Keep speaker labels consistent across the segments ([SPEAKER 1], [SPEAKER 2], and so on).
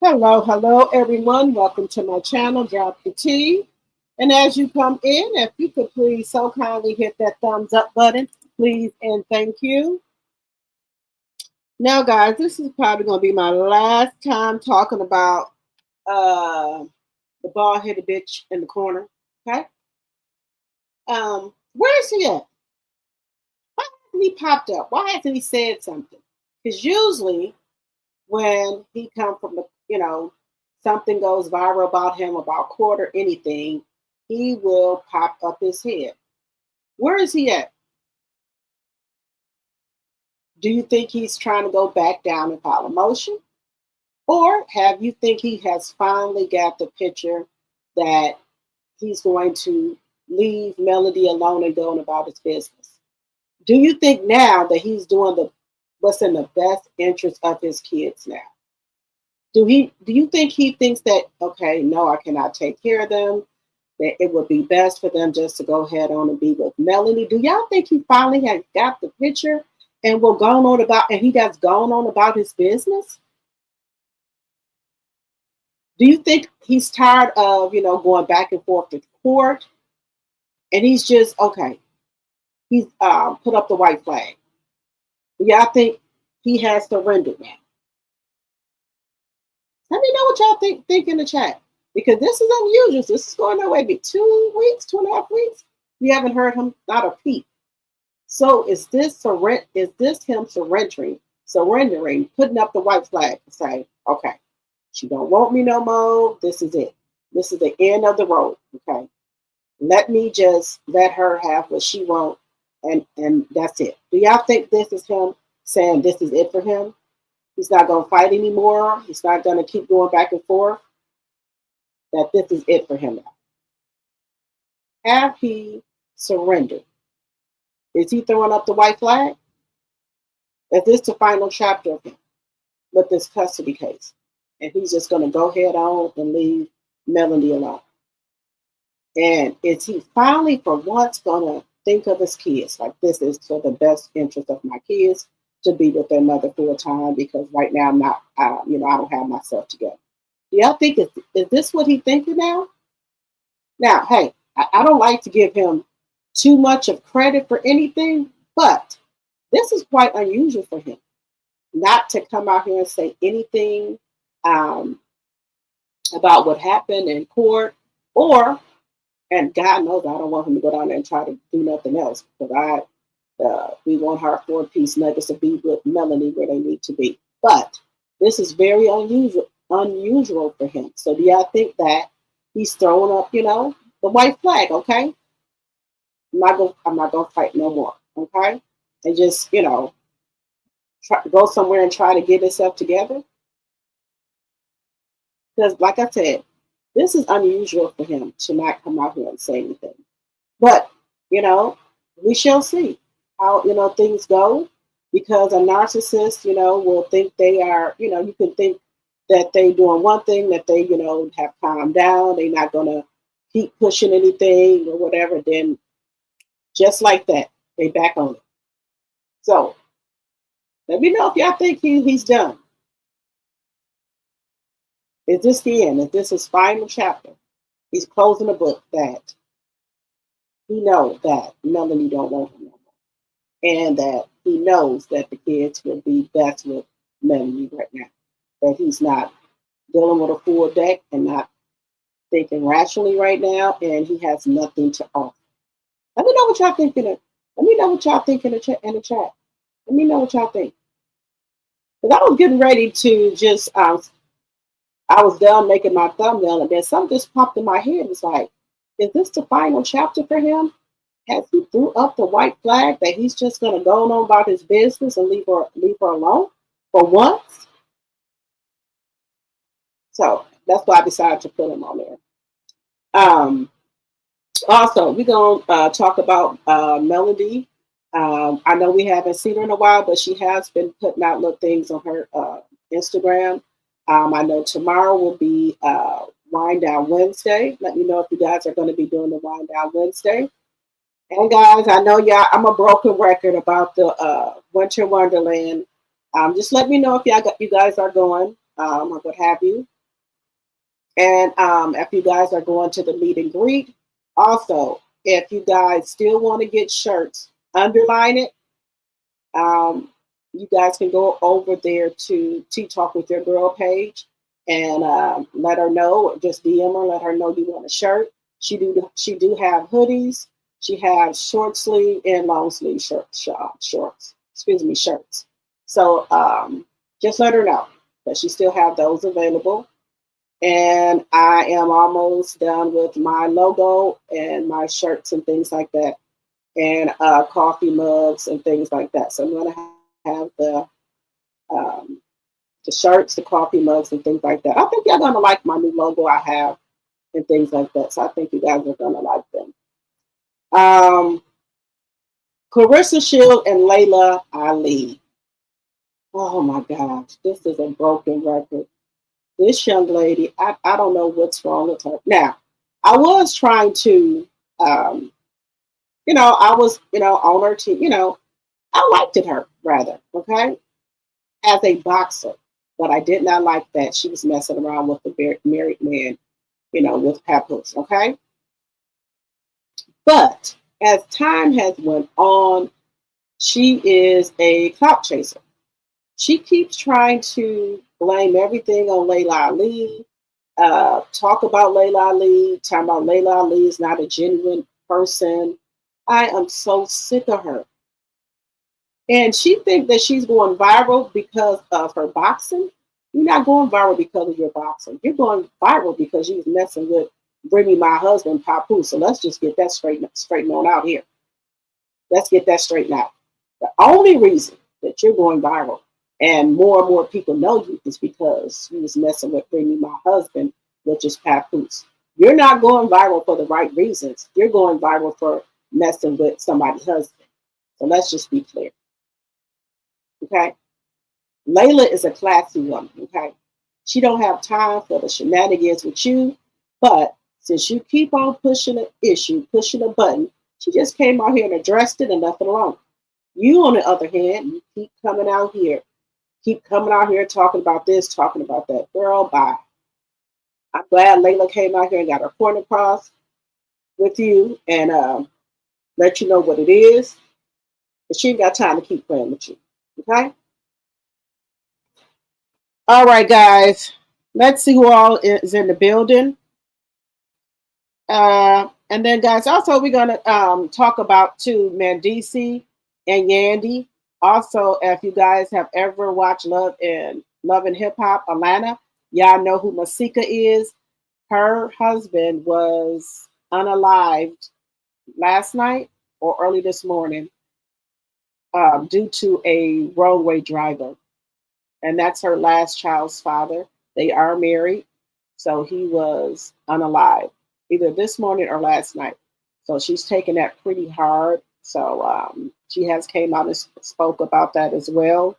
[SPEAKER 1] Hello, everyone. Welcome to my channel, Drop the Tea. And as you come in, if you could please so kindly hit that thumbs up button, please and thank you. Now, guys, this is probably going to be my last time talking about uh, the bald-headed bitch in the corner. Okay? Where is he at? Why hasn't he popped up? Why hasn't he said something? Because usually when he come from the, something goes viral about him, about court or anything, he will pop up his head. Where is he at? Do you think he's trying to go back down and file a motion? Or have you think he has finally got the picture that he's going to leave Melody alone and going about his business? Do you think now that he's doing what's in the best interest of his kids now? Do you think he thinks that, okay, no, I cannot take care of them, that it would be best for them just to go ahead on and be with Melanie? Do y'all think he finally has got the picture and will go on about, and he has gone on about his business? Do you think he's tired of, going back and forth to court, and he's just, okay, he's put up the white flag? Do y'all think he has surrendered now? Let me know what y'all think in the chat, because this is unusual. This is going on maybe 2 weeks, 2.5 weeks. We haven't heard him, not a peep. So is this him surrendering, putting up the white flag and saying, okay, she don't want me no more. This is it. This is the end of the road. Okay. Let me just let her have what she wants, and that's it. Do y'all think this is him saying this is it for him? He's not going to fight anymore. He's not going to keep going back and forth. That this is it for him now. Have he surrendered? Is he throwing up the white flag? Is this the final chapter of him with this custody case? And he's just going to go head on and leave Melody alone? And is he finally, for once, going to think of his kids? Like, this is for the best interest of my kids, to be with their mother full time, because right now I'm not, I don't have myself together. Do y'all think, is this what he's thinking now? Now, hey, I don't like to give him too much of credit for anything, but this is quite unusual for him not to come out here and say anything about what happened in court, and God knows I don't want him to go down there and try to do nothing else, because we want our 4-piece nuggets to be with Melanie where they need to be. But this is very unusual for him. So do y'all think that he's throwing up, the white flag? Okay, I'm not gonna fight no more. Okay, and just try to go somewhere and try to get himself together. Because, like I said, this is unusual for him to not come out here and say anything. But we shall see how things go, because a narcissist will think they are, you can think that they doing one thing, that they have calmed down, they're not gonna keep pushing anything or whatever, then just like that they back on it. So let me know if y'all think he's done. Is this the end? Is this his final chapter? He's closing the book, that he knows that Melanie don't want him no more, and that he knows that the kids will be best with Melanie right now. That he's not dealing with a full deck and not thinking rationally right now, and he has nothing to offer. Let me know what y'all think in the chat. Let me know what y'all think. Because I was getting ready to just, I was done making my thumbnail, and then something just popped in my head. It's like, is this the final chapter for him? Has he threw up the white flag that he's just going to go on about his business and leave her alone for once? So that's why I decided to put him on there. Also, we're going to talk about Melody. I know we haven't seen her in a while, but she has been putting out little things on her Instagram. I know tomorrow will be Wind Down Wednesday. Let me know if you guys are going to be doing the Wind Down Wednesday. And guys, I know I'm a broken record about the Winter Wonderland. Just let me know if you guys are going or what have you. And if you guys are going to the meet and greet, also, if you guys still want to get shirts, underline it. Um, you guys can go over there to Tea Talk with Your Girl page and let her know. Just DM her, let her know you want a shirt. She do have hoodies. She has short sleeve and long sleeve shorts. Excuse me, shirts. So just let her know that she still have those available. And I am almost done with my logo and my shirts and things like that, and coffee mugs and things like that. So I'm going to have um, the shirts, the coffee mugs, and things like that. I think you're going to like my new logo I have and things like that. So I think you guys are going to like them. Clarissa Shield and Layla Ali. Oh my gosh, this is a broken record. This young lady, I don't know what's wrong with her. Now, I was trying to, um, I was, on her team, I liked it her rather, okay, as a boxer. But I did not like that she was messing around with the married man, with Papoose, okay? But as time has went on, she is a clout chaser. She keeps trying to blame everything on Layla Ali, talk about Layla Ali, talking about Layla Ali is not a genuine person. I am so sick of her. And she thinks that she's going viral because of her boxing. You're not going viral because of your boxing. You're going viral because you was messing with Bring Me My Husband, Papu. So let's just get that straightened on out here. Let's get that straightened out. The only reason that you're going viral and more people know you is because you was messing with Bring Me My Husband, which is Papoose. You're not going viral for the right reasons. You're going viral for messing with somebody's husband. So let's just be clear. Okay? Layla is a classy woman, okay? She don't have time for the shenanigans with you, but since you keep on pushing an issue, pushing a button, she just came out here and addressed it and left it alone. You, on the other hand, you keep coming out here talking about this, talking about that. Girl, bye. I'm glad Layla came out here and got her point across with you and let you know what it is. But she ain't got time to keep playing with you, okay? All right, guys. Let's see who all is in the building. And then, guys, also we're gonna talk about too Mandisi and Yandy. Also, if you guys have ever watched Love and Hip Hop Atlanta, y'all know who Masika is. Her husband was unalived last night or early this morning due to a roadway driver, and that's her last child's father. They are married, so he was unalive either this morning or last night. So she's taking that pretty hard. So she has came out and spoke about that as well.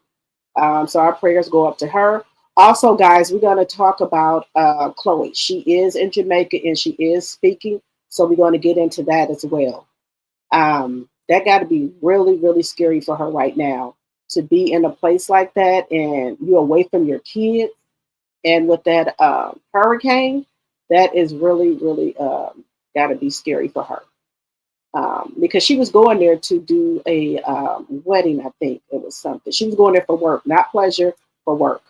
[SPEAKER 1] So our prayers go up to her. Also, guys, we're going to talk about Chloe. She is in Jamaica and she is speaking. So we're going to get into that as well. That got to be really, really scary for her right now to be in a place like that and you're away from your kids. And with that hurricane, that is really, really got to be scary for her. Because she was going there to do a wedding, I think it was something. She was going there for work, not pleasure, for work.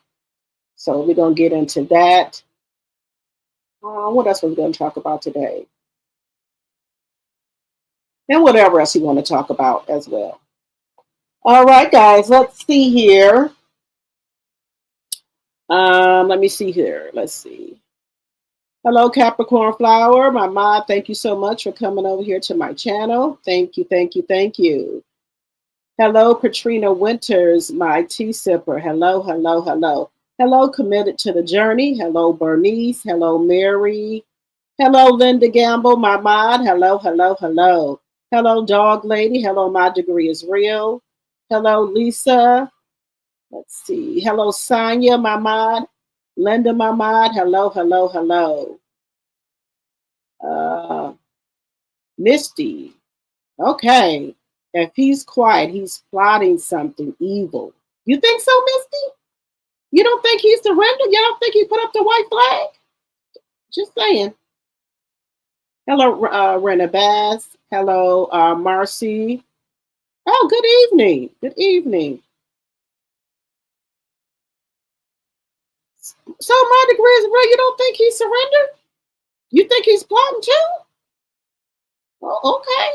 [SPEAKER 1] So we're going to get into that. What else are we going to talk about today? And whatever else you want to talk about as well. All right, guys, let's see here. Let me see here. Let's see. Hello, Capricorn Flower. My mod, thank you so much for coming over here to my channel. Thank you, thank you, thank you. Hello, Katrina Winters, my tea sipper. Hello, hello, hello. Hello, Committed to the Journey. Hello, Bernice. Hello, Mary. Hello, Linda Gamble, my mod. Hello, hello, hello. Hello, Dog Lady. Hello, My Degree is Real. Hello, Lisa. Let's see. Hello, Sonia, my mod. Linda, my mod. Hello, hello, hello. Misty. Okay. If he's quiet, he's plotting something evil. You think so, Misty? You don't think he surrendered? You don't think he put up the white flag? Just saying. Hello, Rena Bass. Hello, Marcy. Oh, good evening. Good evening. So, Marty Grizz, bro, you don't think he surrendered? You think he's plotting too? Oh, okay.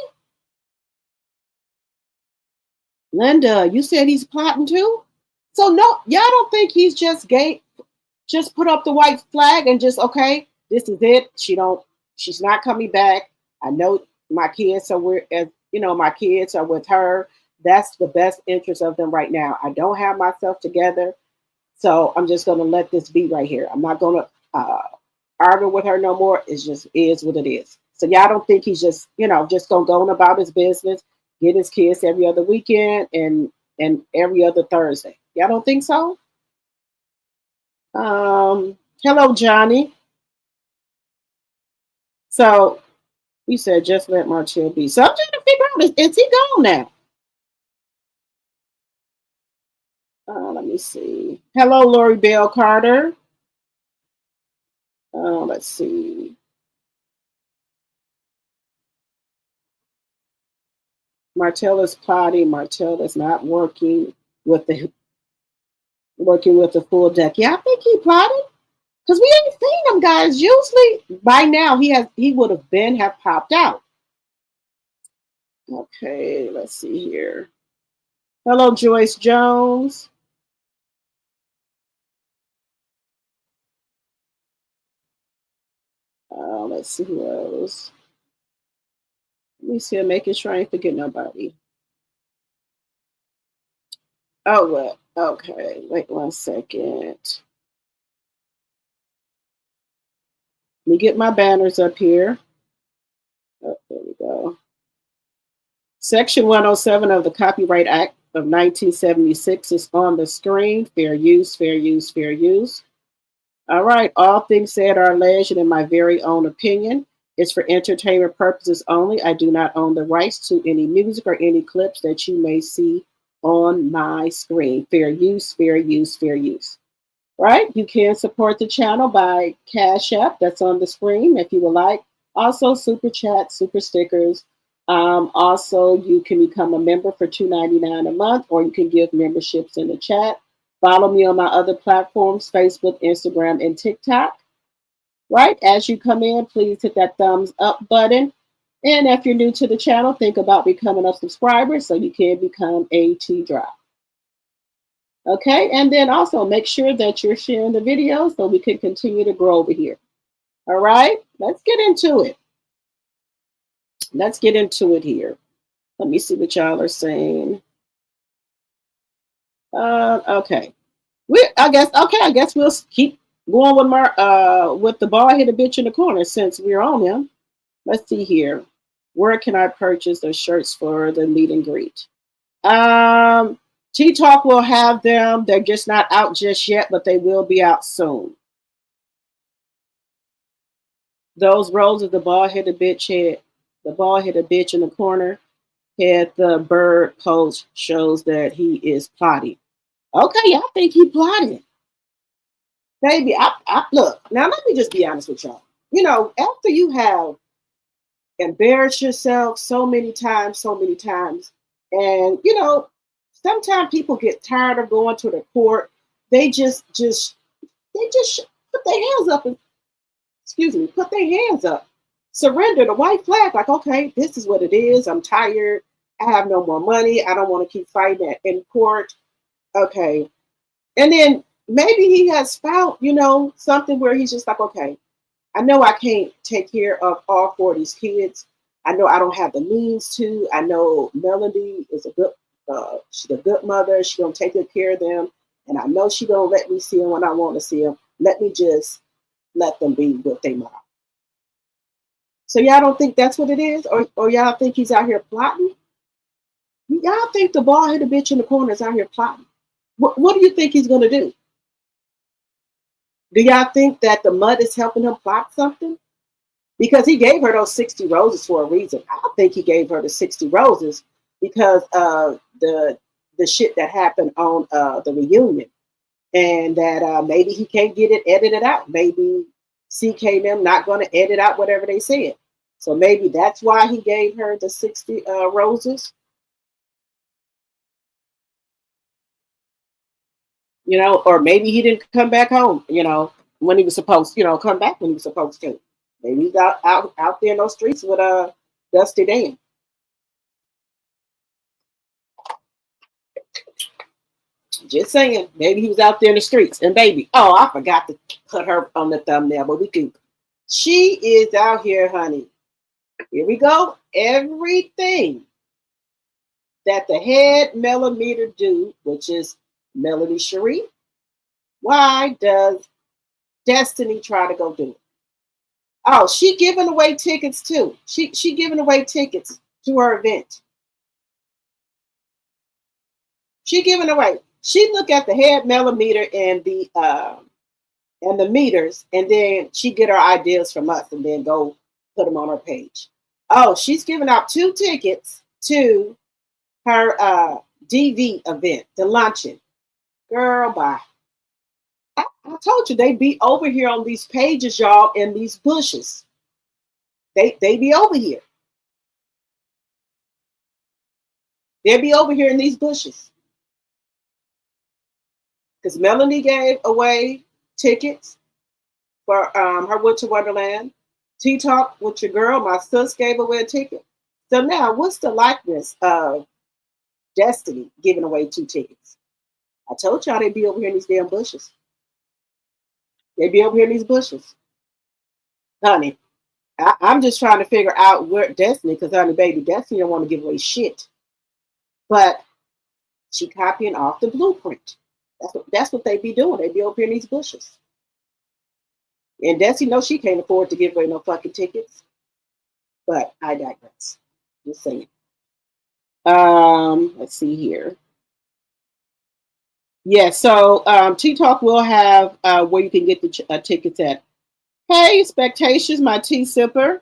[SPEAKER 1] Linda, you said he's plotting too? So, no, y'all don't think he's just gay? Just put up the white flag and just, okay, this is it. She's not coming back. I know my kids are with, my kids are with her. That's the best interest of them right now. I don't have myself together. So I'm just going to let this be right here. I'm not going to argue with her no more. It just is what it is. So y'all don't think he's just, just going to go on about his business, get his kids every other weekend and every other Thursday. Y'all don't think so? Hello, Johnny. So he said, just let Martell be. So I'm trying to figure out, is he gone now? Let me see. Hello, Lori Bell Carter. Let's see. Martell is plotting. Martell is not with the working with the full deck. Yeah, I think he plotted because we ain't seen him, guys. Usually by now he would have popped out. Okay, let's see here. Hello, Joyce Jones. Let's see who else. Let me see. I'm making sure I ain't forget nobody. Oh, well, okay. Wait 1 second. Let me get my banners up here. Oh, there we go. Section 107 of the Copyright Act of 1976 is on the screen. Fair use, fair use, fair use. All right. All things said are alleged in my very own opinion. It's for entertainment purposes only. I do not own the rights to any music or any clips that you may see on my screen. Fair use, fair use, fair use. Right? You can support the channel by Cash App. That's on the screen if you would like. Also, super chat, super stickers. Also, you can become a member for $2.99 a month, or you can give memberships in the chat. Follow me on my other platforms, Facebook, Instagram, and TikTok. Right? As you come in, please hit that thumbs up button. And if you're new to the channel, think about becoming a subscriber so you can become a T-Drop. Okay, and then also make sure that you're sharing the video so we can continue to grow over here. All right, let's get into it. Let's get into it here. Let me see what y'all are saying. Okay. I guess we'll keep going with the bald headed bitch in the corner since we're on him. Let's see here. Where can I purchase the shirts for the meet and greet? T-Talk will have them. They're just not out just yet, but they will be out soon. Those roses, the bald-headed bitch in the corner had the bird post shows that he is plotting. Okay, I think he plotted. Baby, I look, now let me just be honest with y'all. After you have embarrassed yourself so many times, and sometimes people get tired of going to the court. They just put their hands up and put their hands up. Surrender the white flag, like, okay, this is what it is. I'm tired. I have no more money. I don't want to keep fighting in court. Okay. And then maybe he has found, something where he's just like, okay, I know I can't take care of all 4 of these kids. I know I don't have the means to. I know Melody is she's a good mother. She's going to take good care of them. And I know she's going to let me see them when I want to see them. Let me just let them be with their mom. So y'all don't think that's what it is? Or y'all think he's out here plotting? Y'all think the bald-headed bitch in the corner is out here plotting? What do you think he's going to do? Do y'all think that the mud is helping him plot something? Because he gave her those 60 roses for a reason. I don't think he gave her the 60 roses because of the shit that happened on the reunion. And that maybe he can't get it edited out. Maybe CK them not going to edit out whatever they said. So maybe that's why he gave her the 60 roses. Or maybe he didn't come back home, when he was supposed, come back when he was supposed to. Maybe he's out there in those streets with Dusty Dan. Just saying, maybe he was out there in the streets. And baby, I forgot to put her on the thumbnail, but we can. She is out here, honey. Here we go. Everything that the head millimeter do, which is Melody Shari, why does Destiny try to go do it? Oh, she giving away tickets too. She giving away tickets to her event. She giving away. She look at the head millimeter and the meters, and then she get her ideas from us, and then go put them on her page. Oh, she's giving out 2 tickets to her DV event, the luncheon. Girl, bye. I told you they be over here on these pages, y'all, in these bushes. They be over here. They be over here in these bushes. Because Melanie gave away tickets for her Winter Wonderland. T-Talk with your girl, my sis, gave away a ticket. So now, what's the likeness of Destiny giving away 2 tickets? I told y'all they'd be over here in these damn bushes. They'd be over here in these bushes. Honey, I'm just trying to figure out where Destiny, because honey, baby, Destiny don't want to give away shit. But she copying off the blueprint. That's what they be doing. They be over here in these bushes. And Destiny knows she can't afford to give away no fucking tickets. But I digress. Just saying. Let's see here. Yeah, so T-Talk will have where you can get the tickets at. Hey, Spectations, my tea sipper.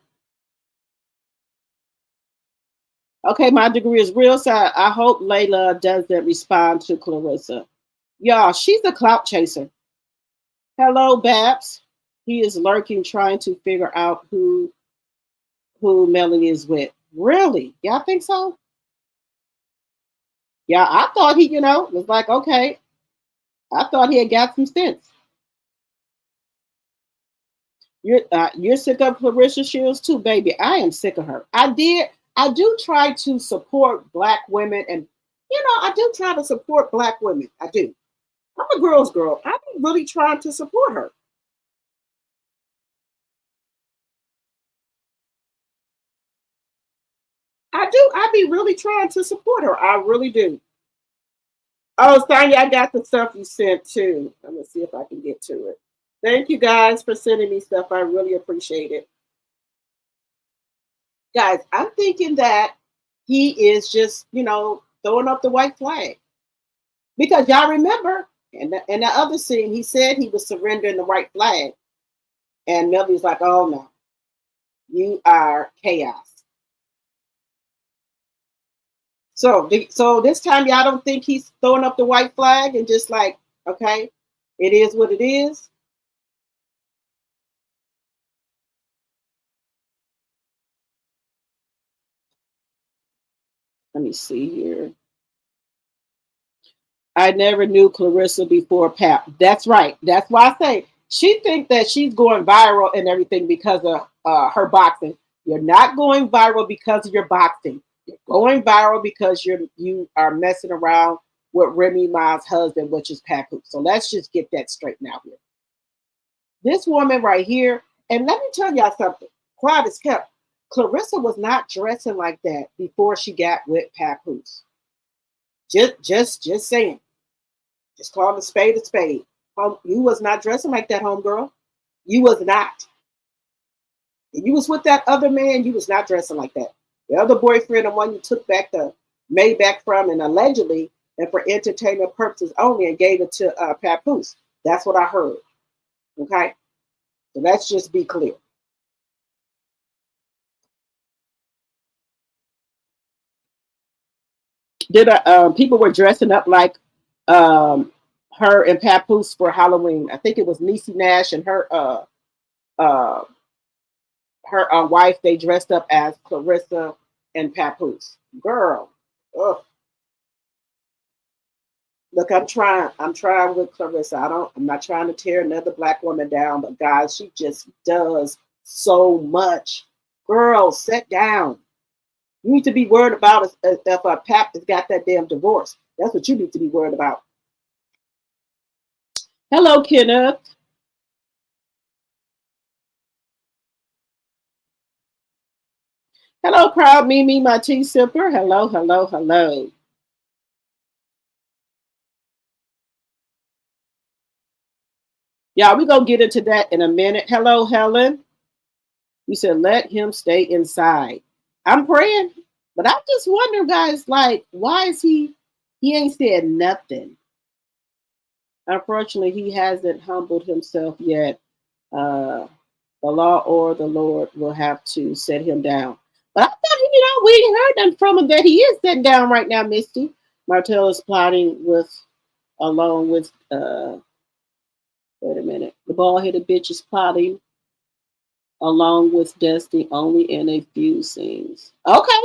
[SPEAKER 1] Okay, my degree is real, so I hope LAILA doesn't respond to Clarissa. Y'all, she's a clout chaser. Hello, Babs. He is lurking, trying to figure out who Melanie is with. Really? Y'all think so? Yeah, I thought he, was like, okay. I thought he had got some sense. You're sick of Clarissa Shields too, baby. I am sick of her. I do try to support Black women, and I do try to support Black women. I do. I'm a girl's girl. I'm really trying to support her. I do. I be really trying to support her. I really do. Oh, Sonya, I got the stuff you sent too. I'm gonna see if I can get to it. Thank you guys for sending me stuff. I really appreciate it. Guys, I'm thinking that he is just, throwing up the white flag. Because y'all remember, in the other scene, he said he was surrendering the white flag. And Melvy's like, oh no, you are chaos. So this time, y'all don't think he's throwing up the white flag and just like, okay, it is what it is. Let me see here. I never knew Clarissa before Pap. That's right. That's why I say she thinks that she's going viral and everything because of her boxing. You're not going viral because of your boxing. You're going viral because you are messing around with Remy Ma's husband, which is Papoose. So let's just get that straightened out here. This woman right here, and let me tell y'all something. Quiet as kept. Clarissa was not dressing like that before she got with Papoose. Just saying. Just call a spade a spade. You was not dressing like that, homegirl. You was not. And you was with that other man, you was not dressing like that. The other boyfriend, the one you took back the Maybach from, and allegedly, and for entertainment purposes only, and gave it to Papoose. That's what I heard. Okay? So let's just be clear. People were dressing up like her and Papoose for Halloween. I think it was Niecy Nash and her uh, her wife, they dressed up as Clarissa and Papoose. Girl, ugh. Look, I'm trying with Clarissa. I'm not trying to tear another black woman down, but guys, she just does so much. Girl, sit down. You need to be worried about if Pap has got that damn divorce. That's what you need to be worried about. Hello, Kenneth. Hello, proud Mimi, my tea sipper. Hello, hello, hello. Yeah, we're going to get into that in a minute. Hello, Helen. You said, let him stay inside. I'm praying, but I just wonder, guys, like, why is he ain't said nothing. Unfortunately, he hasn't humbled himself yet. Uh, the law or the Lord will have to set him down. But I thought, we ain't heard nothing from him that he is sitting down right now, Misty. Martell is plotting along with, wait a minute, the bald headed bitch is plotting along with Dusty only in a few scenes. Okay.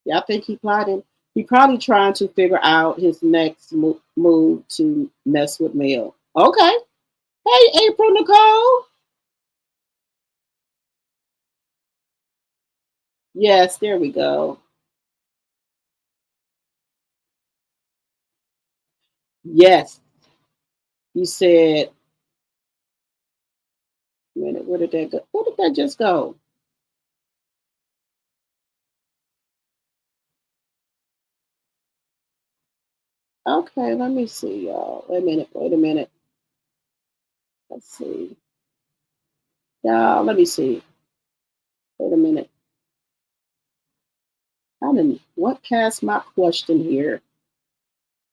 [SPEAKER 1] Yeah, I think he plotting. He probably trying to figure out his next move to mess with Mel. Okay. Hey, April Nicole. Yes, there we go. Yes. You said, wait a minute, where did that go? Where did that just go? Okay, let me see, y'all. Wait a minute. Let's see. Y'all, let me see. Wait a minute. I didn't what past my question here.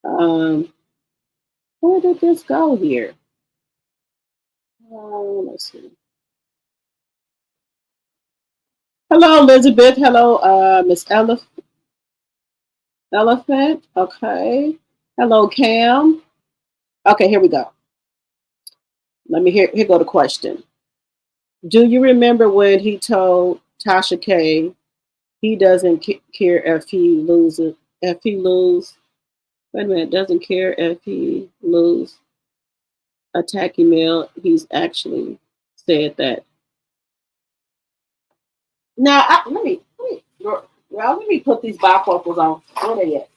[SPEAKER 1] Where did this go here? Let's see. Hello, Elizabeth. Hello, Miss Elephant. Okay. Hello, Cam. Okay, here we go. Let me here go the question. Do you remember when he told Tasha K he doesn't care if he loses if he lose wait a minute, doesn't care if he lose attacking male, he's actually said that. Now let me put these bifocals on. Where they at?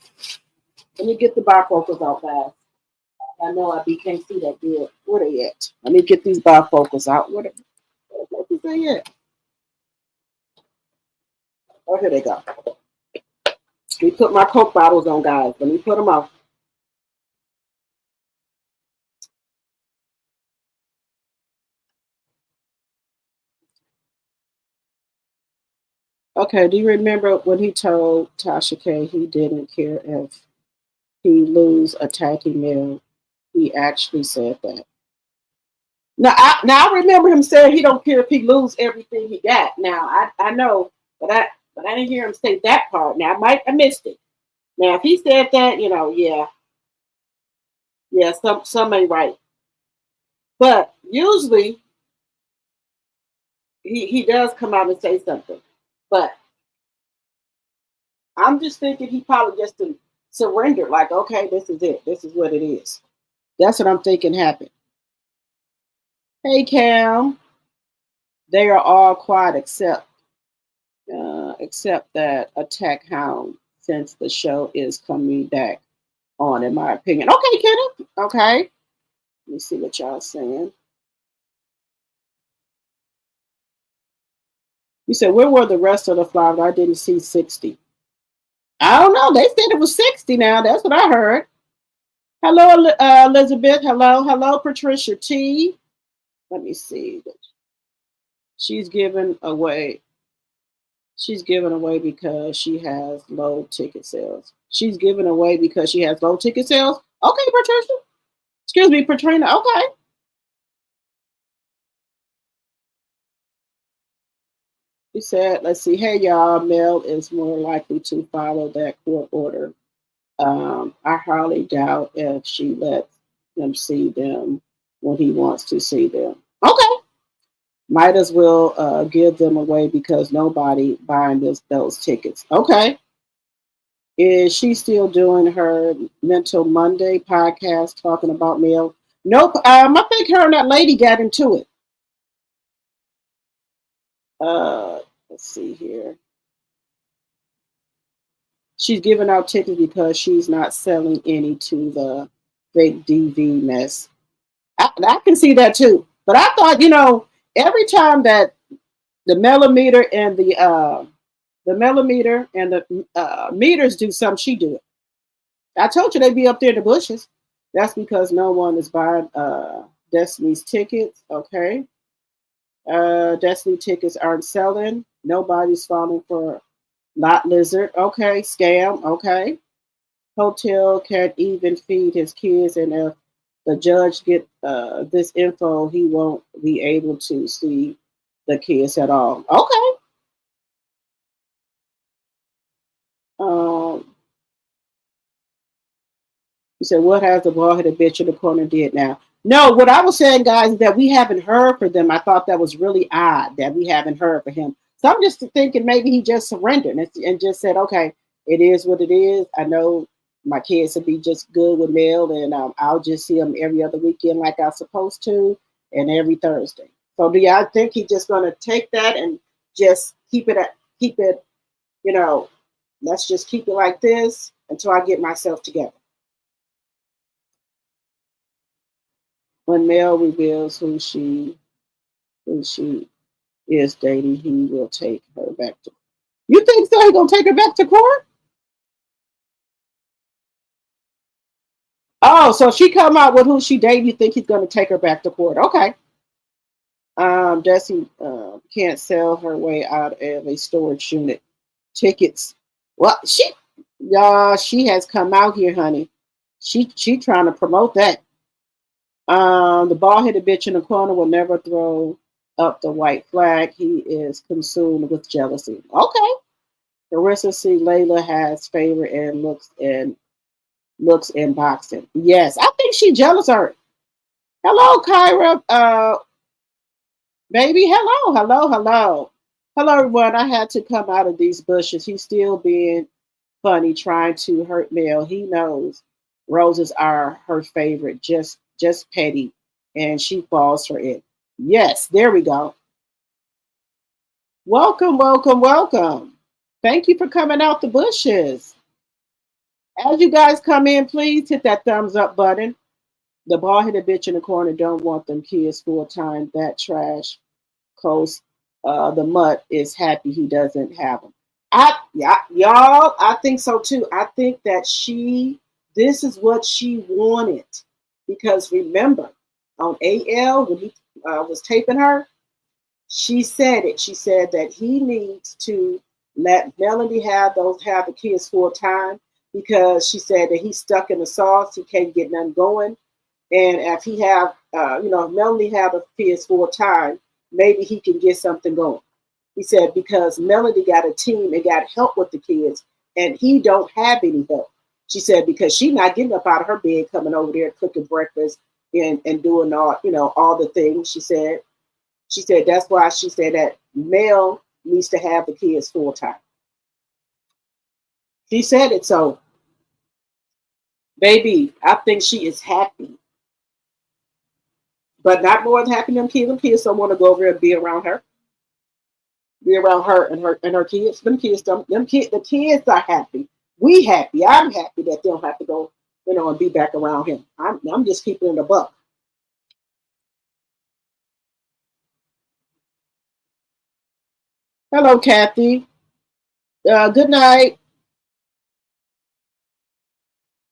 [SPEAKER 1] Let me get the bifocals out, guys. I know can't see that good. Where they at? Let me get these bifocals out. Where is they at? Oh, here they go. Let me put my Coke bottles on, guys. Let me put them on. Okay, do you remember when he told Tasha K he didn't care if he lose attacking male? He actually said that. Now I remember him saying he don't care if he lose everything he got. Now I know, but I didn't hear him say that part. Now I missed it. Now if he said that, yeah, some ain't right. But usually he does come out and say something. But I'm just thinking he probably just surrendered, like, okay, this is it. This is what it is. That's what I'm thinking happened. Hey Cam, they are all quiet except that Attack Hound, since the show is coming back on, in my opinion. Okay, Kenneth. Okay. Let me see what y'all saying. You said, where were the rest of the flowers? I didn't see 60. I don't know. They said it was 60 now. That's what I heard. Hello, Elizabeth. Hello, Patricia T. Let me see. She's given away. She's given away because she has low ticket sales. She's given away because she has low ticket sales. Okay, Patricia. Excuse me, Patrina. Okay. He said, let's see. Hey, y'all. Mel is more likely to follow that court order. I highly doubt if she lets him see them when he wants to see them. Okay. Might as well give them away because nobody buying those tickets. Okay. Is she still doing her Mental Monday podcast talking about mail? Nope. I think her and that lady got into it. Let's see here. She's giving out tickets because she's not selling any to the fake DV mess. I can see that too. But I thought, every time that the millimeter and the meters do something, she do it. I told you they'd be up there in the bushes. That's because no one is buying Destiny's tickets. Okay. Destiny tickets aren't selling. Nobody's falling for Lot Lizard. Okay. Scam. Okay. Hotel can't even feed his kids, and if the judge get this info, he won't be able to see the kids at all. Okay. Um, You said, what has the bald headed bitch in the corner did now? No, what I was saying, guys, is that we haven't heard from them. I thought that was really odd that we haven't heard from him. So I'm just thinking maybe he just surrendered and just said, okay, it is what it is. I know my kids will be just good with mail, and I'll just see them every other weekend like I'm supposed to, and every Thursday. So do y'all think he's just going to take that and just keep it, you know, let's just keep it like this until I get myself together? When Mel reveals who she is dating, he will take her back to. You think so? He gonna take her back to court? Oh, so if she come out with who she dating, you think he's gonna take her back to court? Okay. Desi can't sell her way out of a storage unit. Tickets. Well, she has come out here, honey. She trying to promote that. The bald headed bitch in the corner will never throw up the white flag. He is consumed with jealousy. Okay. Clarissa C. LAILA has favor and looks in boxing. Yes, I think she jealous of her. Hello, Kyra. Baby. Hello. Hello, everyone. I had to come out of these bushes. He's still being funny, trying to hurt Mel. He knows roses are her favorite, just petty, and she falls for it. Yes, there we go. Welcome. Thank you for coming out the bushes. As you guys come in, please hit that thumbs up button. The bald headed bitch in the corner don't want them kids full time. That trash coast the mutt is happy he doesn't have them. Y'all, I think so too. I think that this is what she wanted. Because remember, on AL, when he was taping her, she said it. She said that he needs to let Melanie have the kids full time because she said that he's stuck in the sauce. He can't get nothing going. And if he have, if Melanie have the kids full time, maybe he can get something going. He said because Melanie got a team and got help with the kids, and he don't have any help. She said because she's not getting up out of her bed, coming over there cooking breakfast and doing all the things. She said that's why she said that Mel needs to have the kids full time. She said it. So, baby, I think she is happy, but not more than happy. Them kids don't want to go over and be around her. Be around her and her kids. The kids are happy. We happy. I'm happy that they don't have to go, and be back around him. I'm just keeping it a buck. Hello, Kathy. Good night.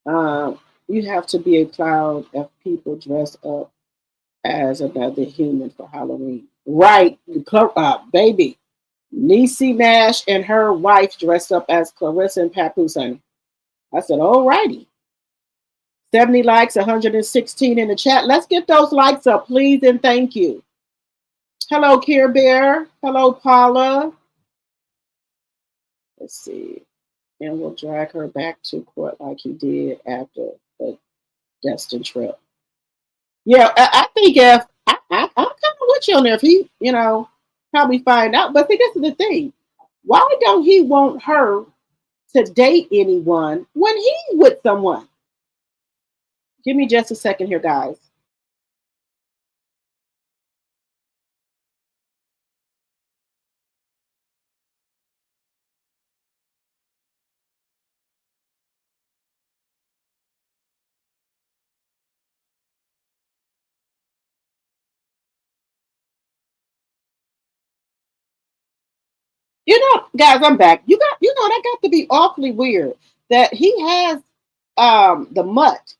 [SPEAKER 1] Uh, you have to be a cloud if people dress up as another human for Halloween. Right, baby. Niecy Nash and her wife dressed up as Clarissa and Papoose, honey. I said, all righty. 70 likes, 116 in the chat. Let's get those likes up, please, and thank you. Hello, Care Bear. Hello, Paula. Let's see. And we'll drag her back to court like he did after the Destin trip. Yeah, I think if I'm kind of put you on there if he, probably find out. But see, this is the thing. Why don't he want her to date anyone when he's with someone? Give me just a second here, guys. Guys, I'm back. That got to be awfully weird that he has the mutt.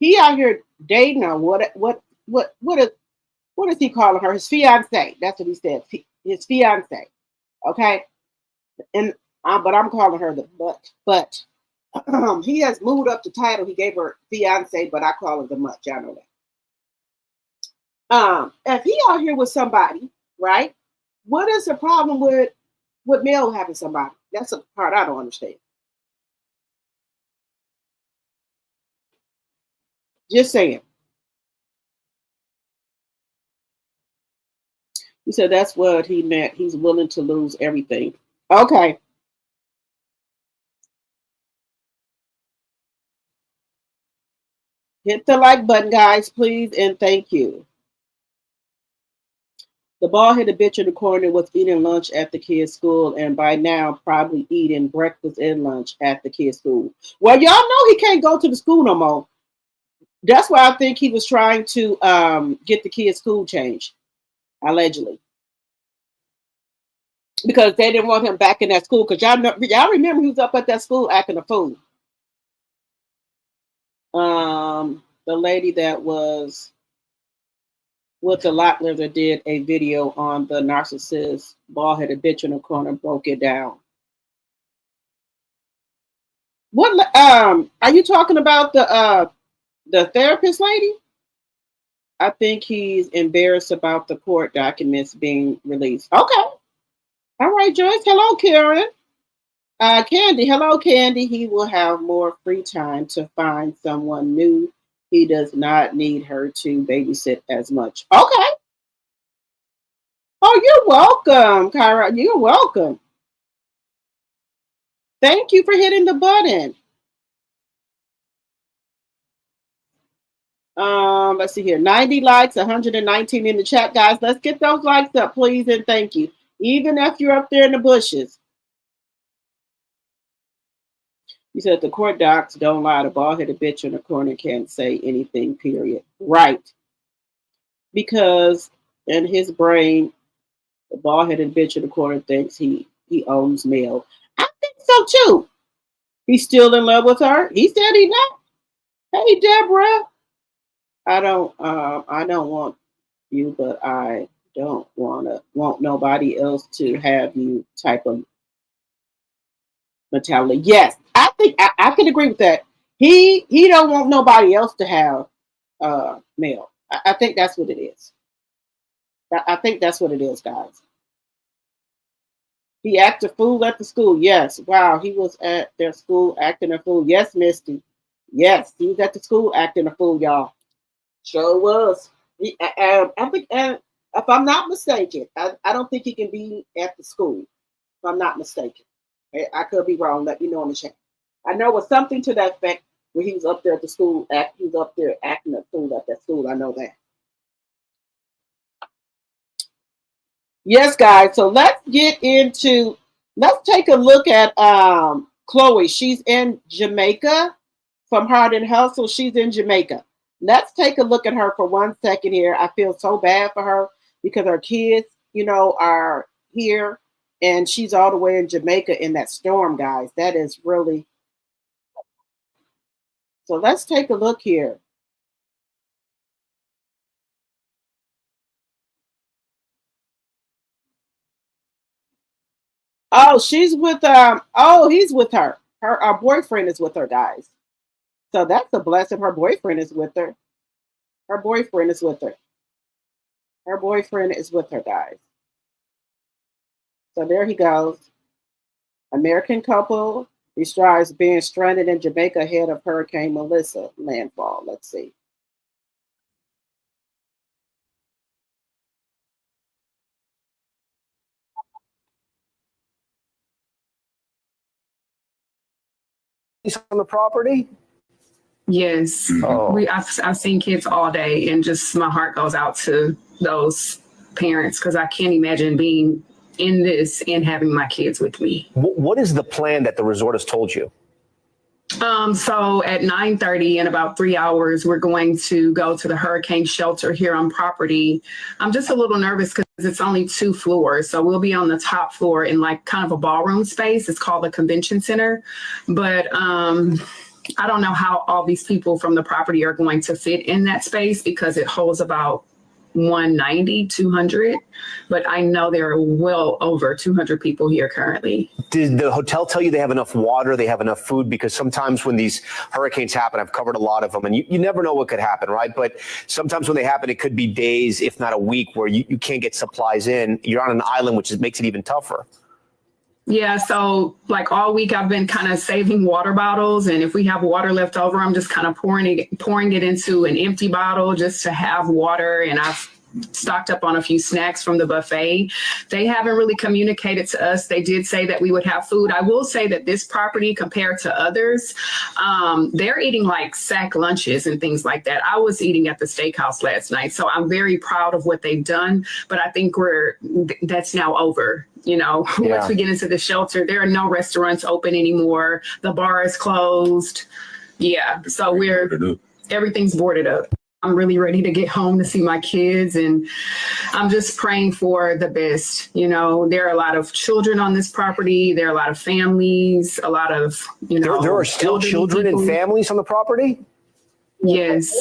[SPEAKER 1] He out here dating her. What is he calling her? His fiance. That's what he said. His fiance. Okay. And but I'm calling her the mutt. But he has moved up the title. He gave her fiance, but I call her the mutt. Y'all know that. If he out here with somebody, right? What is the problem with Mel having somebody? That's the part I don't understand. Just saying. He said that's what he meant. He's willing to lose everything. Okay. Hit the like button, guys, please, and thank you. The bald-headed bitch in the corner was eating lunch at the kids' school, and by now probably eating breakfast and lunch at the kids' school. Well, y'all know he can't go to the school no more. That's why I think he was trying to get the kids' school changed, allegedly, because they didn't want him back in that school. Because y'all remember he was up at that school acting a fool. The lady that was with the Locklear that did a video on the narcissist bald-headed bitch in the corner broke it down. What are you talking about, the therapist lady? I think he's embarrassed about the court documents being released. Okay. All right, Joyce. Hello, Karen. Candy. Hello, Candy. He will have more free time to find someone new. He does not need her to babysit as much. Okay. Oh, you're welcome, Kyra. You're welcome. Thank you for hitting the button. Let's see here. 90 likes, 119 in the chat, guys. Let's get those likes up, please, and thank you. Even if you're up there in the bushes. You said the court docs don't lie. The bald-headed bitch in the corner can't say anything, period. Right. Because in his brain, the bald-headed bitch in the corner thinks he owns Mel. I think so too. He's still in love with her. He said he not. Hey, Deborah. I don't want you, but I don't want nobody else to have you type of mentality. Yes, I think I can agree with that. He don't want nobody else to have Mel. I think that's what it is. I think that's what it is, guys. He acted a fool at the school. Yes. Wow. He was at their school acting a fool. Yes, Misty. Yes. He was at the school acting a fool, y'all. Sure was. I think, if I'm not mistaken, I don't think he can be at the school. If I'm not mistaken. I could be wrong. Let me know in the chat. I know it was something to that effect when he was up there at the school. He was up there acting a fool at that school. I know that. Yes, guys. So let's take a look at Chloe. She's in Jamaica from Heart and Hustle. She's in Jamaica. Let's take a look at her for 1 second here. I feel so bad for her because her kids, are here and she's all the way in Jamaica in that storm, guys. That is really. So let's take a look here. Oh, she's with he's with her. Our boyfriend is with her, guys. So that's a blessing. Her boyfriend is with her. Her boyfriend is with her. Her boyfriend is with her, guys. So there he goes. American couple describes being stranded in Jamaica ahead of Hurricane Melissa landfall. Let's see.
[SPEAKER 2] on the property?
[SPEAKER 3] Yes.
[SPEAKER 2] Oh.
[SPEAKER 3] I've seen kids all day, and just my heart goes out to those parents, because I can't imagine being in this and having my kids with me.
[SPEAKER 2] What is the plan that the resort has told you?
[SPEAKER 3] So at 9:30, in about 3 hours, we're going to go to the hurricane shelter here on property. I'm just a little nervous because it's only 2 floors. So we'll be on the top floor in like kind of a ballroom space. It's called the convention center. But I don't know how all these people from the property are going to fit in that space, because it holds about 190, 200, but I know there are well over 200 people here currently.
[SPEAKER 2] Did the hotel tell you they have enough water, they have enough food? Because sometimes when these hurricanes happen, I've covered a lot of them, and you never know what could happen, right? But sometimes when they happen, it could be days, if not a week, where you can't get supplies in. You're on an island, which makes it even tougher.
[SPEAKER 3] Yeah, so like all week I've been kind of saving water bottles, and if we have water left over, I'm just kind of pouring it into an empty bottle just to have water. And I've stocked up on a few snacks from the buffet. They haven't really communicated to us. They did say that we would have food. I will say that this property, compared to others, they're eating like sack lunches and things like that. I was eating at the steakhouse last night, so I'm very proud of what they've done. But I think that's now over. You know, once we get into the shelter, there are no restaurants open anymore. The bar is closed. Yeah, so everything's boarded up. I'm really ready to get home to see my kids, and I'm just praying for the best. You know, there are a lot of children on this property. There are a lot of families, a lot of,
[SPEAKER 2] There are still children and families on the property?
[SPEAKER 3] Yes.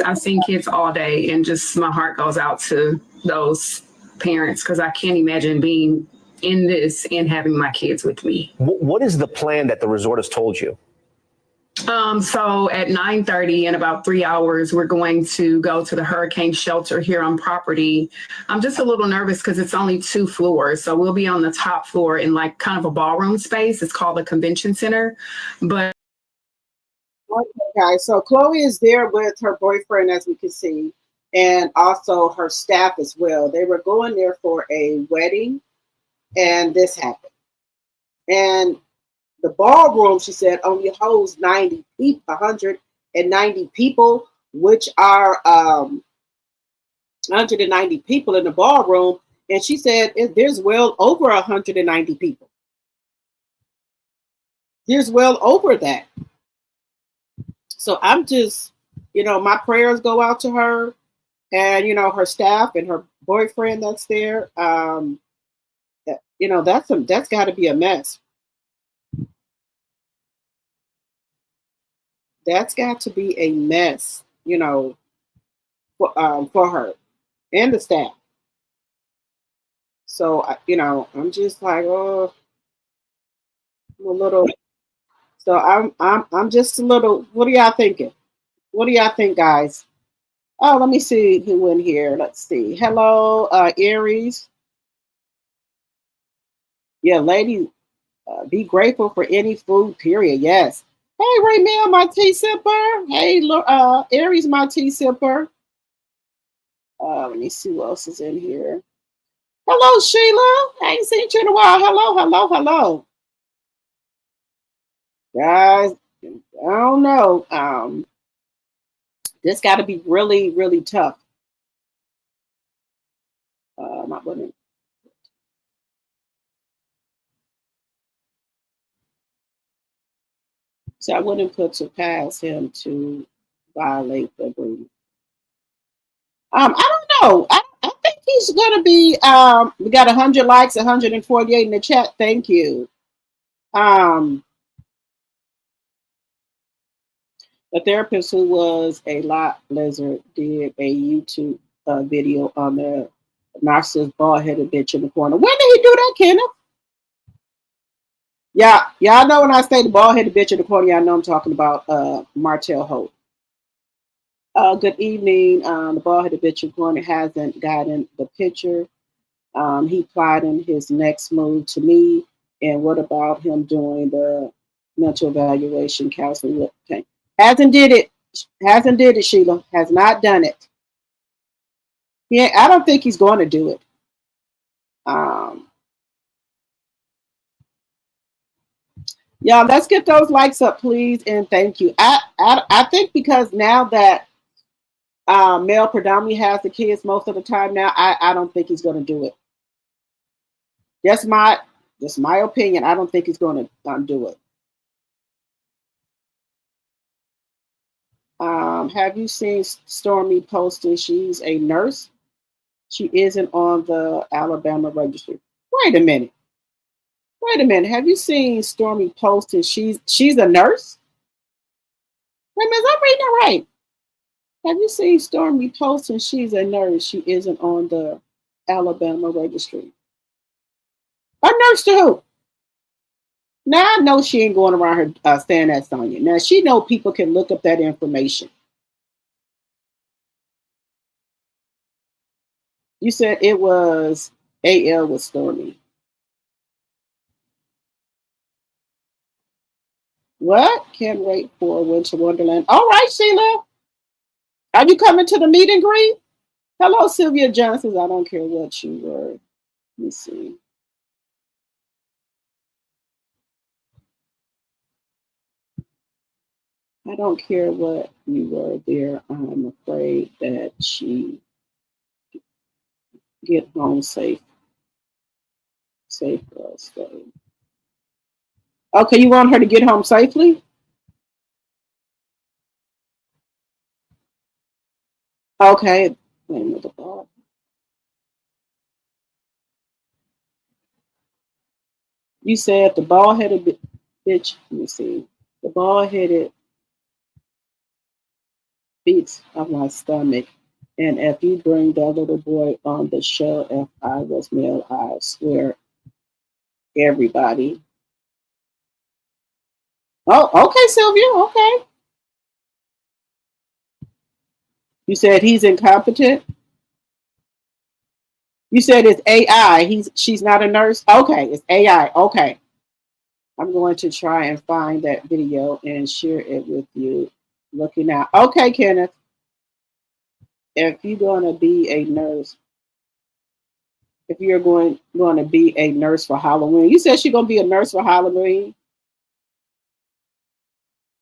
[SPEAKER 3] I've seen kids all day, and just my heart goes out to those parents, because I can't imagine being in this and having my kids with me.
[SPEAKER 2] What is the plan that the resort has told you?
[SPEAKER 3] So at 9:30, in about 3 hours, we're going to go to the hurricane shelter here on property. I'm just a little nervous because it's only 2 floors. So we'll be on the top floor in like kind of a ballroom space. It's called the convention center. But
[SPEAKER 1] okay, guys, so Chloe is there with her boyfriend, as we can see, and also her staff as well. They were going there for a wedding, and this happened. And the ballroom, she said, only holds 190 people, which are 190 people in the ballroom. And she said there's well over 190 people. There's well over that. So I'm just, my prayers go out to her and, her staff and her boyfriend that's there. That's got to be a mess. That's got to be a mess, for her and the staff. So, I'm just like, oh, I'm a little. So I'm just a little. What are y'all thinking? What do y'all think, guys? Oh, let me see who in here. Let's see. Hello, Aries. Yeah, lady, be grateful for any food. Period. Yes. Hey, Raymel, my tea sipper. Hey, Aries, my tea sipper. Let me see who else is in here. Hello, Sheila. I ain't seen you in a while. Hello. Guys, I don't know. This got to be really, really tough. Not running. So I wouldn't put to pass him to violate the agreement. I don't know. I think he's gonna be. We got 100 likes, 148 in the chat. Thank you. The therapist who was a lot blizzard did a YouTube video on the narcissist bald-headed bitch in the corner. When did he do that, Kenneth? Yeah, y'all know when I say the bald-headed bitch in the corner, y'all know I'm talking about Martell Holt. Good evening. The bald-headed bitch in the corner hasn't gotten the picture. He plotting his next move to me. And what about him doing the mental evaluation counseling? Okay. Hasn't did it, Sheila. Has not done it. Yeah, I don't think he's going to do it. Y'all, let's get those likes up, please, and thank you. I think because now that male predominantly has the kids most of the time now, I don't think he's going to do it. That's my opinion. I don't think he's going to do it. Have you seen Stormy posting? She's a nurse. She isn't on the Alabama registry. Wait a minute. Wait a minute. Have you seen Stormy posting? She's a nurse. Wait a minute. I'm reading it right. Have you seen Stormy posting? She's a nurse. She isn't on the Alabama registry. A nurse to who? Now I know she ain't going around her saying that, Sonya. Now she know people can look up that information. You said it was AL with Stormy. What? Can't wait for Winter Wonderland. All right, Sheila. Are you coming to the meet and greet? Hello, Sylvia Johnson. I don't care what you were. Let me see. I don't care what you were there. I'm afraid that she get home safe. Safe girl stay. Okay, you want her to get home safely? Okay. Wait a minute. You said the bald headed bitch. Let me see. The bald headed beats of my stomach. And if you bring that little boy on the show, if I was male, I swear everybody. Oh, okay, Sylvia. Okay. You said he's incompetent. You said it's AI. She's not a nurse. Okay, it's AI. Okay. I'm going to try and find that video and share it with you. Looking out. Okay, Kenneth. If you're going to be a nurse, if you're going to be a nurse for Halloween, you said she's going to be a nurse for Halloween.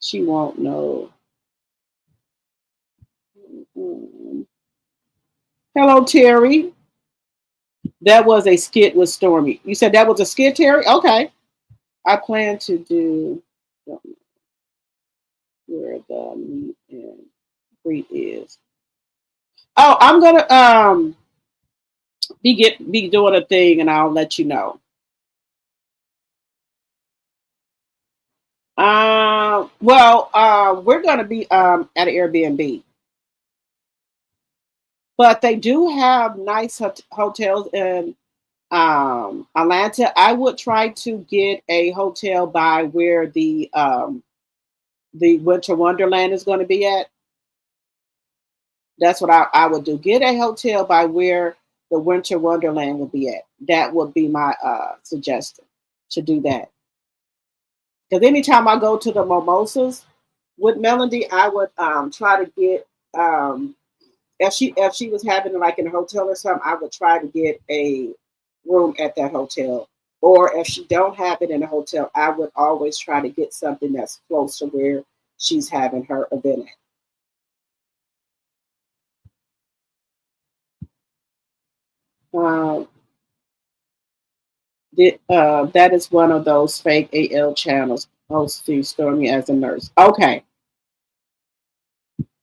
[SPEAKER 1] She won't know. Mm-hmm. Hello, Terry. That was a skit with Stormy. You said that was a skit, Terry? Okay. I plan to do where the meet and greet is. Oh, I'm gonna be doing a thing, and I'll let you know. We're gonna be at an Airbnb, but they do have nice hotels in Atlanta. I would try to get a hotel by where the Winter Wonderland is going to be at. That's what I would do. Get a hotel by where the Winter Wonderland will be at. That would be my suggestion to do that. Because anytime I go to the Mimosas with Melody, I would try to get if she was having like in a hotel or something, I would try to get a room at that hotel. Or if she don't have it in a hotel, I would always try to get something that's close to where she's having her event at. That is one of those fake AL channels hosting Stormy as a nurse. Okay.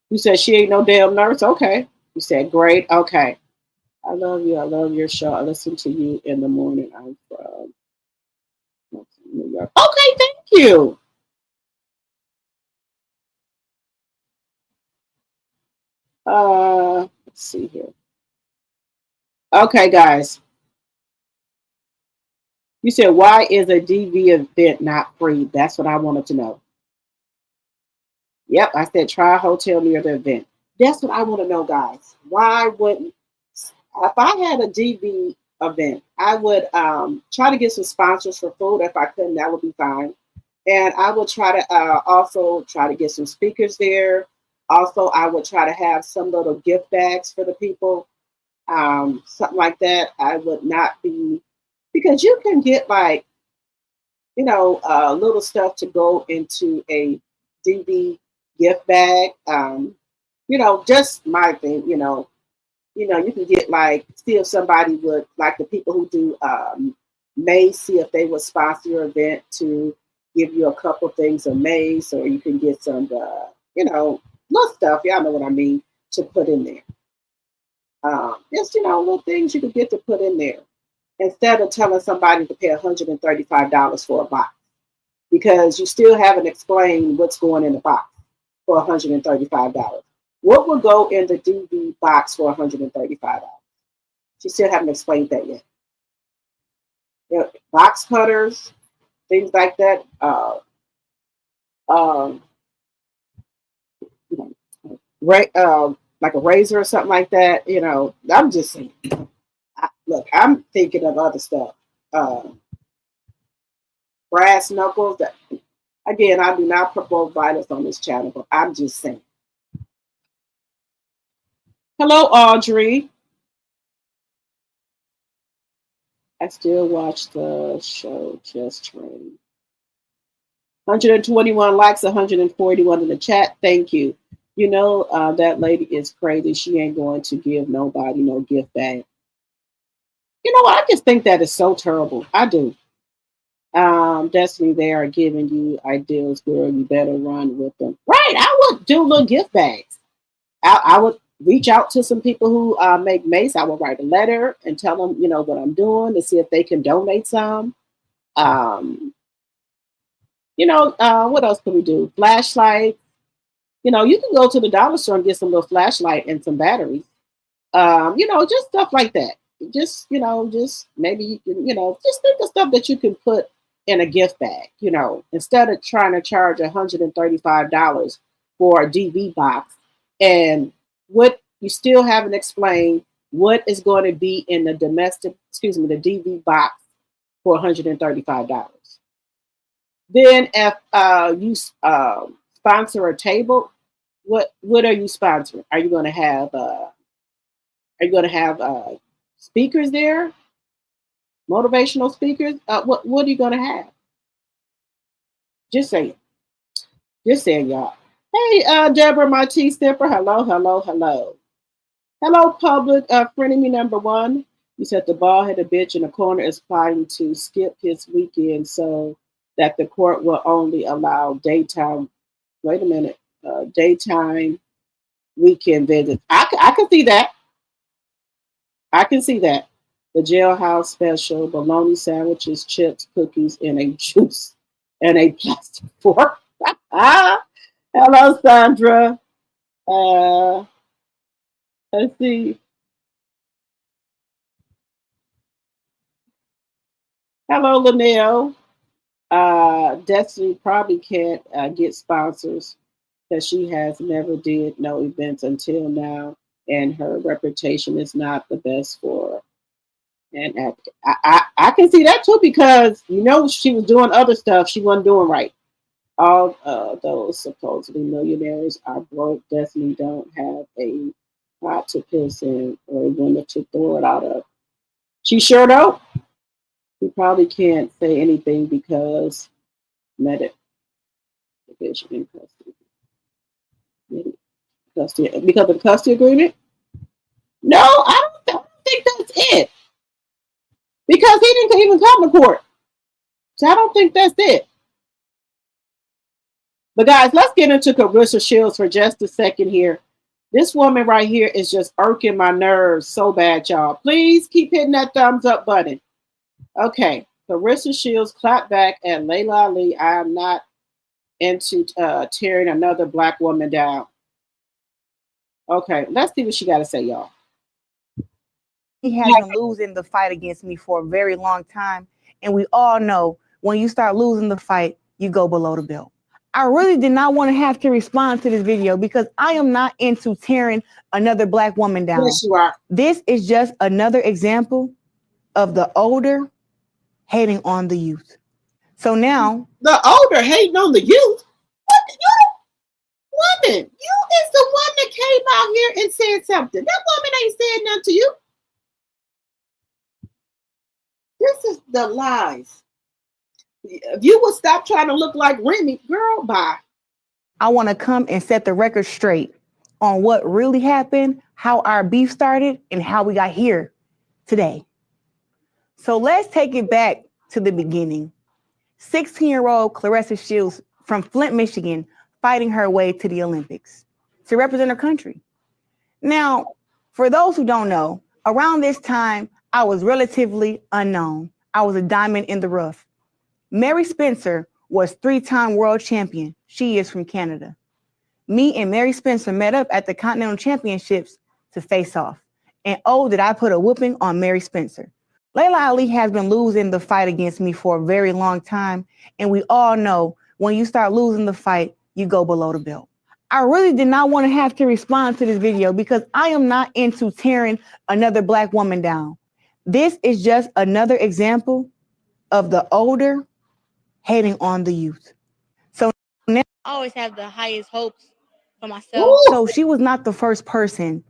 [SPEAKER 1] You said she ain't no damn nurse? Okay. You said great. Okay. I love you. I love your show. I listen to you in the morning. I'm from New York. Okay, thank you. Let's see here. Okay, guys. You said, why is a DV event not free? That's what I wanted to know. Yep, I said try a hotel near the event. That's what I want to know, guys. Why wouldn't, if I had a DV event, I would try to get some sponsors for food. If I couldn't, that would be fine. And I would try to also try to get some speakers there. Also, I would try to have some little gift bags for the people, something like that. I would not be, because you can get like little stuff to go into a DV gift bag. Just my thing. You can get like, see if somebody would, like the people who do Maze, see if they would sponsor your event to give you a couple things of Maze, or you can get some, little stuff. Y'all know what I mean, to put in there. Just, little things you could get to put in there instead of telling somebody to pay $135 for a box, because you still haven't explained what's going in the box for $135. What would go in the DV box for $135? She still haven't explained that yet. Box cutters, things like that. Like a razor or something like that. I'm just saying. Look, I'm thinking of other stuff. Brass knuckles. Again, I do not promote violence on this channel, but I'm just saying. Hello, Audrey. I still watch the show Just Train. 121 likes, 141 in the chat. Thank you. That lady is crazy. She ain't going to give nobody no gift bag. You know what? I just think that is so terrible. I do. Destiny, they are giving you ideas, girl. You better run with them. Right. I would do little gift bags. I would reach out to some people who make mace. I would write a letter and tell them, what I'm doing, to see if they can donate some. What else can we do? Flashlights. You can go to the dollar store and get some little flashlight and some batteries. Just stuff like that. Just maybe you can, just think of stuff that you can put in a gift bag, instead of trying to charge $135 for a DV box. And what you still haven't explained what is going to be in the the DV box for $135. Then if you sponsor a table, what are you sponsoring? Are you going to have speakers there? Motivational speakers? What are you going to have? Just saying. Just saying, y'all. Hey, Deborah, my tea sipper. Hello, hello, hello. Hello, public. Frenemy number one. You said the bald-headed bitch in the corner is planning to skip his weekend so that the court will only allow daytime. Wait a minute. Daytime weekend visits. I can see that. I can see that. The jailhouse special, bologna sandwiches, chips, cookies, and a juice and a plastic fork. Hello, Sandra. Let's see. Hello, Linnell. Destiny probably can't get sponsors because she has never did no events until now, and her reputation is not the best for her. And I can see that too, because she was doing other stuff she wasn't doing right. All those supposedly millionaires are broke. Destiny don't have a pot to piss in or a window to throw it out of. She sure don't. He probably can't say anything because medication in custody. Because of the custody agreement? No, I don't think that's it. Because he didn't even come to court. So I don't think that's it. But guys, let's get into Clarissa Shields for just a second here. This woman right here is just irking my nerves so bad, y'all. Please keep hitting that thumbs up button. Okay, Clarissa Shields clapped back at LAILA Ali. I am not into tearing another black woman down. Okay, let's see what she got to say, y'all.
[SPEAKER 4] He has been losing the fight against me for a very long time. And we all know when you start losing the fight, you go below the belt. I really did not want to have to respond to this video because I am not into tearing another black woman down.
[SPEAKER 1] Yes, you are.
[SPEAKER 4] This is just another example of the older hating on the youth. So now
[SPEAKER 1] the older hating on the youth. What the woman? You is the one that came out here and said something. That woman ain't said nothing to you. This is the lies. If you would stop trying to look like Remy, girl, bye.
[SPEAKER 4] I want to come and set the record straight on what really happened, how our beef started, and how we got here today. So let's take it back to the beginning. 16-year-old Clarissa Shields from Flint, Michigan, fighting her way to the Olympics to represent her country. Now, for those who don't know, around this time, I was relatively unknown. I was a diamond in the rough. Mary Spencer was 3-time world champion. She is from Canada. Me and Mary Spencer met up at the Continental Championships to face off. And oh, did I put a whooping on Mary Spencer. LAILA Ali has been losing the fight against me for a very long time. And we all know when you start losing the fight, you go below the belt. I really did not want to have to respond to this video because I am not into tearing another Black woman down. This is just another example of the older hating on the youth. So now I always have the highest hopes for myself. Ooh. So she was not the first person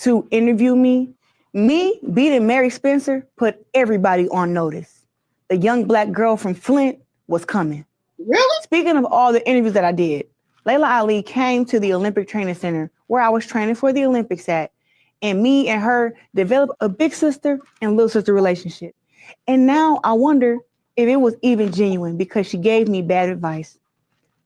[SPEAKER 4] to interview me. Me beating Mary Spencer put everybody on notice. The young Black girl from Flint was coming.
[SPEAKER 1] Really?
[SPEAKER 4] Speaking of all the interviews that I did, LAILA Ali came to the Olympic Training Center where I was training for the Olympics at, and me and her developed a big sister and little sister relationship. And now I wonder if it was even genuine because she gave me bad advice.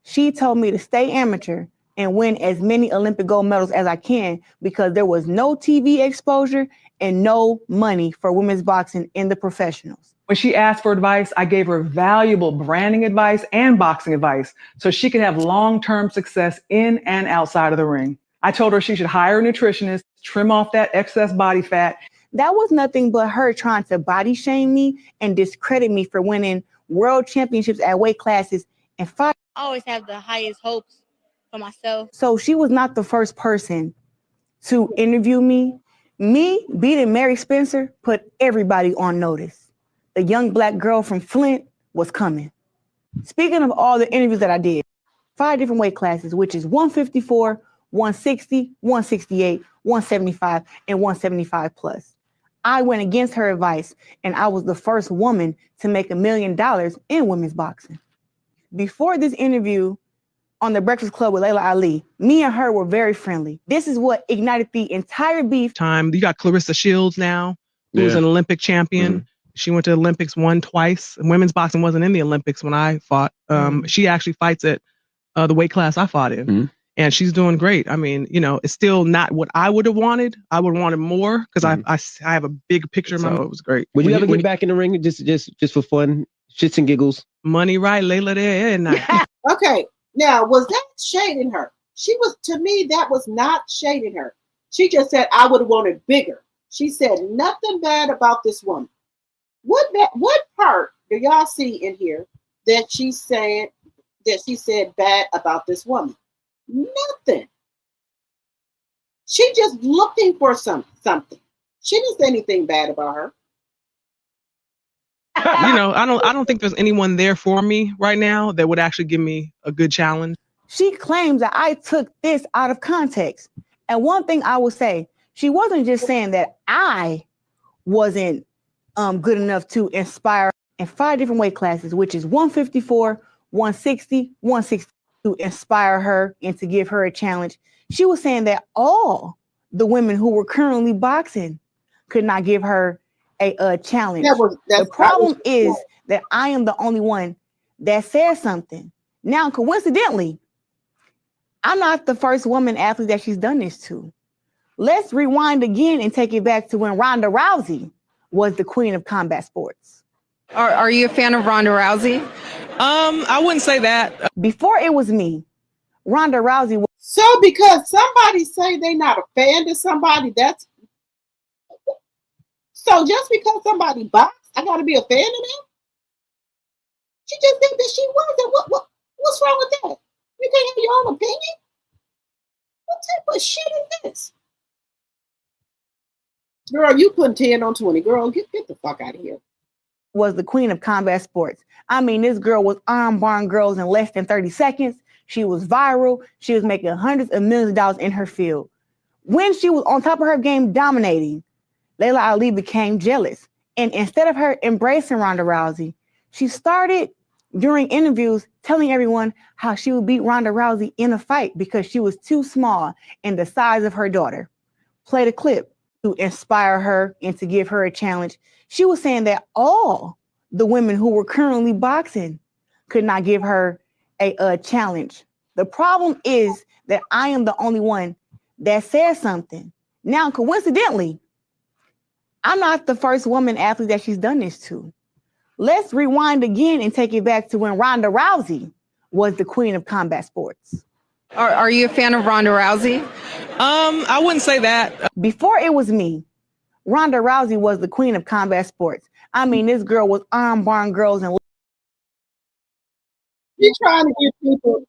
[SPEAKER 4] She told me to stay amateur and win as many Olympic gold medals as I can because there was no TV exposure and no money for women's boxing in the professionals.
[SPEAKER 5] When she asked for advice, I gave her valuable branding advice and boxing advice so she could have long-term success in and outside of the ring. I told her she should hire a nutritionist, trim off that excess body fat.
[SPEAKER 4] That was nothing but her trying to body shame me and discredit me for winning world championships at weight classes and fight. I always have the highest hopes for myself. So she was not the first person to interview me. Me beating Mary Spencer put everybody on notice. The young Black girl from Flint was coming. Speaking of all the interviews that I did, 5 different weight classes, which is 154, 160, 168, 175, and 175 plus. I went against her advice, and I was the first woman to make $1 million in women's boxing. Before this interview on The Breakfast Club with LAILA Ali, me and her were very friendly. This is what ignited the entire beef.
[SPEAKER 6] You got Clarissa Shields now, who's an Olympic champion. Mm-hmm. She went to the Olympics, won twice. Women's boxing wasn't in the Olympics when I fought. She actually fights at the weight class I fought in. Mm-hmm. And she's doing great. I mean, you know, it's still not what I would have wanted. I would have wanted more because I have a big picture in my mind. It was great.
[SPEAKER 7] Would you ever get back in the ring just for fun, shits and giggles?
[SPEAKER 6] Money right, LAILA there and night.
[SPEAKER 1] Okay, now was that shading her? She was, to me, that was not shading her. She just said I would have wanted bigger. She said nothing bad about this woman. What part do y'all see in here that she said bad about this woman? Nothing. She just looking for something. She didn't say anything bad about her.
[SPEAKER 6] You know, I don't think there's anyone there for me right now that would actually give me a good challenge.
[SPEAKER 4] She claims that I took this out of context. And one thing I will say, she wasn't just saying that I wasn't good enough to inspire in 5 different weight classes, which is 154, 160, 160, to inspire her and to give her a challenge. She was saying that all the women who were currently boxing could not give her a challenge. The problem is that I am the only one that says something. Now, coincidentally, I'm not the first woman athlete that she's done this to. Let's rewind again and take it back to when Ronda Rousey was the queen of combat sports.
[SPEAKER 8] Are you a fan of Ronda Rousey?
[SPEAKER 6] I wouldn't say that.
[SPEAKER 4] Before it was me, Ronda Rousey was.
[SPEAKER 1] So because somebody say they not a fan of somebody, that's so just because somebody boxed, I gotta be a fan of them? She just said that she wasn't. What's wrong with that? You can't have your own opinion? What type of shit is this? Girl, you putting 10 on 20. Girl, get the fuck out of here.
[SPEAKER 4] Was the queen of combat sports. I mean, this girl was arm-barring girls in less than 30 seconds. She was viral. She was making hundreds of millions of dollars in her field. When she was on top of her game dominating, LAILA Ali became jealous. And instead of her embracing Ronda Rousey, she started during interviews telling everyone how she would beat Ronda Rousey in a fight because she was too small and the size of her daughter. Played a clip to inspire her and to give her a challenge. She was saying that all the women who were currently boxing could not give her a challenge. The problem is that I am the only one that says something. Now, coincidentally, I'm not the first woman athlete that she's done this to. Let's rewind again and take it back to when Ronda Rousey was the queen of combat sports.
[SPEAKER 8] Are you a fan of Ronda Rousey?
[SPEAKER 6] I wouldn't say that.
[SPEAKER 4] Before it was me, Ronda Rousey was the queen of combat sports. I mean, this girl was armbar girls and
[SPEAKER 1] She's trying to get people.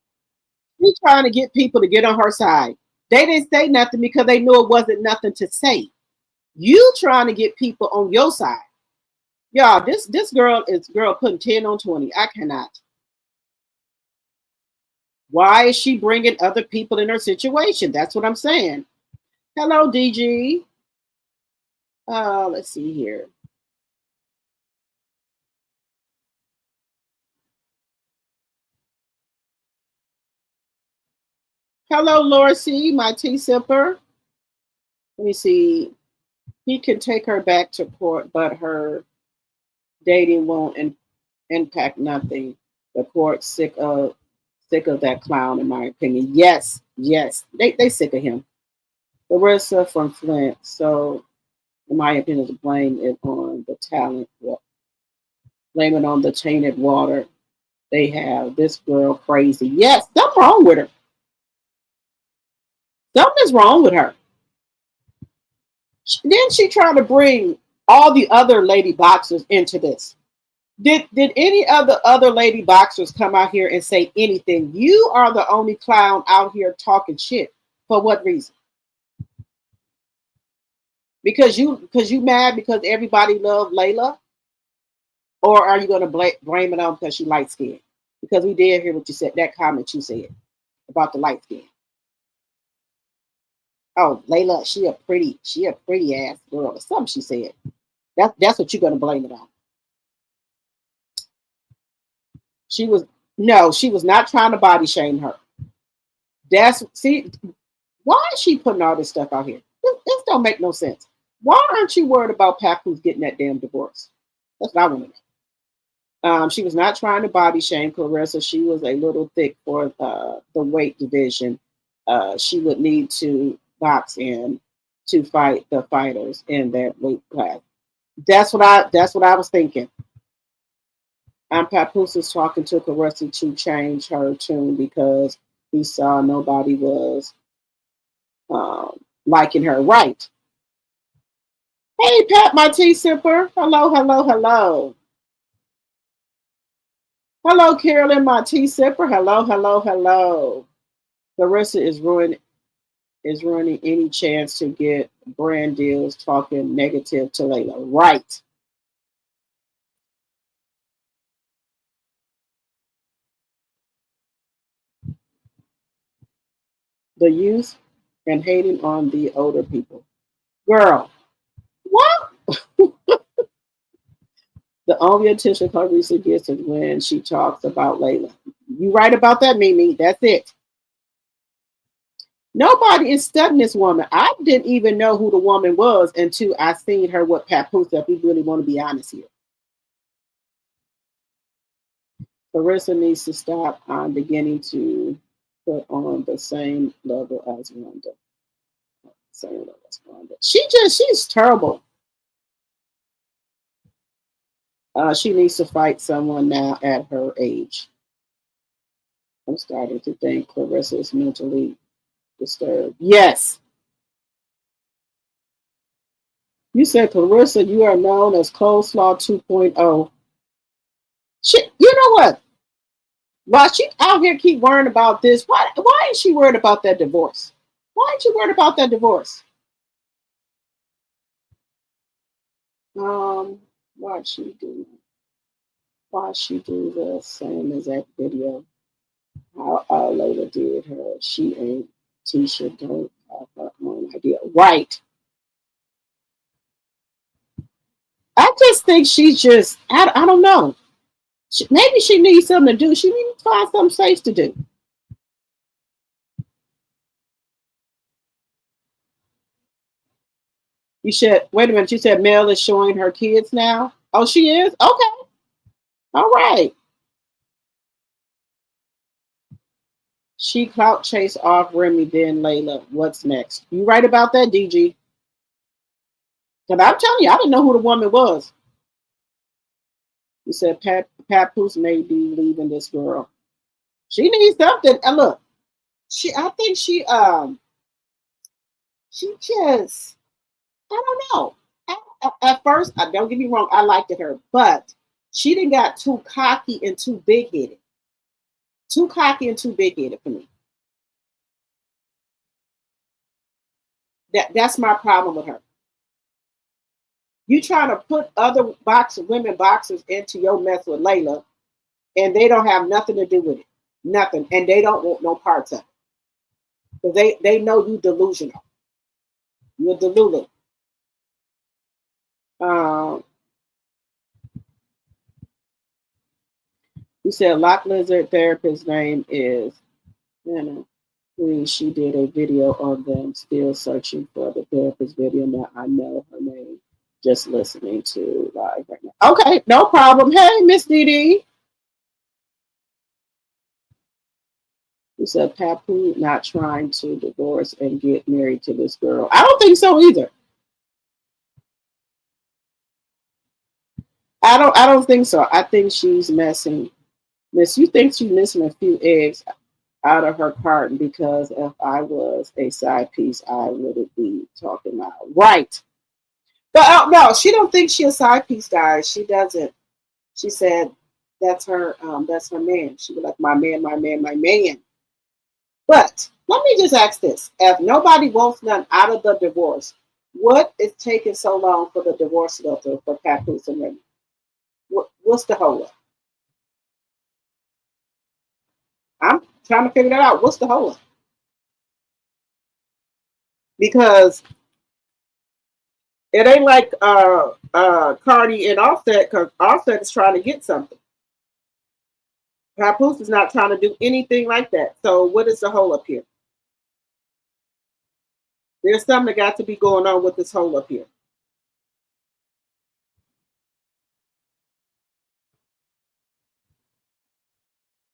[SPEAKER 1] She's trying to get people to get on her side. They didn't say nothing because they knew it wasn't nothing to say. You trying to get people on your side. Y'all, this girl is putting 10 on 20. I cannot. Why is she bringing other people in her situation? That's what I'm saying. Hello, DG. Let's see here. Hello, Laura C., my tea sipper. Let me see. He can take her back to court, but her dating won't impact nothing. The court's sick of that clown, in my opinion. Yes, they sick of him. Clarissa from Flint. So, in my opinion, to blame it on the talent, blame it on the tainted water they have. This girl crazy. Yes, something wrong with her. Something's wrong with her. Then she tried to bring all the other lady boxers into this. Did any of the other lady boxers come out here and say anything? You are the only clown out here talking shit. For what reason? Because you mad because everybody loved LAILA? Or are you going to blame it on because she light skinned? Because we did hear what you said, that comment you said about the light skin. Oh, LAILA, she a pretty ass girl or something she said. That's what you're going to blame it on. She was not trying to body shame her. Why is she putting all this stuff out here? This don't make no sense. Why aren't you worried about Papoose getting that damn divorce? That's what I want to know. She was not trying to body shame Clarissa. She was a little thick for the weight division. She would need to box in to fight the fighters in that weight class. That's what I was thinking. Papoose is talking to Clarissa to change her tune because he saw nobody was liking her. Right. Hey, Pat, my tea sipper. Hello. Hello, Carolyn, my tea sipper. Hello. Clarissa is ruining any chance to get brand deals talking negative to LAILA. Right. The youth and hating on the older people. Girl, what? The only attention Clarissa gets is when she talks about LAILA. You right about that, Mimi. That's it. Nobody is studying this woman. I didn't even know who the woman was until I seen her with Papoose, if we really want to be honest here. Clarissa needs to stop beginning to put on the same level as Ronda. She's terrible. She needs to fight someone now at her age. I'm starting to think Clarissa is mentally disturbed. Yes. You said, Clarissa, you are known as Coleslaw 2.0. Shit, you know what? While she out here keep worrying about this, why ain't she worried about that divorce? Why ain't you worried about that divorce? Why'd she do the same exact video? How LAILA did her. She ain't Tisha, don't have her own idea. Right. I just think she's just, I don't know. Maybe she needs something to do. She needs to find something safe to do. You said, wait a minute, you said Mel is showing her kids now? Oh, she is? Okay. All right. She clout chased off Remy, then LAILA. What's next? You right about that, DG? Because I'm telling you, I didn't know who the woman was. You said Papoose may be leaving this girl. She needs something. And look, I think she just, I don't know. At first, don't get me wrong, I liked her, but she didn't got too cocky and too big-headed. Too cocky and too big-headed for me. That's my problem with her. You trying to put other women boxers into your mess with LAILA, and they don't have nothing to do with it. Nothing. And they don't want no parts of it. Because they know you delusional. You're delulu. You said Lock Lizard therapist's name is, she did a video on them, still searching for the therapist video. Now I know her name, just listening to live right now. Okay, no problem. Hey, Miss Dee. You said Papoose not trying to divorce and get married to this girl. I don't think so either. I don't think so. I think she's messing. Miss, you think she's missing a few eggs out of her carton, because if I was a side piece, I wouldn't be talking about right. But no, she don't think she's a side piece, guys. She doesn't. She said that's her man. She was like, my man. But let me just ask this. If nobody wants none out of the divorce, what is taking so long for the divorce to go through for Papoose and Remy? What's the hold up? I'm trying to figure that out. What's the hold up? Because it ain't like Cardi and Offset, because Offset is trying to get something. Papoose is not trying to do anything like that. So what is the hold up here? There's something that got to be going on with this hold up here.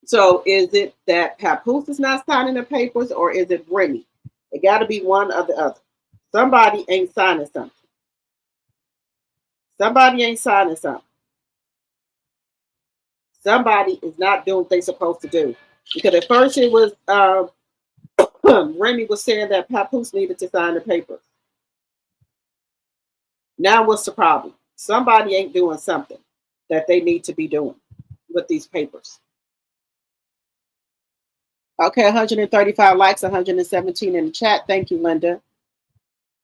[SPEAKER 1] So is it that Papoose is not signing the papers, or is it Remy? It got to be one or the other. Somebody ain't signing something. Somebody ain't signing something. Somebody is not doing what they're supposed to do. Because at first it was Remy was saying that Papoose needed to sign the papers. Now what's the problem? Somebody ain't doing something that they need to be doing with these papers. Okay, 135 likes, 117 in the chat. Thank you, Linda.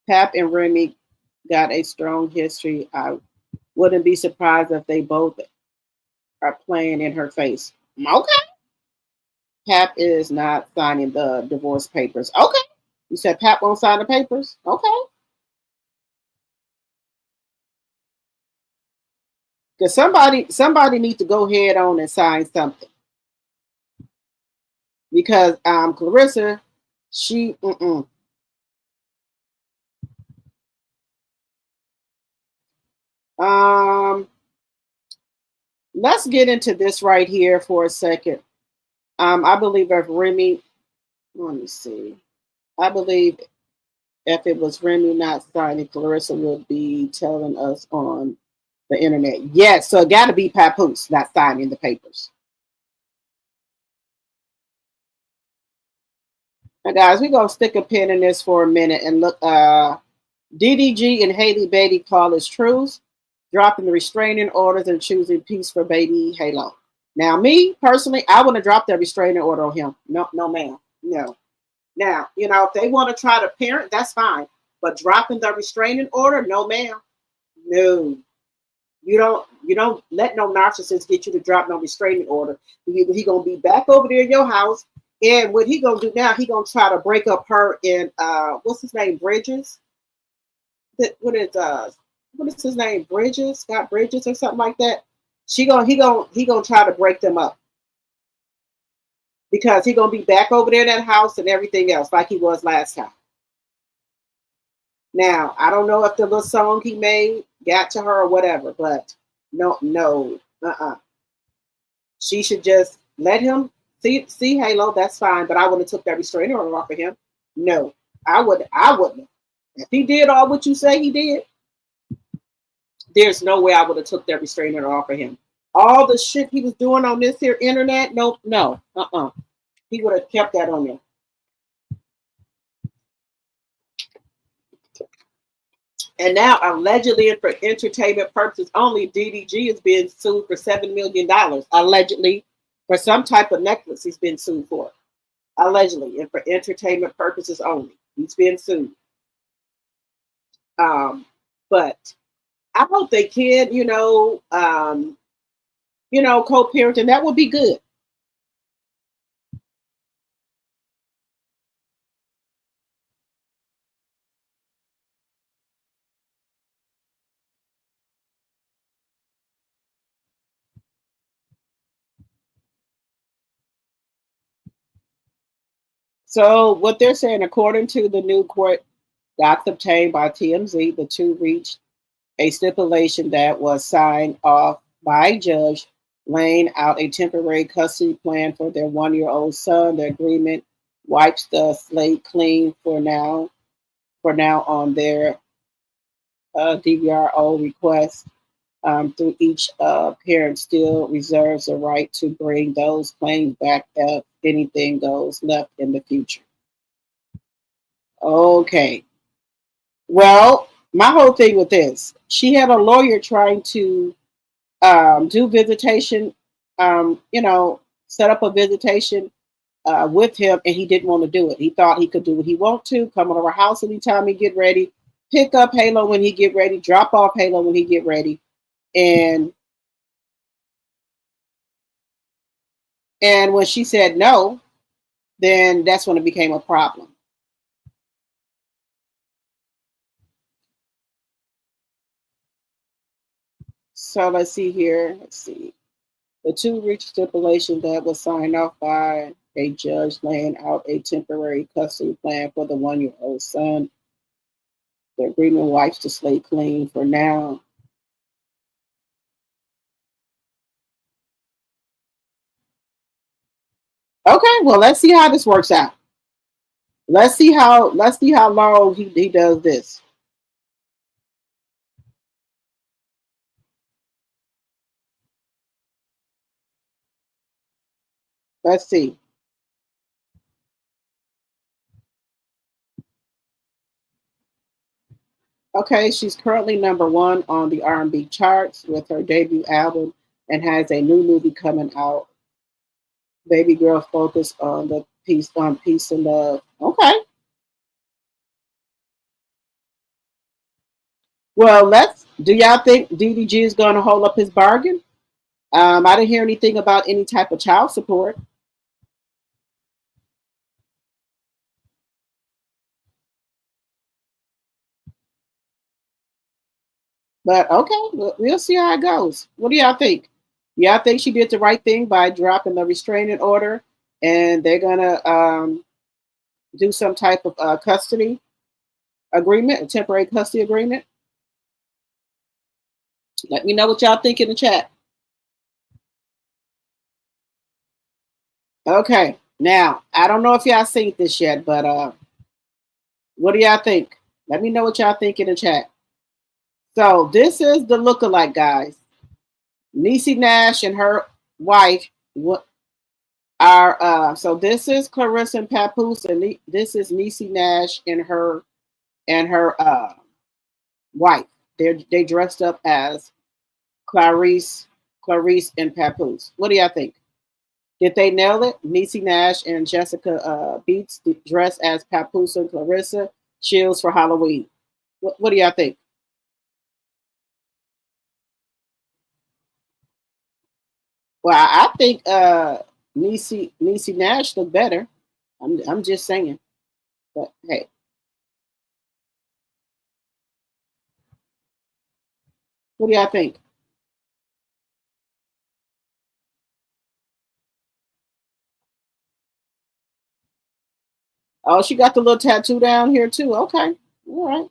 [SPEAKER 1] Pap and Remy got a strong history. I wouldn't be surprised if they both are playing in her face. Okay. Pap is not signing the divorce papers. Okay. You said Pap won't sign the papers? Okay. Because somebody needs to go head on and sign something. Because Clarissa, she let's get into this right here for a second. I believe if Remy, let me see. I believe if it was Remy not signing, Clarissa would be telling us on the internet. Yes, so it got to be Papoose not signing the papers. Now, guys, we're going to stick a pin in this for a minute and look. DDG and Haley Beatty call his truce, dropping the restraining orders and choosing peace for baby Halo. Now, me, personally, I want to drop that restraining order on him. No, ma'am. No. Now, if they want to try to parent, that's fine. But dropping the restraining order, no, ma'am. No. You don't let no narcissist get you to drop no restraining order. He going to be back over there in your house. And what he going to do now, he going to try to break up her in, what's his name, Bridges? What is his name, Bridges? Scott Bridges or something like that? he gonna try to break them up because he gonna be back over there in that house and everything else like he was last time. Now I don't know if the little song he made got to her or whatever, but no, she should just let him see Halo. That's fine, but I would have took that restraining order off of him. No, I wouldn't. If he did all what you say he did, there's no way I would have took that restraining order off of him. All the shit he was doing on this here internet, no, he would have kept that on there. And now, allegedly, and for entertainment purposes only, DDG is being sued for $7 million. Allegedly, for some type of necklace he's been sued for. Allegedly, and for entertainment purposes only. He's being sued. But I hope they can, co-parenting. That would be good. So what they're saying, according to the new court docs obtained by TMZ, the two reached a stipulation that was signed off by Judge, laying out a temporary custody plan for their 1-year-old son. The agreement wipes the slate clean for now on their DVRO request. Through each parent still reserves the right to bring those claims back if anything goes left in the future. Okay. Well, my whole thing with this, she had a lawyer trying to do visitation, set up a visitation with him, and he didn't want to do it. He thought he could do what he want to, come over our house anytime he get ready, pick up Halo when he get ready, drop off Halo when he get ready. And when she said no, then that's when it became a problem. So let's see here. Let's see. The two reached stipulation that was signed off by a judge, laying out a temporary custody plan for the 1-year-old son. The agreement wipes the slate clean for now. Okay, well, let's see how this works out. Let's see how long he does this. Let's see. Okay, she's currently #1 on the R&B charts with her debut album and has a new movie coming out. Baby Girl focused on the peace and love. Okay. Well, do y'all think DDG is going to hold up his bargain? I didn't hear anything about any type of child support. But okay, we'll see how it goes. What do y'all think? Y'all think she did the right thing by dropping the restraining order and they're going to do some type of custody agreement, a temporary custody agreement? Let me know what y'all think in the chat. Okay, now, I don't know if y'all seen this yet, but what do y'all think? Let me know what y'all think in the chat. So this is the lookalike, guys. Niecy Nash and her wife are so this is Clarissa and Papoose, and this is Niecy Nash and her wife. They dressed up as Clarice and Papoose. What do y'all think? Did they nail it? Niecy Nash and Jessica Beats dressed as Papoose and Clarissa Shields for Halloween. What do y'all think? Well, I think Niecy Nash looked better. I'm just saying. But hey. What do y'all think? Oh, she got the little tattoo down here too. Okay. All right.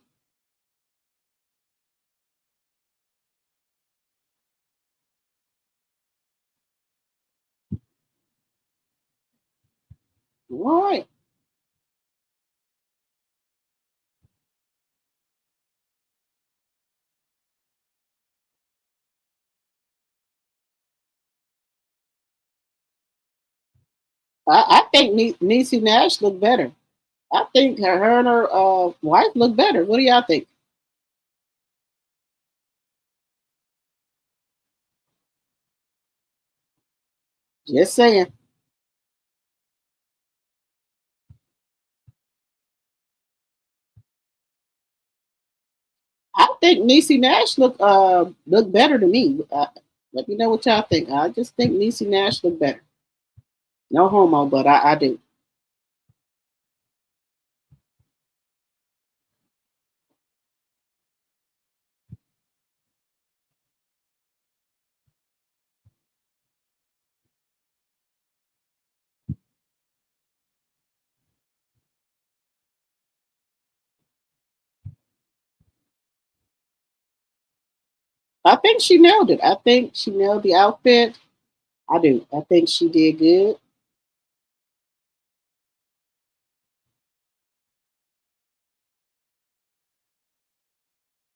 [SPEAKER 1] All right. I think Niecy Nash look better. I think her and her wife look better. What do y'all think? Just saying. I think Niecy Nash look better to me. Let me know what y'all think. I just think Niecy Nash look better. No homo, but I do. I think she nailed it. I think she nailed the outfit. I do. I think she did good.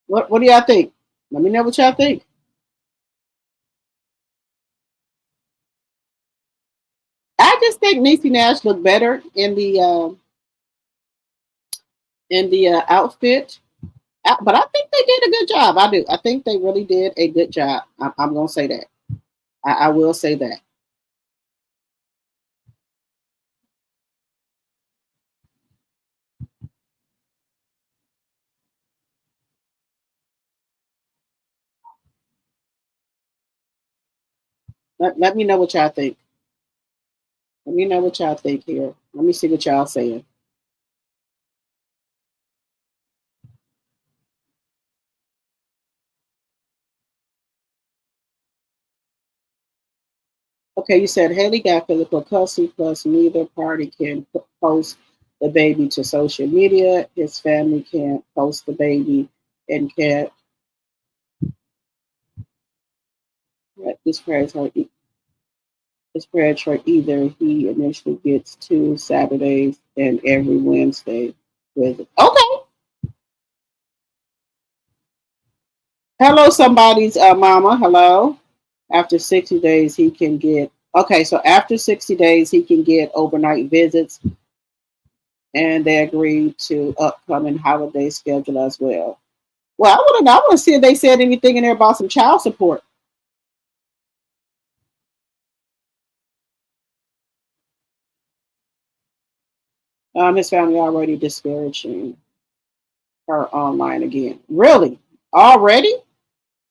[SPEAKER 1] What do y'all think? Let me know what y'all think. I just think Niecy Nash looked better in the outfit. But I think they did a good job. I do. I think they really did a good job. I'm gonna say that. I will say that. Let me know what y'all think. Let me know what y'all think here. Let me see what y'all saying. Okay, you said Haley got Philippa Cussy, plus neither party can post the baby to social media. His family can't post the baby and can't disparage her. Disparage her either. He initially gets 2 Saturdays and every Wednesday with it. Okay. Hello, somebody's mama. Hello. After 60 days, he can get. Okay, so after 60 days, he can get overnight visits, and they agreed to upcoming holiday schedule as well. Well, I want to see if they said anything in there about some child support. His family already disparaging her online again. Really? Already?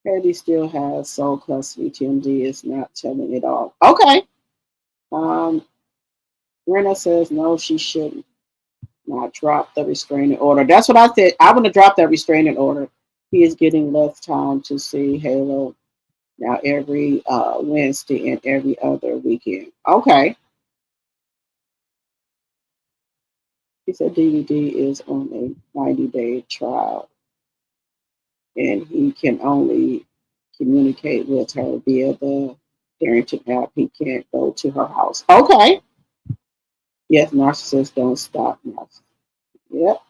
[SPEAKER 1] Eddie still has sole custody. TMZ is not telling it all. Okay. Um, Rena says no, she shouldn't not drop the restraining order. That's what I said. I want to drop that restraining order. He is getting less time to see Halo now every Wednesday and every other weekend. Okay. He said DVD is on a 90-day trial and he can only communicate with her via the parenting app. He can't go to her house. Okay. Yes, narcissists don't stop narcissists. Yep.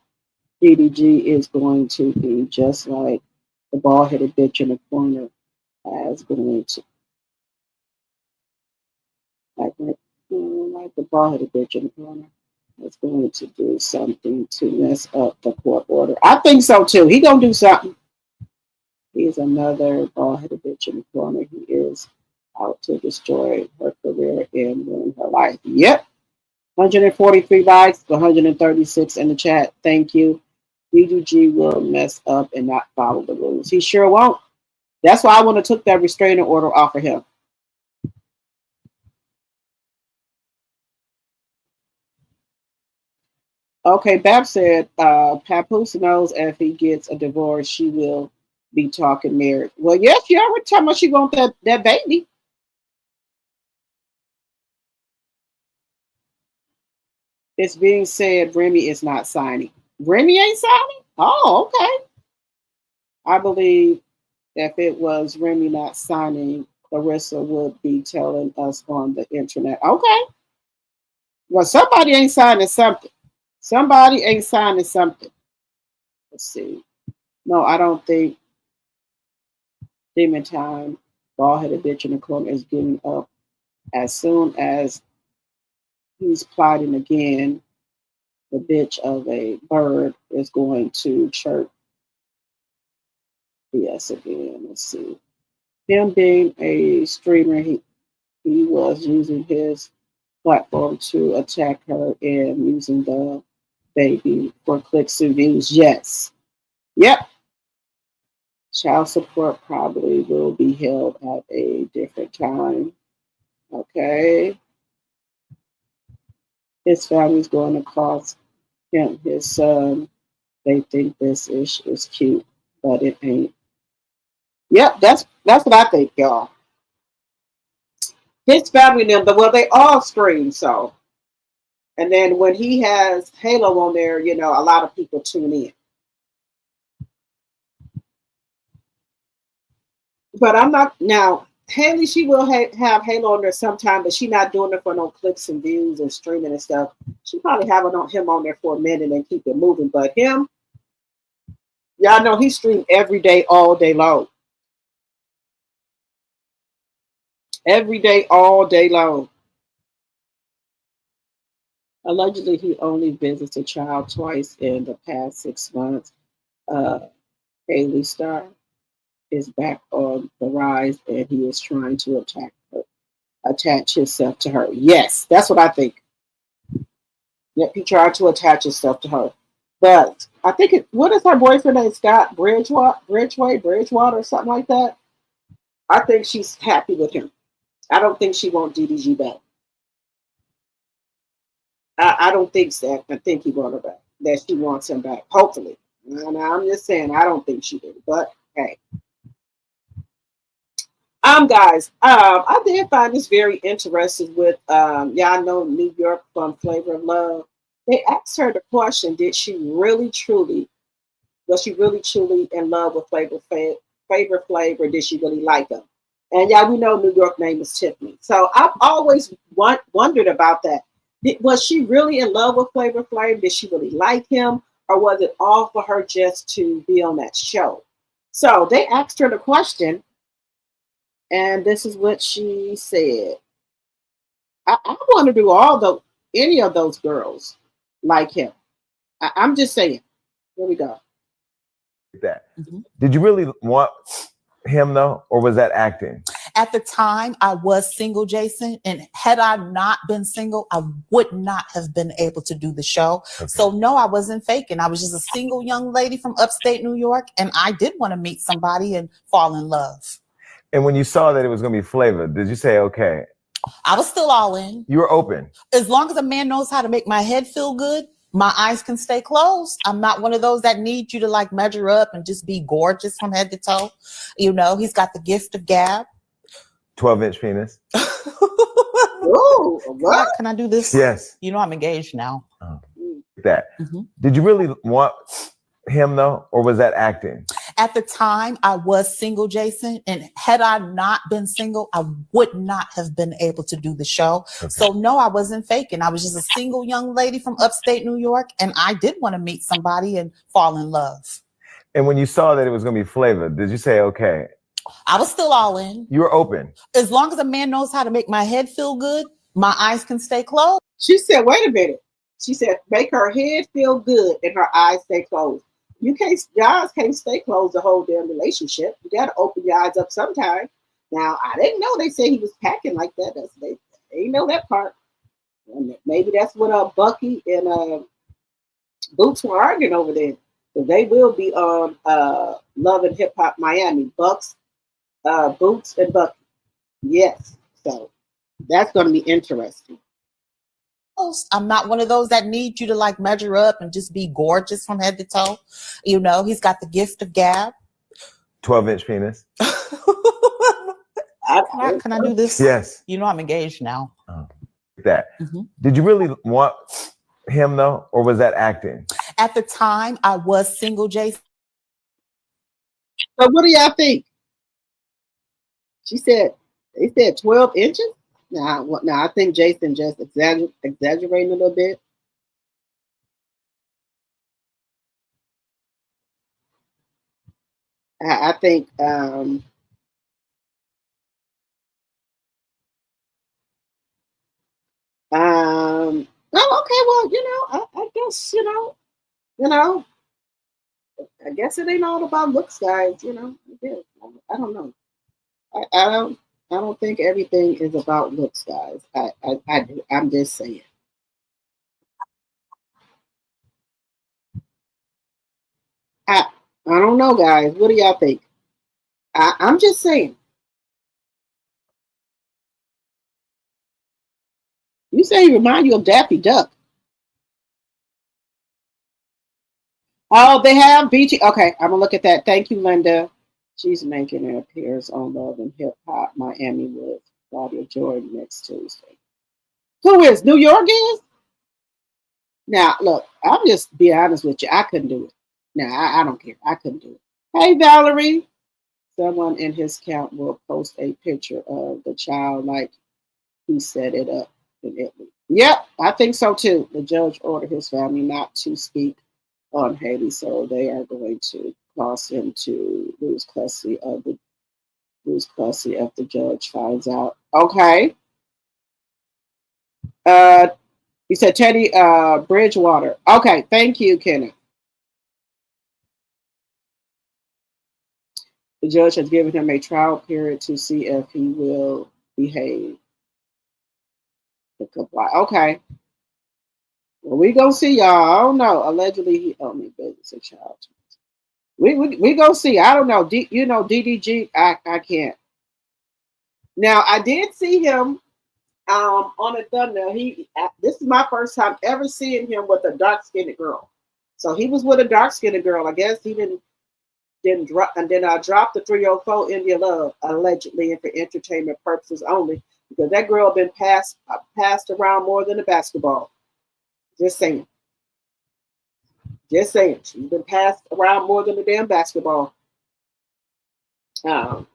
[SPEAKER 1] DDG is going to be just like the bald headed bitch in the corner as going to like the bald headed bitch in the corner is going to do something to mess up the court order. I think so too. He gonna do something. He is another bald headed bitch in the corner. He is out to destroy her career and ruin her life. Yep. 143 likes, 136 in the chat. Thank you. DDG will mess up and not follow the rules. He sure won't. That's why I want to took that restraining order off of him. Okay, Bab said, Papoose knows if he gets a divorce, she will be talking marriage. Well, yes, she already told me she want that baby. It's being said Remy is not signing. Remy ain't signing? Oh, okay. I believe if it was Remy not signing, Clarissa would be telling us on the internet. Okay. Well, somebody ain't signing something. Somebody ain't signing something. Let's see. No, I don't think Demon Time, bald headed bitch in the corner, is giving up. As soon as he's plotting again, the bitch of a bird is going to chirp BS again. Let's see. Him being a streamer, he was using his platform to attack her and using the baby for clicks and views. Yes. Yep. Child support probably will be held at a different time. Okay. His family's going to cost him his son. They think this is cute, but it ain't. Yep, that's what I think, y'all. His family member, well, they all stream, so. And then when he has Halo on there, you know, a lot of people tune in. But I'm not now. Haley, she will have Halo on there sometime, but she's not doing it for no clicks and views and streaming and stuff. She probably have him on there for a minute and keep it moving. But him, y'all know he streamed every day, all day long. Every day, all day long. Allegedly, he only visits a child twice in the past 6 months. Haley Star is back on the rise, and he is trying to attach himself to her. Yes, that's what I think. Yep, he tried to attach himself to her. But I think what is her boyfriend name? Scott Bridgewater, or something like that. I think she's happy with him. I don't think she wants DDG back. I don't think so. I think he wants her back. That she wants him back. Hopefully. Now I'm just saying, I don't think she did. But hey. Guys, I did find this very interesting with y'all know New York from Flavor of Love. They asked her the question, was she really truly in love with Flavor Flav, did she really like him? And yeah, we know New York name is Tiffany. So I've always wondered about that. Was she really in love with Flavor Flav? Did she really like him? Or was it all for her just to be on that show? So they asked her the question, and this is what she said. I want to do any of those girls like him. I'm just saying. Here we go.
[SPEAKER 9] That. Did you really want him though, or was that acting?
[SPEAKER 10] At the time, I was single, Jason, and had I not been single, I would not have been able to do the show. Okay. So no, I wasn't faking. I was just a single young lady from upstate New York, and I did want to meet somebody and fall in love.
[SPEAKER 9] And when you saw that it was going to be Flavor, did you say, okay?
[SPEAKER 10] I was still all in.
[SPEAKER 9] You were open.
[SPEAKER 10] As long as a man knows how to make my head feel good, my eyes can stay closed. I'm not one of those that need you to like measure up and just be gorgeous from head to toe. You know, he's got the gift of gab.
[SPEAKER 9] 12-inch penis.
[SPEAKER 1] Ooh, what?
[SPEAKER 10] Can I do this?
[SPEAKER 9] Yes.
[SPEAKER 10] You know I'm engaged now.
[SPEAKER 9] Oh, that. Did you really want him though, or was that acting?
[SPEAKER 10] At the time, I was single, Jason, and had I not been single, I would not have been able to do the show. Okay. So no, I wasn't faking. I was just a single young lady from upstate New York, and I did want to meet somebody and fall in love.
[SPEAKER 9] And when you saw that it was going to be Flavor, did you say, okay?
[SPEAKER 10] I was still all in.
[SPEAKER 9] You were open.
[SPEAKER 10] As long as a man knows how to make my head feel good, my eyes can stay closed.
[SPEAKER 1] She said, wait a minute. She said, make her head feel good and her eyes stay closed. Your eyes can't stay closed the whole damn relationship. You got to open your eyes up sometime. Now, I didn't know they said he was packing like that. They didn't know that part. And maybe that's what Bucky and Boots were arguing over there. So they will be on Love and Hip Hop Miami. Boots and Bucky. Yes. So that's going to be interesting.
[SPEAKER 10] I'm not one of those that need you to like measure up and just be gorgeous from head to toe. You know, he's got the gift of gab.
[SPEAKER 9] 12-inch penis.
[SPEAKER 10] Can I do this?
[SPEAKER 9] Yes.
[SPEAKER 10] You know I'm engaged now.
[SPEAKER 9] That. Did you really want him though, or was that acting?
[SPEAKER 10] At the time, I was single, Jason.
[SPEAKER 1] So what do y'all think? She said, they said 12 inches? Nah, I think Jason just exaggerating a little bit. I think oh, okay, well, I guess, I guess it ain't all about looks, guys, I don't know. I don't think everything is about looks, guys. I'm just saying. I I don't know, guys. What do y'all think? I'm just saying. You say he remind you of Daffy Duck. Oh, they have BT. Okay, I'm gonna look at that. Thank you, Linda. She's making her appearance on Love and Hip Hop Miami with Claudia Jordan next Tuesday. Who is New York is? Now, look, I'll just be honest with you. I couldn't do it. Now, I don't care. I couldn't do it. Hey, Valerie. Someone in his camp will post a picture of the child like he set it up in Italy. Yep, I think so too. The judge ordered his family not to speak on Haiti, so they are going to cause him to lose custody of the judge finds out. Okay. You said Teddy Bridgewater. Okay, thank you, Kenneth. The judge has given him a trial period to see if he will behave to comply. Okay. Well, we gonna see y'all. I don't know. Allegedly, he only business a child. We gonna see. I don't know. DDG. I can't. Now I did see him on a thumbnail. This is my first time ever seeing him with a dark skinned girl. So he was with a dark skinned girl. I guess he didn't drop, and then I dropped the 304 India Love allegedly and for entertainment purposes only because that girl been passed around more than a basketball. Just saying. Just saying. She's been passed around more than a damn basketball. So,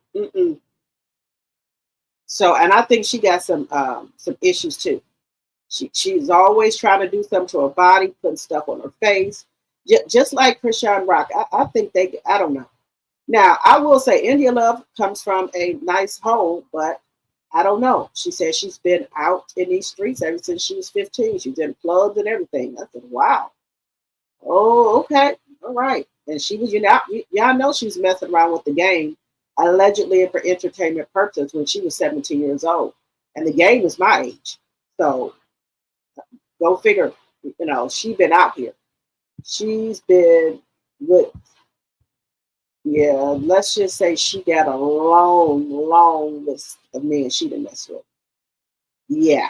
[SPEAKER 1] and I think she got some issues too. She's always trying to do something to her body, putting stuff on her face, just like Krishan Rock. I think I don't know. Now, I will say India Love comes from a nice home, but I don't know. She says she's been out in these streets ever since she was 15. She's in clubs and everything. I said, wow. Oh, okay. All right. And she was, y'all know she was messing around with the game, allegedly for entertainment purposes when she was 17 years old. And the game is my age. So go figure, she's been out here. She's been with, let's just say she got a long list of men she done mess with. Yeah,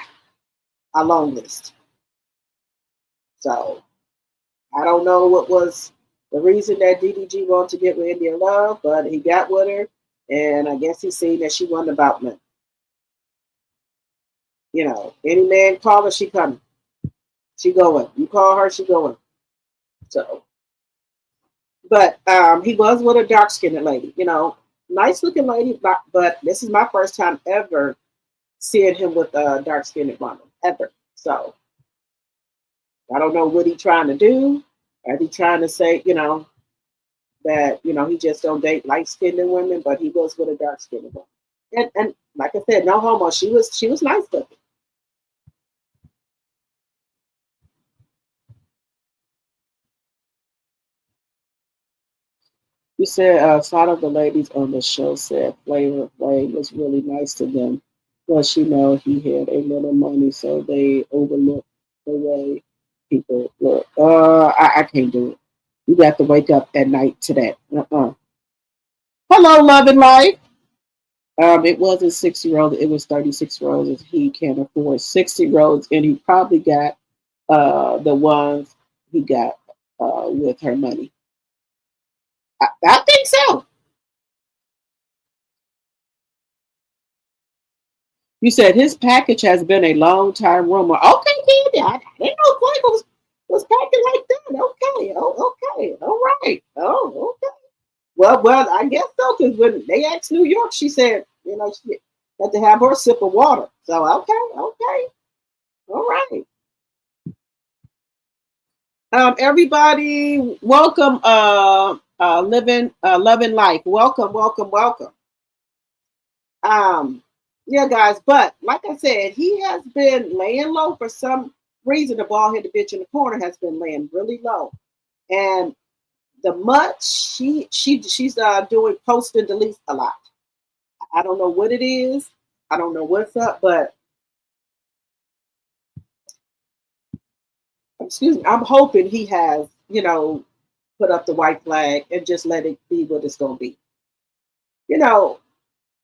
[SPEAKER 1] a long list. So I don't know what was the reason that DDG wanted to get with India Love, but he got with her, and I guess he seen that she wasn't about nothing. Any man call her, she coming. She going. You call her, she going. So, but he was with a dark-skinned lady, nice-looking lady, but this is my first time ever seeing him with a dark-skinned woman, ever. So, I don't know what he's trying to do. Is he trying to say, that, he just don't date light-skinned women, but he was with a dark-skinned woman. And like I said, no homo. She was nice-looking. You said some of the ladies on the show said Flavor Flav was really nice to them. Plus, he had a little money, so they overlooked the way people look. I can't do it. You got to wake up at night to that. Hello, Love and Life. It wasn't 6-year-olds. It was 36-year-olds. He can't afford 60-year-olds, and he probably got the ones he got with her money. I think so. You said his package has been a long time rumor. Okay, Candy, I didn't know Flavor was. was packing like that. Okay. Oh, okay. All right. Oh, okay. Well, I guess so, because when they asked New York, she said, you know, she had to have her sip of water. So okay. All right. Everybody, welcome. Loving life. Welcome. Yeah, guys. But like I said, he has been laying low for some reason. The bald headed bitch in the corner has been laying really low, and the mutt she's doing post and delete a lot. I don't know what it is. I don't know what's up, but excuse me. I'm hoping he has, put up the white flag and just let it be what it's gonna be. You know,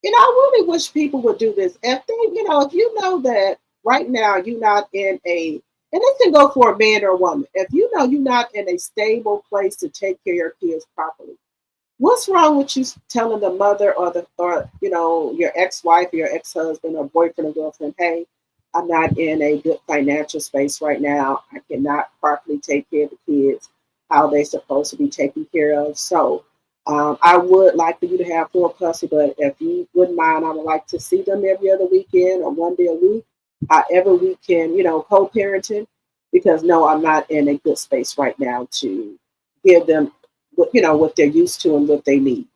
[SPEAKER 1] I really wish people would do this. If they, if you know that right now you're not in a, and this can go for a man or a woman. If you know you're not in a stable place to take care of your kids properly, what's wrong with you telling the mother or your ex-wife or your ex-husband or boyfriend or girlfriend, hey, I'm not in a good financial space right now. I cannot properly take care of the kids how they're supposed to be taken care of. So I would like for you to have full custody, but if you wouldn't mind, I would like to see them every other weekend or one day a week, however we can, co-parenting, because no, I'm not in a good space right now to give them what they're used to and what they need.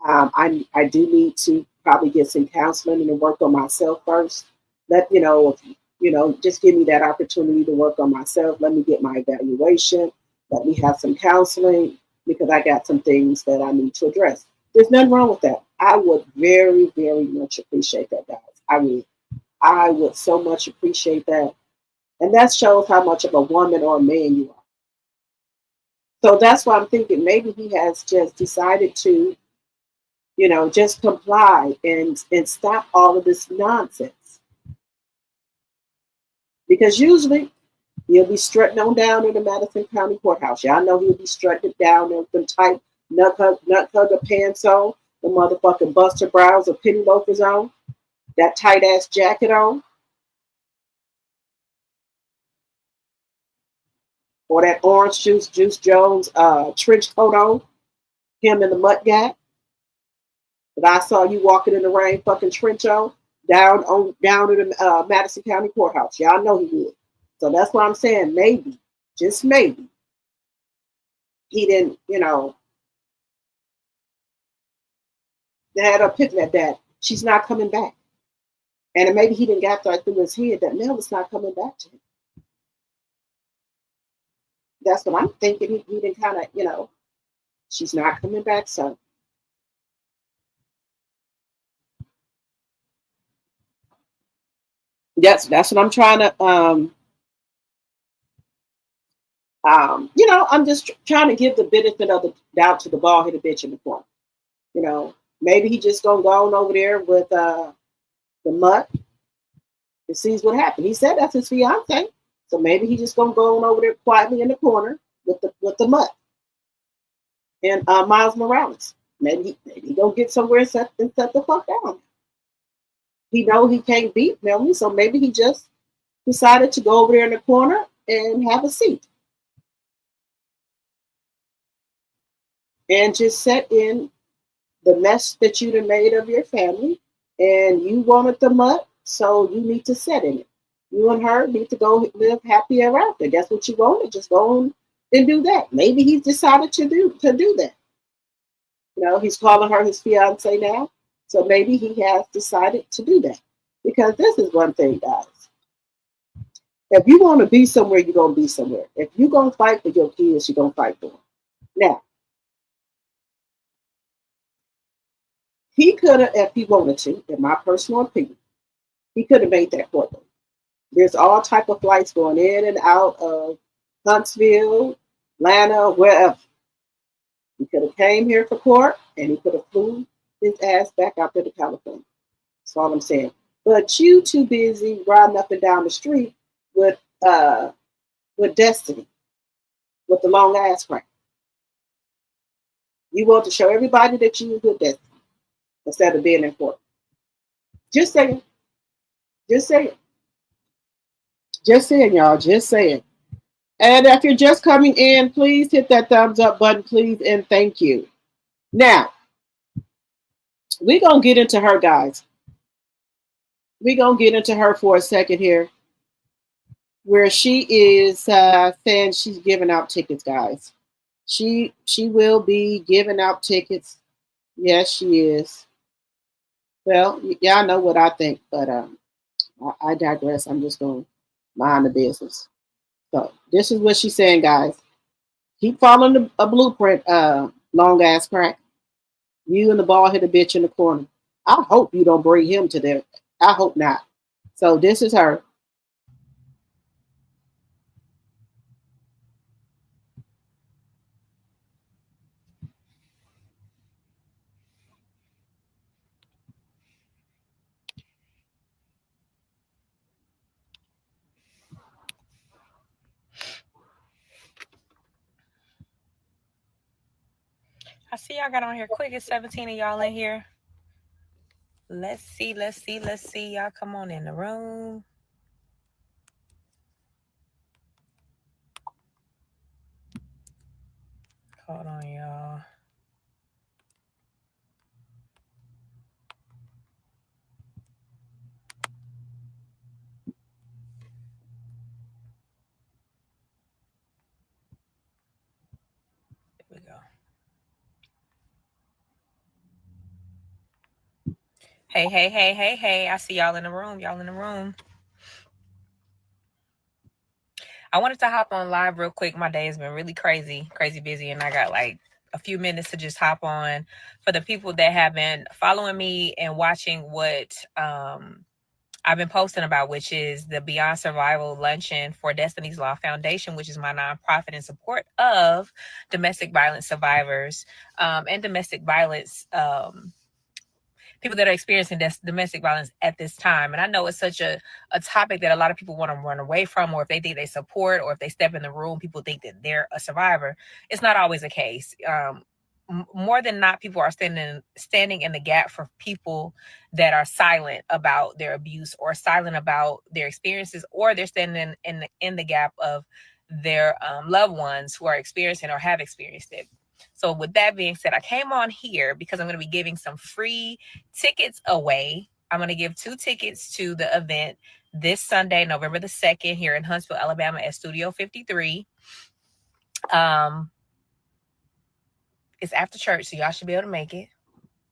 [SPEAKER 1] I do need to probably get some counseling and work on myself first. Just give me that opportunity to work on myself. Let me get my evaluation. Let me have some counseling, because I got some things that I need to address. There's nothing wrong with that. I would very, very much appreciate that, guys. I would so much appreciate that. And that shows how much of a woman or a man you are. So that's why I'm thinking maybe he has just decided to, just comply and stop all of this nonsense. Because usually he'll be strutting on down in the Madison County Courthouse. Y'all know he'll be strutting down in them tight nut hugger pants on, the motherfucking Buster Browns or penny loafers on, that tight ass jacket on, or that orange Juice Jones trench coat on, him and the mutt guy. But I saw you walking in the rain, fucking trench on, down in the Madison County Courthouse. Y'all know he would. So that's why I'm saying maybe, just maybe, he didn't, they had a picnic that she's not coming back. And maybe he didn't get that through his head that Mel is not coming back to him. That's what I'm thinking. He didn't kind of, she's not coming back, so. That's what I'm trying to, I'm just trying to give the benefit of the doubt to the bald-headed bitch in the corner. Maybe he just gonna go on over there with the mutt and sees what happened. He said that's his fiance, so maybe he just gonna go on over there quietly in the corner with the mutt and Miles Morales. Maybe he gonna get somewhere and set the fuck down. He know he can't beat Melanie, so maybe he just decided to go over there in the corner and have a seat. And just set in the mess that you'd have made of your family, and you wanted the mutt, so you need to set in it. You and her need to go live happy ever after. That's what you wanted. Just go on and do that. Maybe he's decided to do that. He's calling her his fiance now, so maybe he has decided to do that. Because this is one thing, guys. If you want to be somewhere, you're gonna be somewhere. If you're gonna fight for your kids, you're gonna fight for them. Now, he could have, if he wanted to, in my personal opinion, he could have made that courtroom. There's all type of flights going in and out of Huntsville, Atlanta, wherever. He could have came here for court, and he could have flew his ass back out there to California. That's all I'm saying. But you too busy riding up and down the street with Destiny, with the long ass crack. You want to show everybody that you was with Destiny instead of being in court. Just saying. Just saying. Just saying, y'all. Just saying. And if you're just coming in, please hit that thumbs up button, please, and thank you. Now, we're going to get into her, guys. We're going to get into her for a second here, where she is saying she's giving out tickets, guys. She will be giving out tickets. Yes, she is. Well, y'all know what I think, but I digress. I'm just going to mind the business. So this is what she's saying, guys. Keep following a blueprint, long ass crack. You and the bald headed bitch in the corner. I hope you don't bring him to there. I hope not. So this is her.
[SPEAKER 11] I see y'all got on here quick. It's 17 of y'all in here. Let's see. Y'all come on in the room. Hold on, y'all. There we go. Hey. I see y'all in the room. I wanted to hop on live real quick. My day has been really crazy busy, and I got like a few minutes to just hop on. For the people that have been following me and watching what I've been posting about, which is the Beyond Survival Luncheon for Destiny's Law Foundation, which is my nonprofit in support of domestic violence survivors and domestic violence people that are experiencing domestic violence at this time. And I know it's such a topic that a lot of people want to run away from, or if they think they support, or if they step in the room, people think that they're a survivor. It's not always the case. More than not, people are standing in the gap for people that are silent about their abuse or silent about their experiences, or they're standing in the gap of their loved ones who are experiencing or have experienced it. So with that being said, I came on here because I'm going to be giving some free tickets away. I'm going to give 2 tickets to the event this Sunday, November the 2nd, here in Huntsville, Alabama at Studio 53. It's after church, so y'all should be able to make it.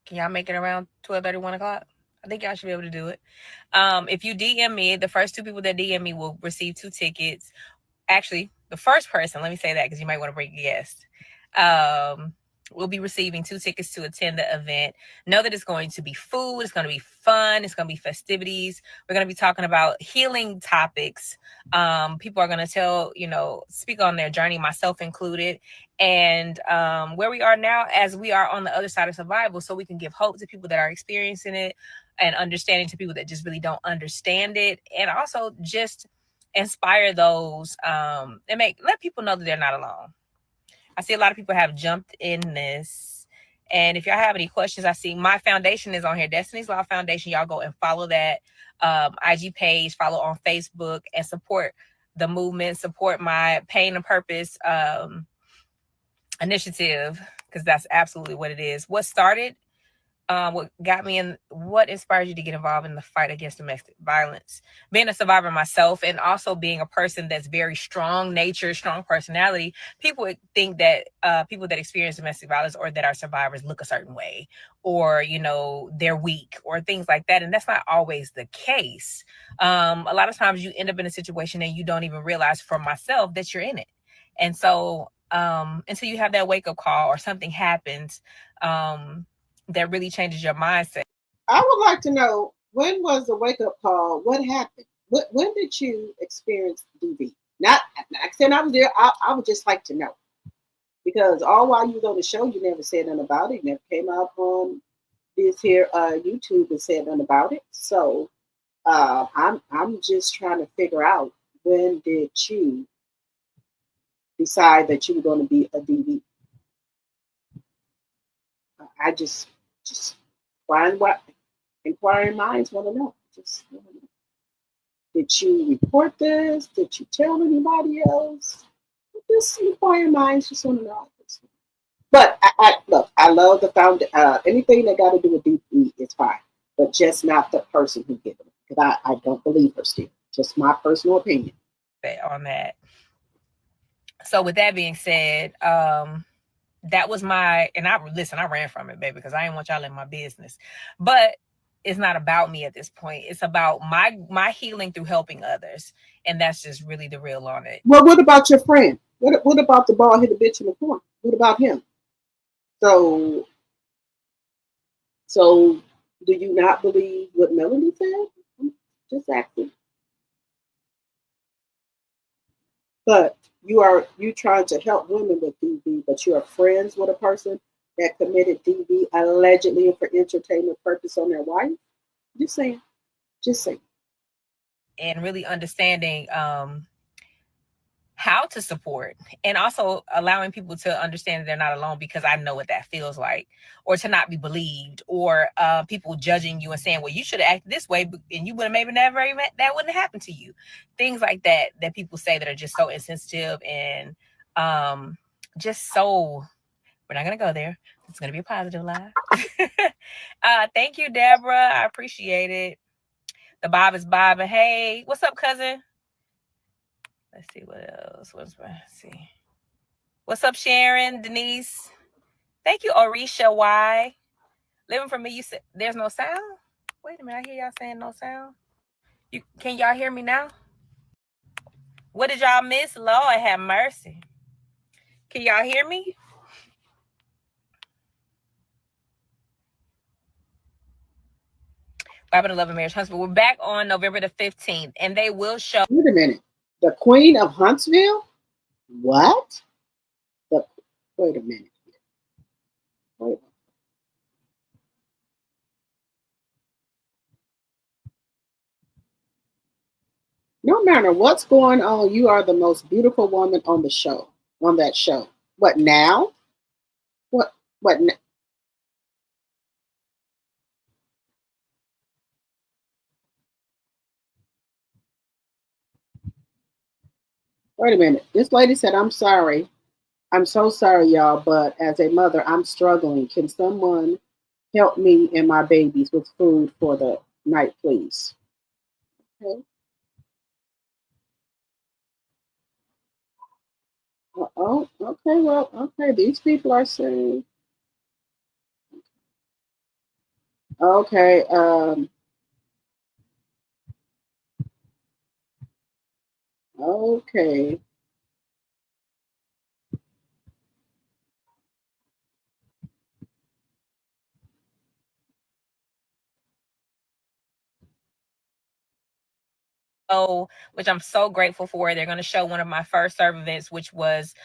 [SPEAKER 11] Can y'all make it around 12:30, 1 o'clock? I think y'all should be able to do it. If you DM me, the first 2 people that DM me will receive 2 tickets. Actually, the first person, let me say that because you might want to bring a guest. We'll be receiving 2 tickets to attend the event. Know that it's going to be food. It's going to be fun. It's going to be festivities. We're going to be talking about healing topics. People are going to speak on their journey, myself included, and where we are now as we are on the other side of survival, so we can give hope to people that are experiencing it and understanding to people that just really don't understand it, and also just inspire those and let people know that they're not alone. I see a lot of people have jumped in this. And if y'all have any questions, I see my foundation is on here, Destiny's Law Foundation. Y'all go and follow that IG page, follow on Facebook, and support the movement, support my Pain and Purpose initiative, because that's absolutely what it is. What started, what got me in, what inspired you to get involved in the fight against domestic violence? Being a survivor myself, and also being a person that's very strong nature, strong personality, people think that people that experience domestic violence or that are survivors look a certain way, or they're weak or things like that, and that's not always the case. A lot of times you end up in a situation and you don't even realize, for myself, that you're in it. And so until you have that wake-up call or something happens that really changes your mindset.
[SPEAKER 1] I would like to know, when was the wake-up call? What happened? When did you experience DV? Not saying I was there. I would just like to know, because all while you was on the show, you never said nothing about it. You never came out on this here YouTube and said nothing about it. So I'm just trying to figure out, when did you decide that you were going to be a DV? I just find what inquiring minds want to know. Just want to know. Did you report this? Did you tell anybody else? Just inquire minds, just want to know. But look, I love the anything that got to do with DB is fine, but just not the person who gave it. Because I don't believe her still. Just my personal opinion
[SPEAKER 11] on that. So with that being said, that was my, and I ran from it, baby, because I didn't want y'all in my business. But it's not about me at this point. It's about my healing through helping others. And that's just really the real on it.
[SPEAKER 1] Well, what about your friend? What about the bald-headed bitch in the corner? What about him? So do you not believe what Melanie said? Just asking. But you trying to help women with DV, but you are friends with a person that committed DV allegedly for entertainment purpose on their wife? Just saying.
[SPEAKER 11] And really understanding how to support, and also allowing people to understand that they're not alone, because I know what that feels like, or to not be believed, or people judging you and saying, well, you should have acted this way, and you would have maybe never even, that wouldn't have happened to you. Things like that people say that are just so insensitive and just so, we're not going to go there. It's going to be a positive live. Thank you, Deborah. I appreciate it. The Bob is Bob. And hey, what's up, cousin? Let's see what else. Let's see. What's up, Sharon, Denise? Thank you, Orisha. Why? Living for me, you said there's no sound? Wait a minute, I hear y'all saying no sound. Can y'all hear me now? What did y'all miss? Lord have mercy. Can y'all hear me? Bible and Love and Marriage Huntsville. We're back on November the 15th, and they will show.
[SPEAKER 1] Wait a minute. The Queen of Huntsville? What? Wait a minute. Wait. No matter what's going on, you are the most beautiful woman on the show, on that show. What now? What now? Wait a minute. This lady said, I'm sorry. I'm so sorry, y'all, but as a mother, I'm struggling. Can someone help me and my babies with food for the night, please? Okay. Oh, okay. Well, okay. These people are saying, okay. Okay.
[SPEAKER 11] Which I'm so grateful for. They're going to show one of my first serve events, which was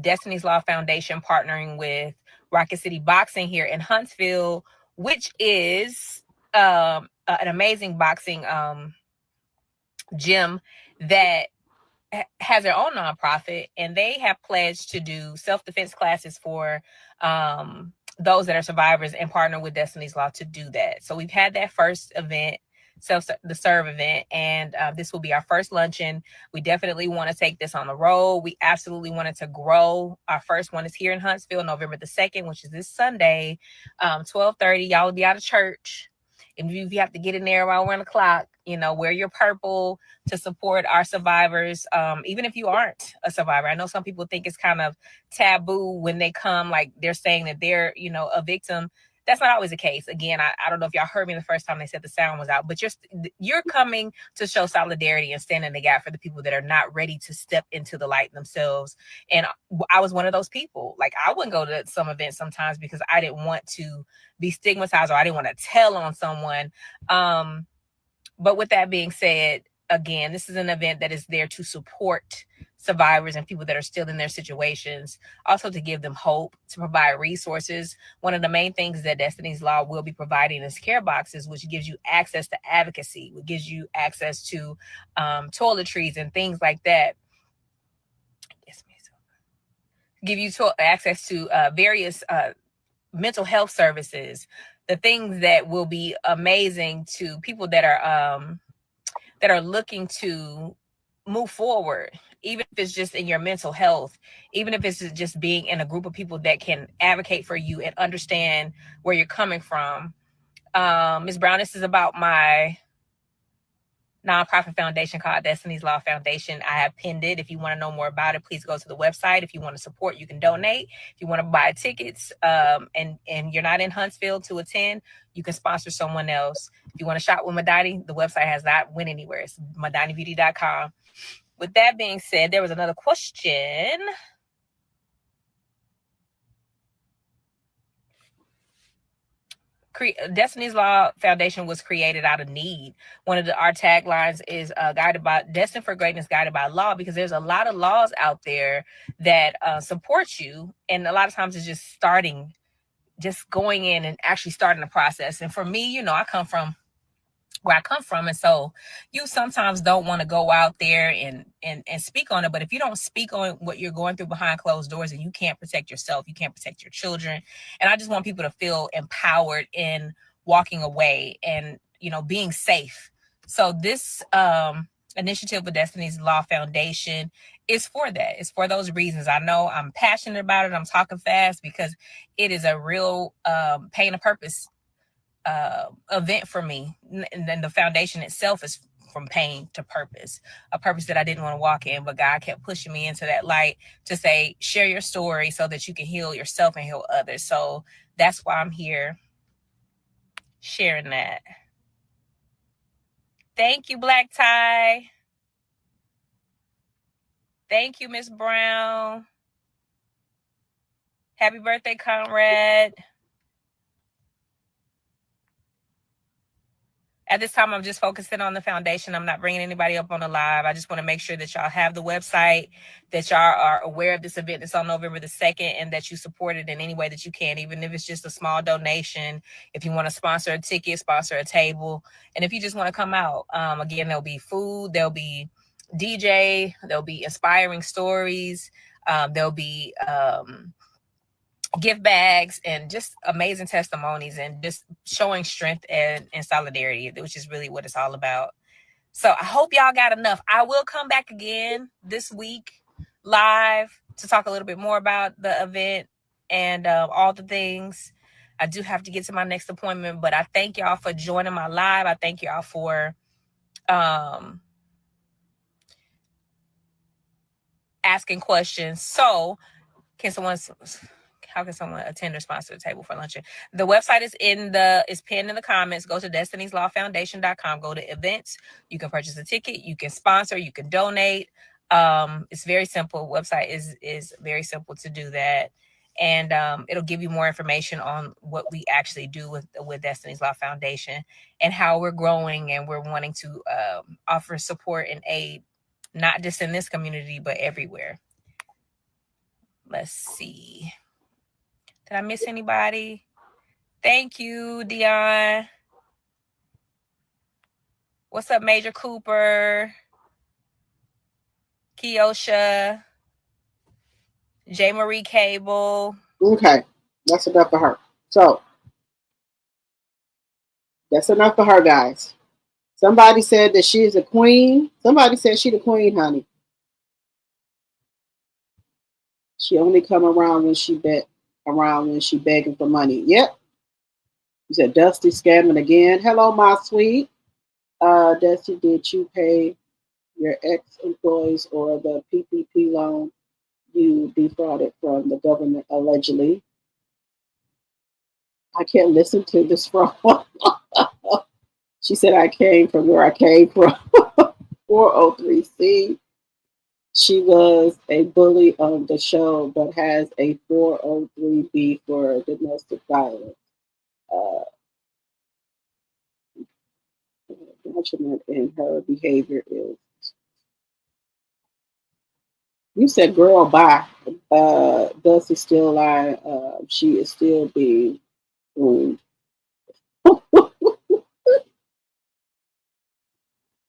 [SPEAKER 11] Destiny's Law Foundation partnering with Rocket City Boxing here in Huntsville, which is an amazing boxing gym that has their own nonprofit, and they have pledged to do self-defense classes for those that are survivors, and partner with Destiny's Law to do that. So we've had that first event, the serve event, and this will be our first luncheon. We definitely want to take this on the road. We absolutely wanted to grow. Our first one is here in Huntsville, November the 2nd, which is this Sunday, 12:30. Y'all will be out of church. If you have to get in there around 1 o'clock, wear your purple to support our survivors. Even if you aren't a survivor, I know some people think it's kind of taboo when they come, like they're saying that they're, a victim. That's not always the case. Again, I don't know if y'all heard me the first time they said the sound was out, but you're coming to show solidarity and stand in the gap for the people that are not ready to step into the light themselves. And I was one of those people. Like, I wouldn't go to some events sometimes because I didn't want to be stigmatized, or I didn't want to tell on someone. But with that being said, again, this is an event that is there to support survivors and people that are still in their situations, also to give them hope, to provide resources. One of the main things that Destiny's Law will be providing is care boxes, which gives you access to advocacy, which gives you access to toiletries and things like that. Give you access to various mental health services, the things that will be amazing to people that are looking to move forward, even if it's just in your mental health, even if it's just being in a group of people that can advocate for you and understand where you're coming from. Ms. Brown, this is about my nonprofit foundation called Destiny's Law Foundation. I have pinned it. If you want to know more about it, please go to the website. If you want to support, you can donate. If you want to buy tickets, and you're not in Huntsville to attend, you can sponsor someone else. If you want to shop with Madani, the website has not went anywhere. It's MadaniBeauty.com. With that being said, there was another question. Destiny's Law Foundation was created out of need. One of our taglines is guided by destined for greatness, guided by law, because there's a lot of laws out there that support you, and a lot of times it's just going in and actually starting the process. And for me, you know, I come from where I come from, and so you sometimes don't want to go out there and speak on it. But if you don't speak on what you're going through behind closed doors, and you can't protect yourself, you can't protect your children. And I just want people to feel empowered in walking away and, you know, being safe. So this initiative with Destiny's Law Foundation is for that. It's for those reasons. I know I'm passionate about it. I'm talking fast because it is a real pain of purpose event for me. And then the foundation itself is from pain to purpose, a purpose that I didn't want to walk in, but God kept pushing me into that light to say, share your story so that you can heal yourself and heal others. So that's why I'm here sharing that. Thank you, Black Tie. Thank you, Miss Brown. Happy birthday, Conrad. At this time, I'm just focusing on the foundation. I'm not bringing anybody up on the live. I just want to make sure that y'all have the website, that y'all are aware of this event that's on November the 2nd, and that you support it in any way that you can, even if it's just a small donation. If you want to sponsor a ticket, sponsor a table. And if you just want to come out, again, there'll be food, there'll be DJ, there'll be inspiring stories, there'll be gift bags and just amazing testimonies and just showing strength and solidarity, which is really what it's all about. So I hope y'all got enough. I will come back again this week live to talk a little bit more about the event and all the things. I do have to get to my next appointment, but I thank y'all for joining my live. I thank y'all for asking questions. So how can someone attend or sponsor the table for luncheon? The website is pinned in the comments. Go to destineyslawfoundation.com. Go to events. You can purchase a ticket. You can sponsor. You can donate. It's very simple. Website is very simple to do that. And it'll give you more information on what we actually do with Destiny's Law Foundation and how we're growing, and we're wanting to offer support and aid, not just in this community, but everywhere. Let's see. Did I miss anybody? Thank you, Dion. What's up, Major Cooper? Keosha? J. Marie Cable?
[SPEAKER 1] Okay, that's enough for her. So, that's enough for her, guys. Somebody said that she is a queen. Somebody said she the queen, honey. She only come around when she begging for money. Yep. You said Dusty scamming again. Hello, my sweet. Dusty, did you pay your ex-employees or the PPP loan you defrauded from the government allegedly? I can't listen to this fraud. She said I came from where I came from. 403C. She was a bully on the show, but has a 403B for domestic violence. Detriment in her behavior is. You said, "Girl, bye." Dusty still lying. She is still being groomed.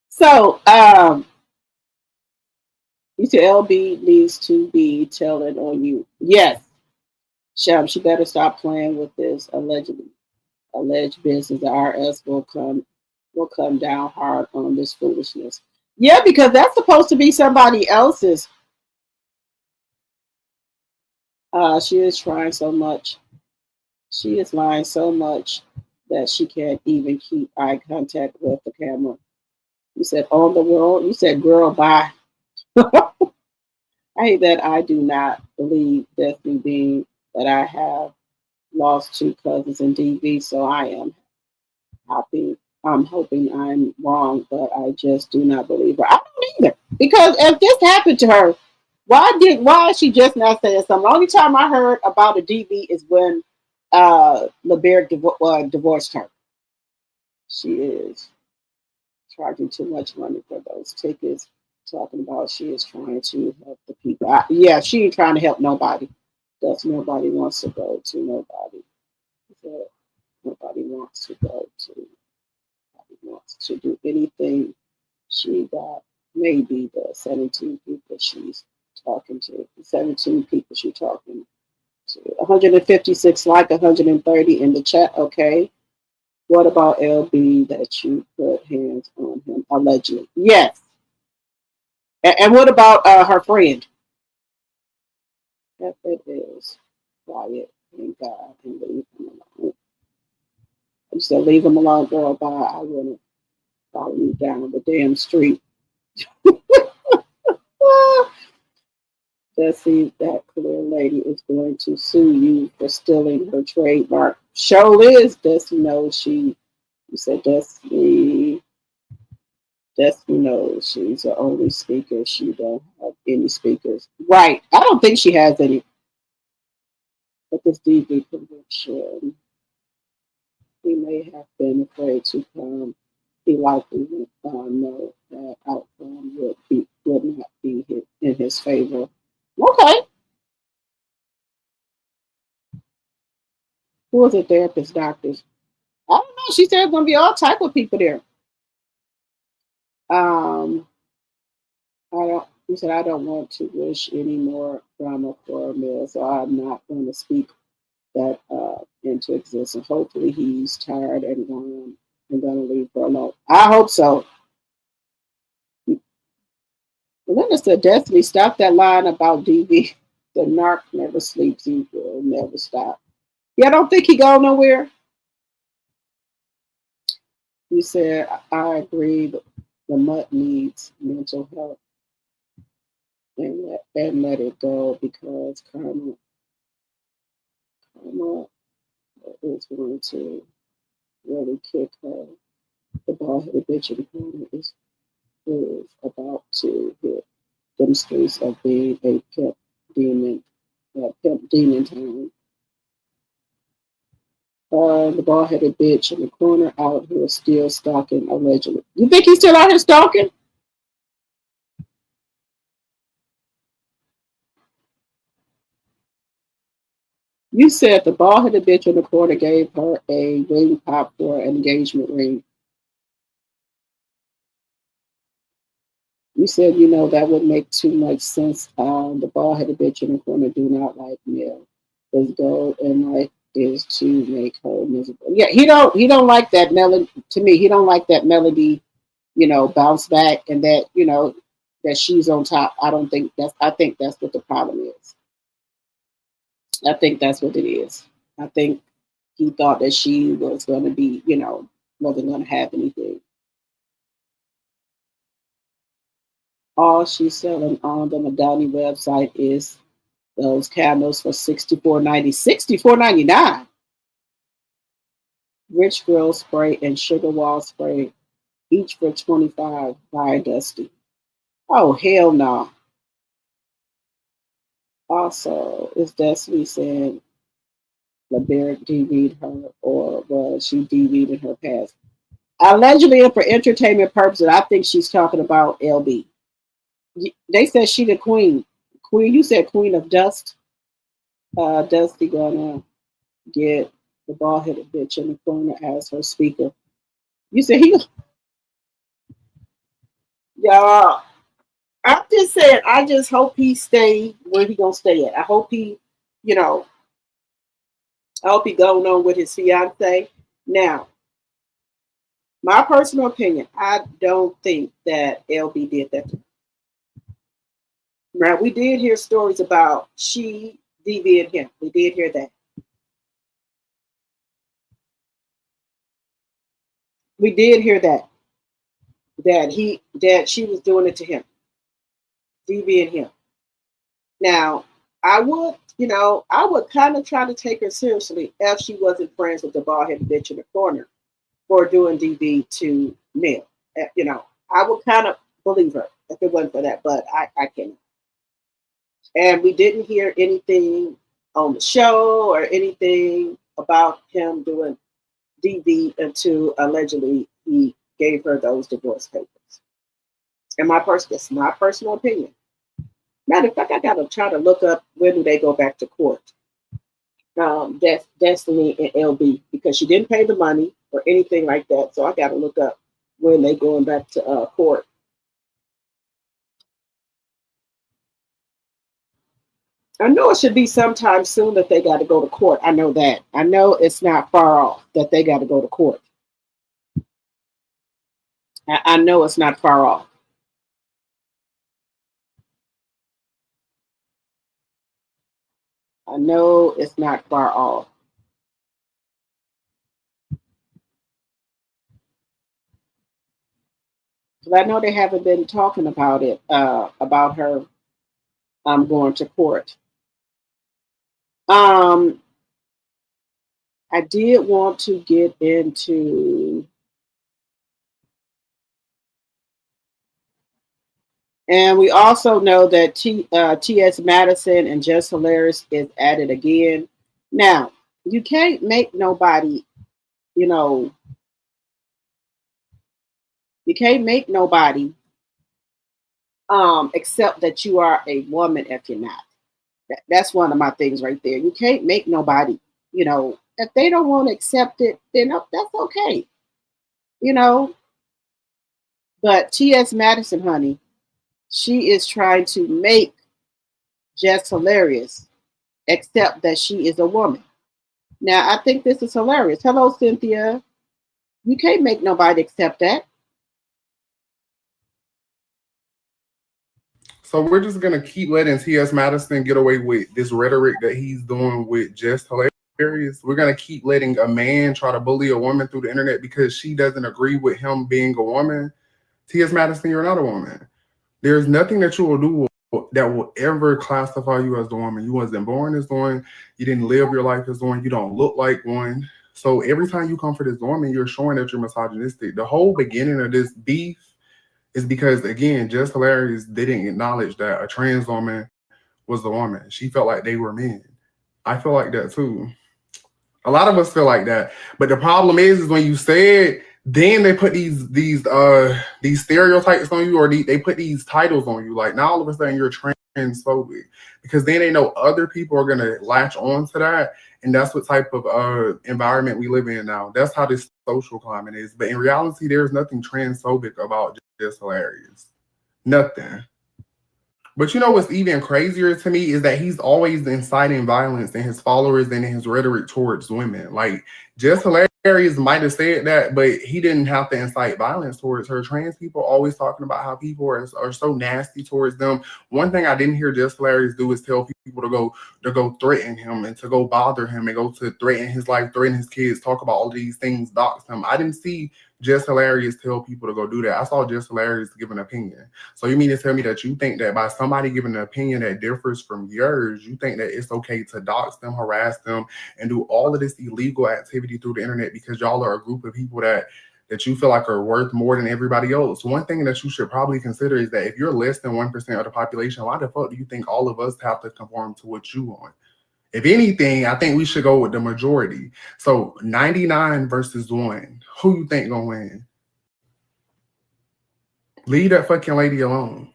[SPEAKER 1] So, you said LB needs to be telling on you. Yes. She better stop playing with this alleged business. The IRS will come down hard on this foolishness. Yeah, because that's supposed to be somebody else's. She is trying so much. She is lying so much that she can't even keep eye contact with the camera. You said on the world. You said girl, bye. I hate that I do not believe Destiny being that I have lost two cousins in DV, so I am happy. I'm hoping I'm wrong, but I just do not believe her. I don't either. Because if this happened to her, why is she just not saying something? The only time I heard about a DV is when LeBear divorced her. She is charging too much money for those tickets. Talking about she is trying to help the people. Yeah, she ain't trying to help nobody. That's nobody wants to go to nobody. So nobody wants to go to. Nobody wants to do anything. She got maybe the 17 people she's talking to. 17 people she's talking to. 156 like 130 in the chat. Okay. What about LB that you put hands on him allegedly? Yes. And what about her friend? If it is quiet, thank God, and leave him alone. You said leave him alone, girl. Bye. I wouldn't follow you down the damn street. Desi, that clear lady is going to sue you for stealing her trademark. Show is Desi knows she. You said Desi. Destiny knows she's the only speaker. She don't have any speakers. Right. I don't think she has any. But this DV conviction, he may have been afraid to come. He likely would know that outcome would not be in his favor. Okay. Who is a therapist, doctors? I don't know. She said there's going to be all type of people there. I don't. He said I don't want to wish any more drama for Emil, so I'm not going to speak that into existence. Hopefully he's tired and gone and gonna leave her alone. I hope so. Linda said, Destiny, stop that line about DV. The narc never sleeps. He will never stop. Yeah, I don't think he go nowhere. You said, I agree. The mutt needs mental health and let it go because karma is going to really kick her. The bald-headed bitch in the corner is about to hit them streets of being a pimp demon town. The bald-headed bitch in the corner out here still stalking allegedly. You think he's still out here stalking? You said the bald-headed bitch in the corner gave her a ring pop for an engagement ring. You said, that would make too much sense. The bald-headed bitch in the corner do not like Mel. His goal in life is to make her miserable. Yeah, he don't like that melody. To me, he don't like that melody, bounce back and that, that she's on top. I think that's what the problem is. I think that's what it is. I think he thought that she was going to be, wasn't going to have anything. All she's selling on the Madani website is those candles for $64.90. $64.99. Rich Girl Spray and Sugar Wall Spray, each for $25 by Dusty. Oh, hell no. Also, is Destiny saying LeBear DV'd her or was she DV'd in her past? Allegedly and for entertainment purposes, I think she's talking about LB. They said she the queen. Queen, you said queen of dust. Dusty gonna get the bald-headed bitch in the corner as her speaker. You said he... Y'all, I'm just saying, I just hope he stay where he gonna stay at. I hope he, I hope he going on with his fiance. Now, My personal opinion, I don't think that LB did that. Now, we did hear stories about she DV'd him. We did hear that. We did hear that. That she was doing it to him. DV'd him. Now, I would kind of try to take her seriously if she wasn't friends with the bald-headed bitch in the corner for doing DV to Neil. I would kind of believe her if it wasn't for that, but I can't. And we didn't hear anything on the show or anything about him doing DV until allegedly he gave her those divorce papers. And that's my personal opinion. Matter of fact, I gotta try to look up when do they go back to court. Destiny and LB, because she didn't pay the money or anything like that. So I gotta look up when they going back to court. I know it should be sometime soon that they got to go to court. I know that. I know it's not far off that they got to go to court. I know it's not far off. I know it's not far off. But I know they haven't been talking about it, about her going to court. I did want to get into, and we also know that T.S. Madison and Just Hilarious is at it again. Now, you can't make nobody, you can't make nobody accept that you are a woman if you're not. That's one of my things right there. You can't make nobody, if they don't want to accept it, then that's okay. But T.S. Madison, honey, she is trying to make Just Hilarious accept that she is a woman. Now, I think this is hilarious. Hello, Cynthia. You can't make nobody accept that.
[SPEAKER 12] So we're just gonna keep letting T.S. Madison get away with this rhetoric that he's doing with Just Hilarious. We're gonna keep letting a man try to bully a woman through the internet because she doesn't agree with him being a woman. T.S. Madison, you're not a woman. There's nothing that you will do that will ever classify you as a woman. You wasn't born as one. You didn't live your life as one. You don't look like one. So every time you come for this woman, you're showing that you're misogynistic. The whole beginning of this beef is because, again, Just Hilarious didn't acknowledge that a trans woman was a woman. She felt like they were men. I feel like that too. A lot of us feel like that. But the problem is when you say it, then they put these stereotypes on you, or they put these titles on you. Like now all of a sudden you're transphobic, because then they know other people are gonna latch on to that, and that's what type of environment we live in now. That's how this social climate is. But in reality, there's nothing transphobic about Just Hilarious. Nothing. But you know what's even crazier to me is that he's always inciting violence in his followers and in his rhetoric towards women. Like, Just Hilarious might have said that, but he didn't have to incite violence towards her. Trans people always talking about how people are so nasty towards them. One thing I didn't hear Just Hilarious do is tell people to go threaten him and to go bother him and go to threaten his life, threaten his kids, talk about all these things, dox him. I didn't see Just Hilarious tell people to go do that. I saw Just Hilarious give an opinion. So you mean to tell me that you think that by somebody giving an opinion that differs from yours, you think that it's okay to dox them, harass them, and do all of this illegal activity through the internet because y'all are a group of people that you feel like are worth more than everybody else? One thing that you should probably consider is that if you're less than 1% of the population, why the fuck do you think all of us have to conform to what you want? If anything, I think we should go with the majority. So 99 versus 1. Who you think gonna win? Leave that fucking lady alone.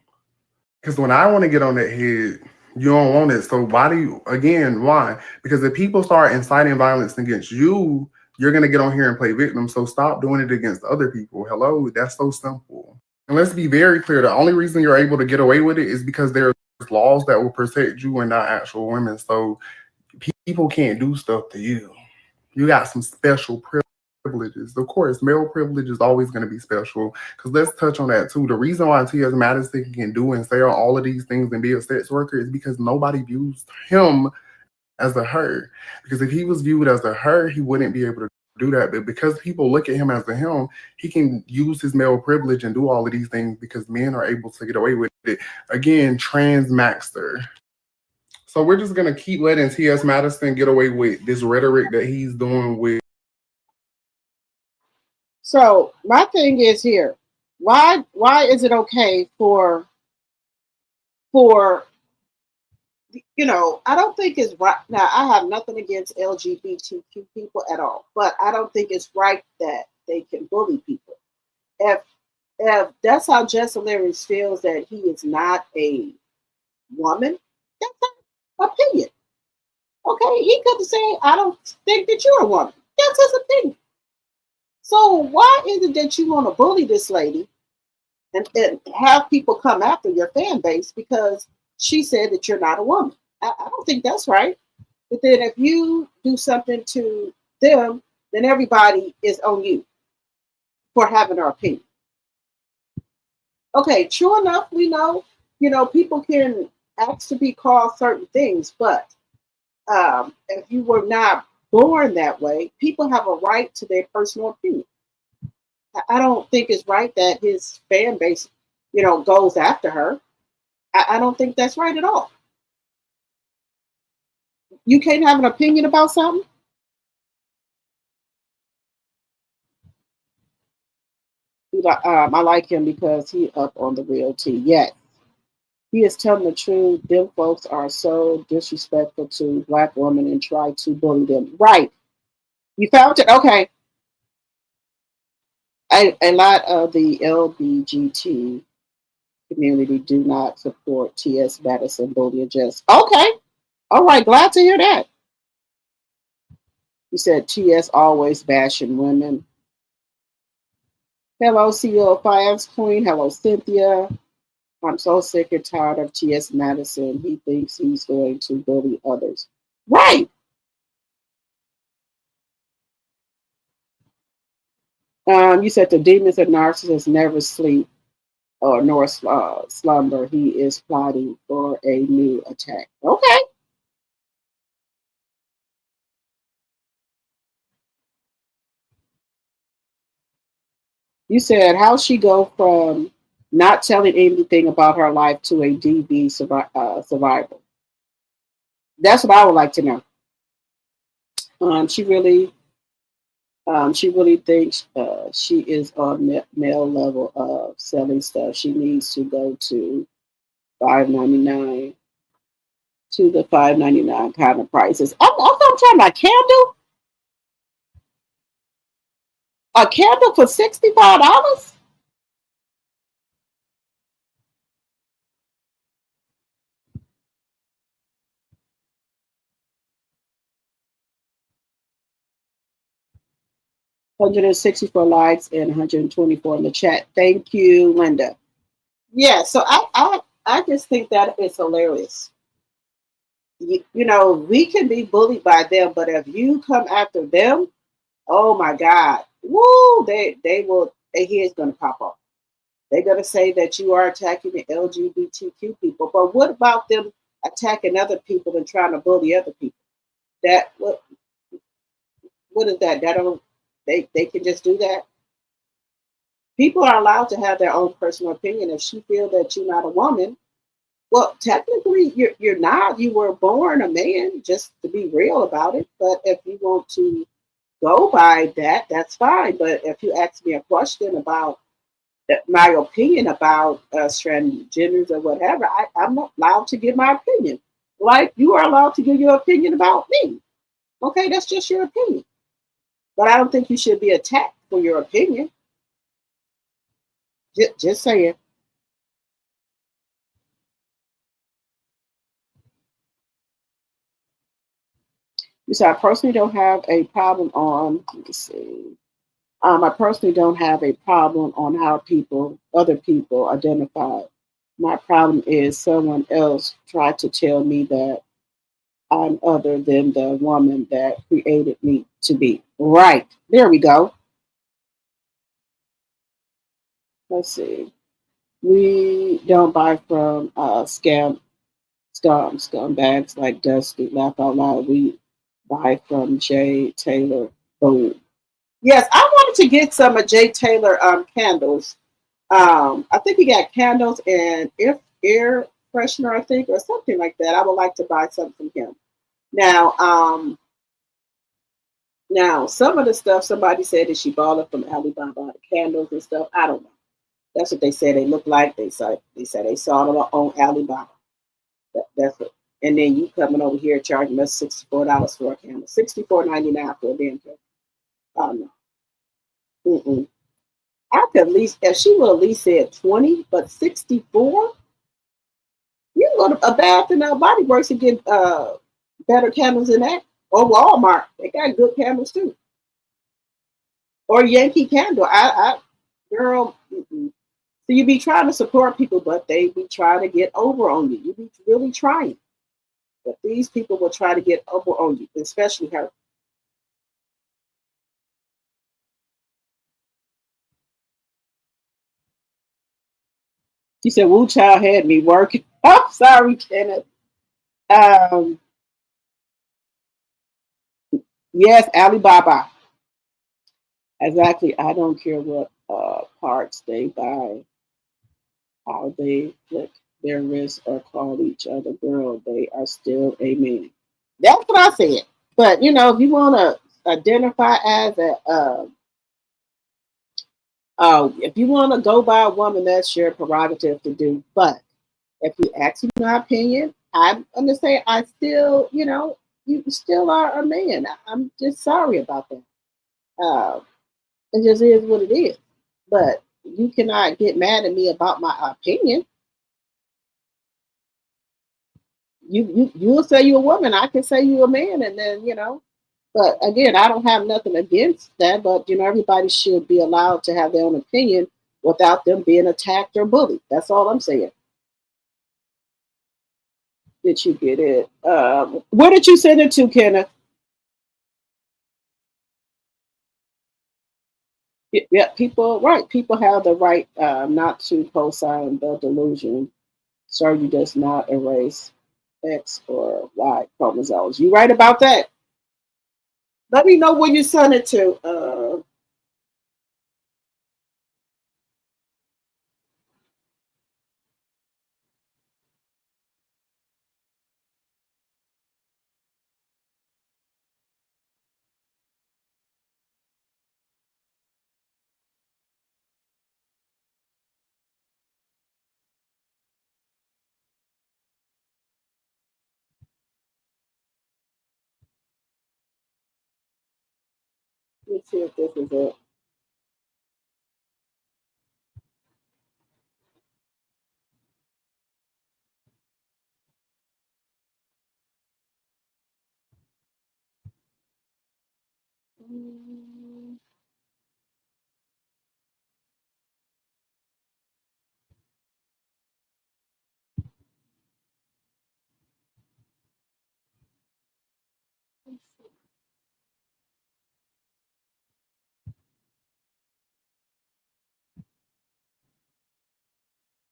[SPEAKER 12] Because when I want to get on that head, you don't want it. So why? Because if people start inciting violence against you, you're going to get on here and play victim. So stop doing it against other people. Hello? That's so simple. And let's be very clear. The only reason you're able to get away with it is because there's laws that will protect you and not actual women. So people can't do stuff to you. You got some special privilege. privileges. Of course, male privilege is always going to be special, because let's touch on that too. The reason why T.S. Madison can do and say all of these things and be a sex worker is because nobody views him as a her. Because if he was viewed as a her, he wouldn't be able to do that. But because people look at him as a him, he can use his male privilege and do all of these things because men are able to get away with it. Again, trans maxter. So we're just gonna keep letting T.S. Madison get away with this rhetoric that he's doing with.
[SPEAKER 1] So my thing is here, why is it okay for I don't think it's right. Now, I have nothing against LGBTQ people at all, but I don't think it's right that they can bully people. If that's how Jess Hilarious feels, that he is not a woman, that's his opinion. Okay, he could say, I don't think that you're a woman. That's his opinion. So why is it that you want to bully this lady and have people come after your fan base because she said that you're not a woman? I don't think that's right. But then if you do something to them, then everybody is on you for having their opinion. Okay, true enough, we know, people can ask to be called certain things, but if you were not born that way, people have a right to their personal opinion. I don't think it's right that his fan base, goes after her. I don't think that's right at all. You can't have an opinion about something? I like him because he up on the real tea. Yes, he is telling the truth. Them folks are so disrespectful to Black women and try to bully them. Right. You found it? Okay. A lot of the LBGT community do not support T.S. Madison bullying Jess. Okay. All right. Glad to hear that. You said T.S. always bashing women. Hello, CEO Finance Queen. Hello, Cynthia. I'm so sick and tired of T.S. Madison. He thinks he's going to bully others. Right. You said the demons and narcissists never sleep or nor slumber. He is plotting for a new attack. Okay. You said, how she go from not telling anything about her life to a DV survivor? That's what I would like to know. She really thinks she is on male level of selling stuff. She needs to go to $5.99 to the $5.99 kind of prices. I'm talking about candle. A candle for $65? $164 likes and 124 in the chat. Thank you, Linda. Yeah, so I just think that it's hilarious. We can be bullied by them, but if you come after them, oh my God, woo, their head's gonna pop off. They're gonna say that you are attacking the LGBTQ people, but what about them attacking other people and trying to bully other people? That what is that? They can just do that. People are allowed to have their own personal opinion. If she feels that you're not a woman, well, technically you're not. You were born a man, just to be real about it. But if you want to go by that, that's fine. But if you ask me a question about my opinion about transgenders or whatever, I'm not allowed to give my opinion. Like you are allowed to give your opinion about me. Okay, that's just your opinion. But I don't think you should be attacked for your opinion. Just saying. You said, I personally don't have a problem on, let me see. I personally don't have a problem on how other people identify. My problem is someone else tried to tell me that I'm other than the woman that created me to be. Right. There we go. Let's see. We don't buy from scumbags like Dusty. Laugh out loud. We buy from Jay Taylor. Boom. Yes, I wanted to get some of Jay Taylor candles. I think he got candles and air freshener, I think, or something like that. I would like to buy something from him. Now, now some of the stuff somebody said that she bought it from Alibaba, the candles and stuff. I don't know. That's what they said they look like. They said they saw them on Alibaba. That's it. And then you coming over here charging us $64 for a candle, $64.99 for a damn candle. Oh no. Mm-mm. I could at least, if she would at least said 20, but 64, you can go to a Bath and Body Works and get better candles than that. Or Walmart, they got good candles too. Or Yankee Candle. Girl, mm-mm. So you be trying to support people, but they be trying to get over on you. You be really trying. But these people will try to get over on you, especially her. She said, Woo Child had me working. I'm sorry, Kenneth. Um, yes, Alibaba. Exactly. I don't care what parts they buy, how they flick their wrists or call each other girl. They are still a man. That's what I said. But you know, if you want to identify as if you want to go by a woman, that's your prerogative to do. But if you ask me my opinion, I'm gonna say I still, you know, you still are a man. I'm just sorry about that. It just is what it is. But you cannot get mad at me about my opinion. You'll say you're a woman, I can say you're a man, and then you know. But again, I don't have nothing against that. But you know, everybody should be allowed to have their own opinion without them being attacked or bullied. That's all I'm saying. Did you get it? Where did you send it to, Kenneth? Yeah, people, right? People have the right not to co-sign the delusion. Surgery does not erase X or Y chromosomes. You right about that? Let me know where you sent it to. Let's see if this is it.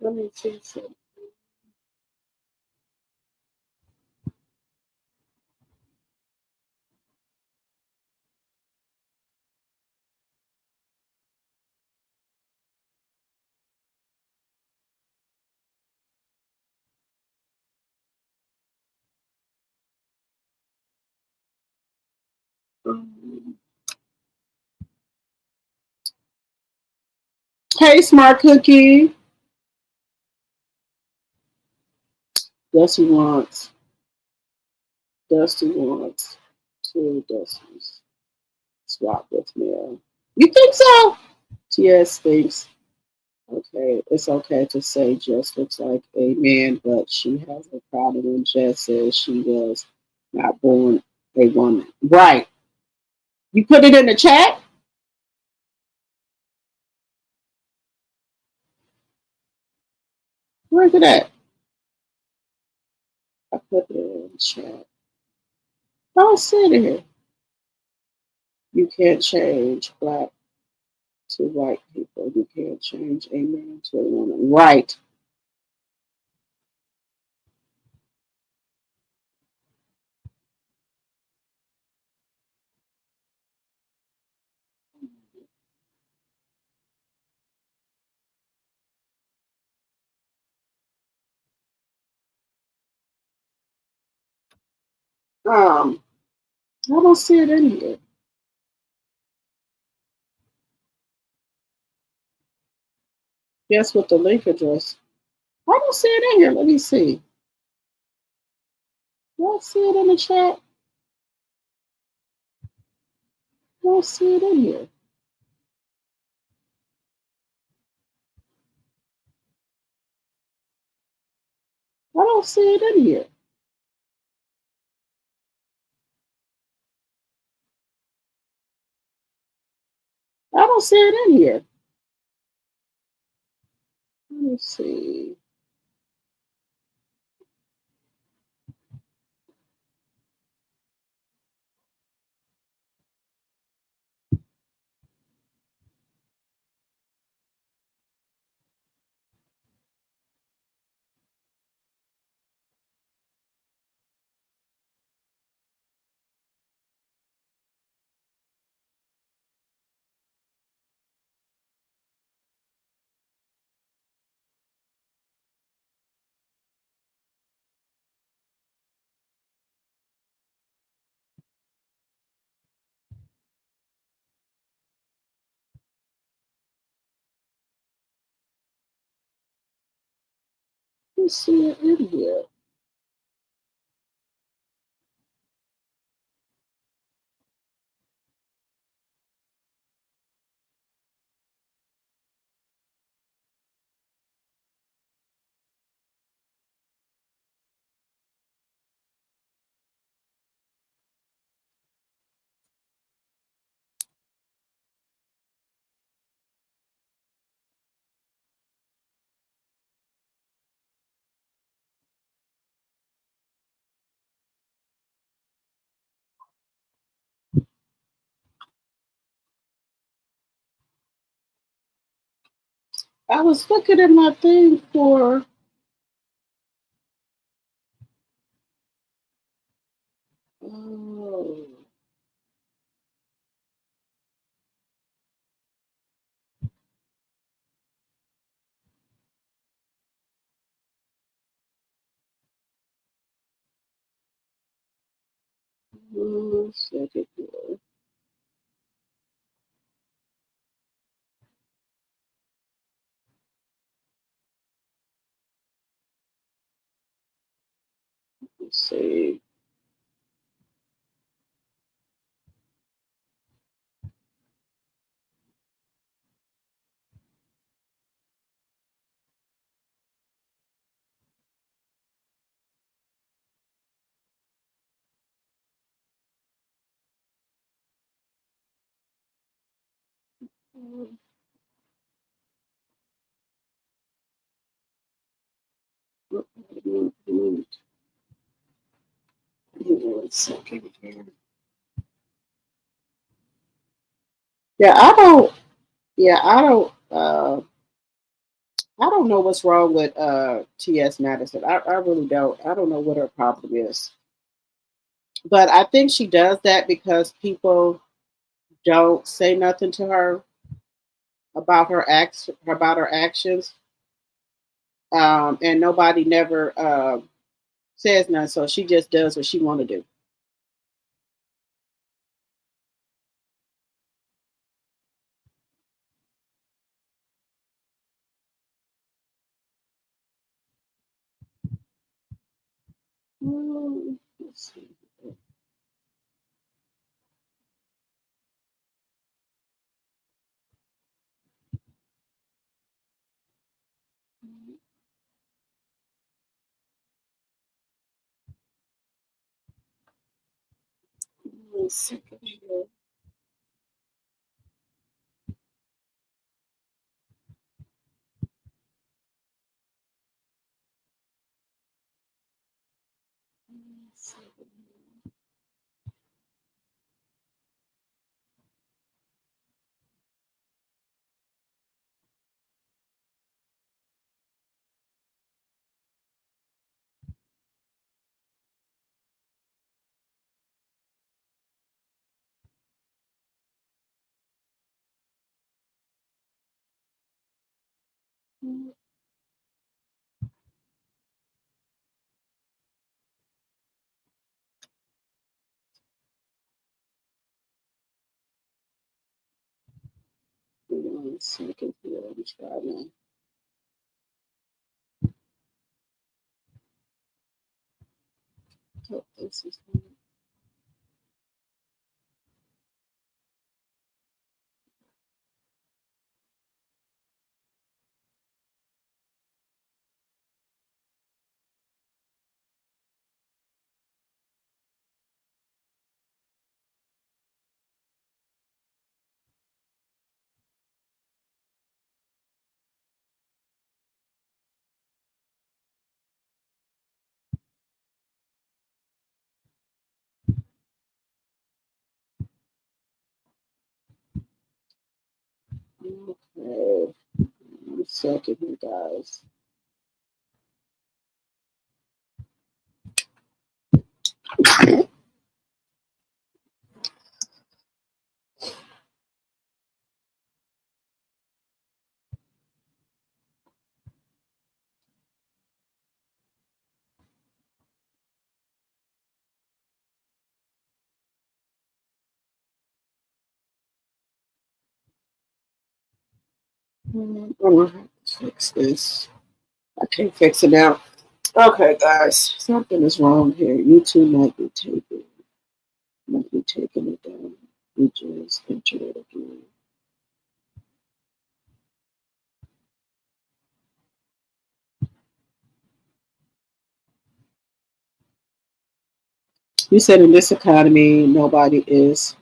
[SPEAKER 1] Let me see some. Hey, Smart Cookie. Dusty wants. Dusty wants two Dusties. Swap with Mel. You think so? Yes, thinks. Okay, it's okay to say Jess looks like a man, but she has a problem when Jess says she was not born a woman. Right. You put it in the chat? Where's it at? I put it in the chat. Don't sit here. You can't change black to white people. You can't change a man to a woman. Right. I don't see it in here. Guess what the link address? I don't see it in here. Let me see. Do I see it in the chat? I don't see it in here. I don't see it in here. I don't see it in here. Let me see. I don't see it in here. I was looking at my thing for. Oh. Second floor. Let's see. One second here. Yeah, I don't. Yeah, I don't know what's wrong with T.S. Madison. I really don't. I don't know what her problem is. But I think she does that because people don't say nothing to her about her actions, and nobody never says nothing. So she just does what she want to do. Let's see. One second here. One second here. I'm trying to hope this is okay. One second here, guys. I'm gonna have to fix this. I can't fix it now. Okay, guys, something is wrong here. YouTube might be taking it down. We just enter it again. You said in this economy, nobody is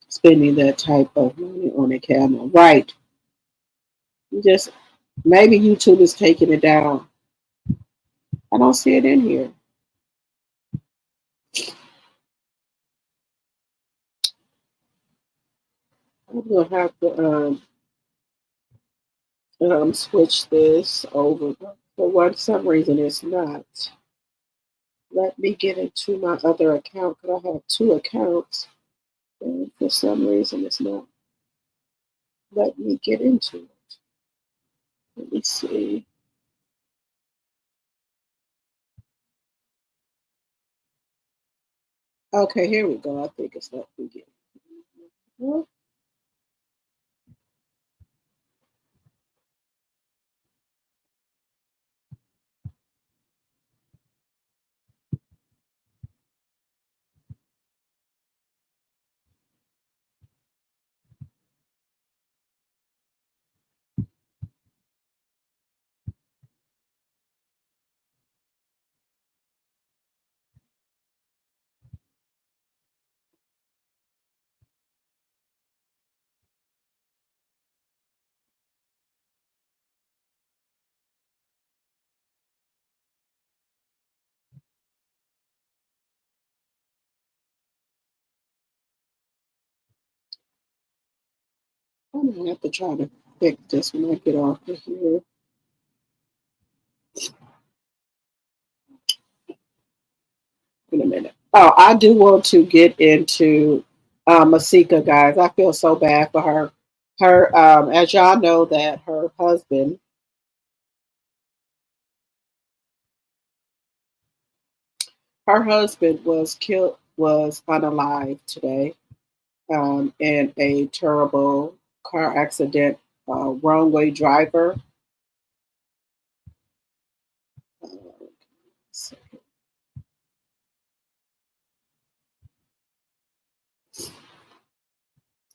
[SPEAKER 1] spending that type of money on a camera, right? You just maybe YouTube is taking it down. I don't see it in here. I'm gonna have to switch this over. For some reason, it's not. Let me get into my other account because I have two accounts, and for some reason, it's not. Let me get into it. Let me see. Okay, here we go. I think it's let me get. I'm gonna have to try to fix this when I get off of here. In a minute. Oh, I do want to get into Masika, guys. I feel so bad for her. As y'all know, that her husband was killed, was unalive today in a terrible car accident. Wrong way driver.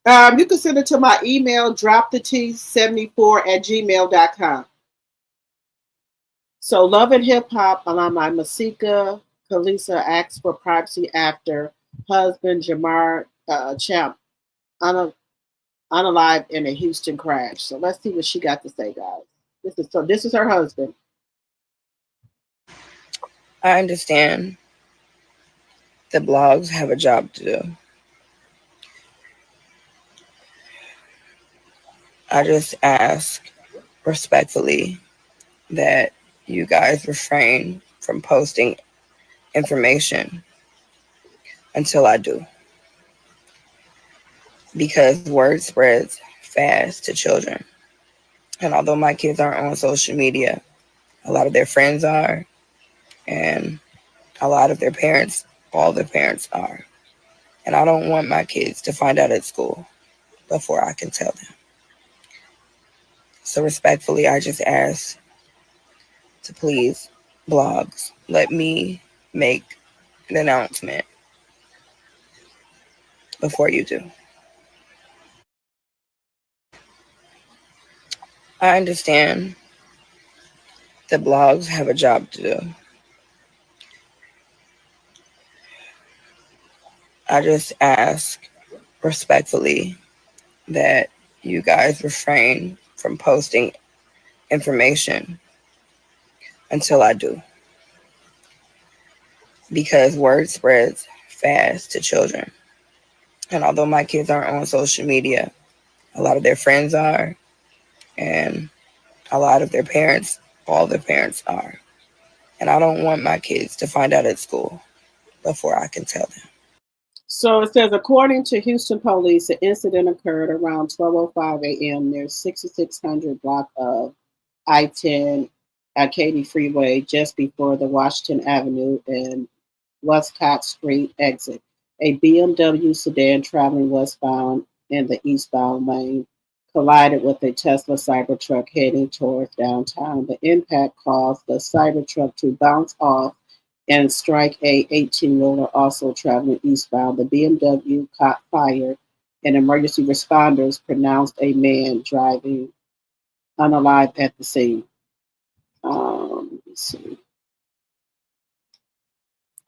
[SPEAKER 1] You can send it to my email, droptheT74@gmail.com. So, Love and Hip Hop alumni Masika Kalisa asks for privacy after husband Jamar Champ unalive in a Houston crash. So let's see what she got to say, guys. This is her husband.
[SPEAKER 13] I understand the blogs have a job to do. I just ask respectfully that you guys refrain from posting information until I do. Because word spreads fast to children. And although my kids aren't on social media, a lot of their friends are, and a lot of their parents, all their parents are. And I don't want my kids to find out at school before I can tell them. So respectfully, I just ask to please, blogs, let me make an announcement before you do. I understand that blogs have a job to do. I just ask respectfully that you guys refrain from posting information until I do. Because word spreads fast to children. And although my kids aren't on social media, a lot of their friends are, and a lot of their parents, all their parents are. And I don't want my kids to find out at school before I can tell them.
[SPEAKER 1] So it says, according to Houston police, the incident occurred around 12:05 a.m. near 6600 block of I-10 Arcady Freeway, just before the Washington Avenue and Westcott Street exit. A BMW sedan traveling westbound in the eastbound lane collided with a Tesla Cybertruck heading towards downtown. The impact caused the Cybertruck to bounce off and strike a 18-wheeler also traveling eastbound. The BMW caught fire, and emergency responders pronounced a man driving unalive at the scene. Let's see.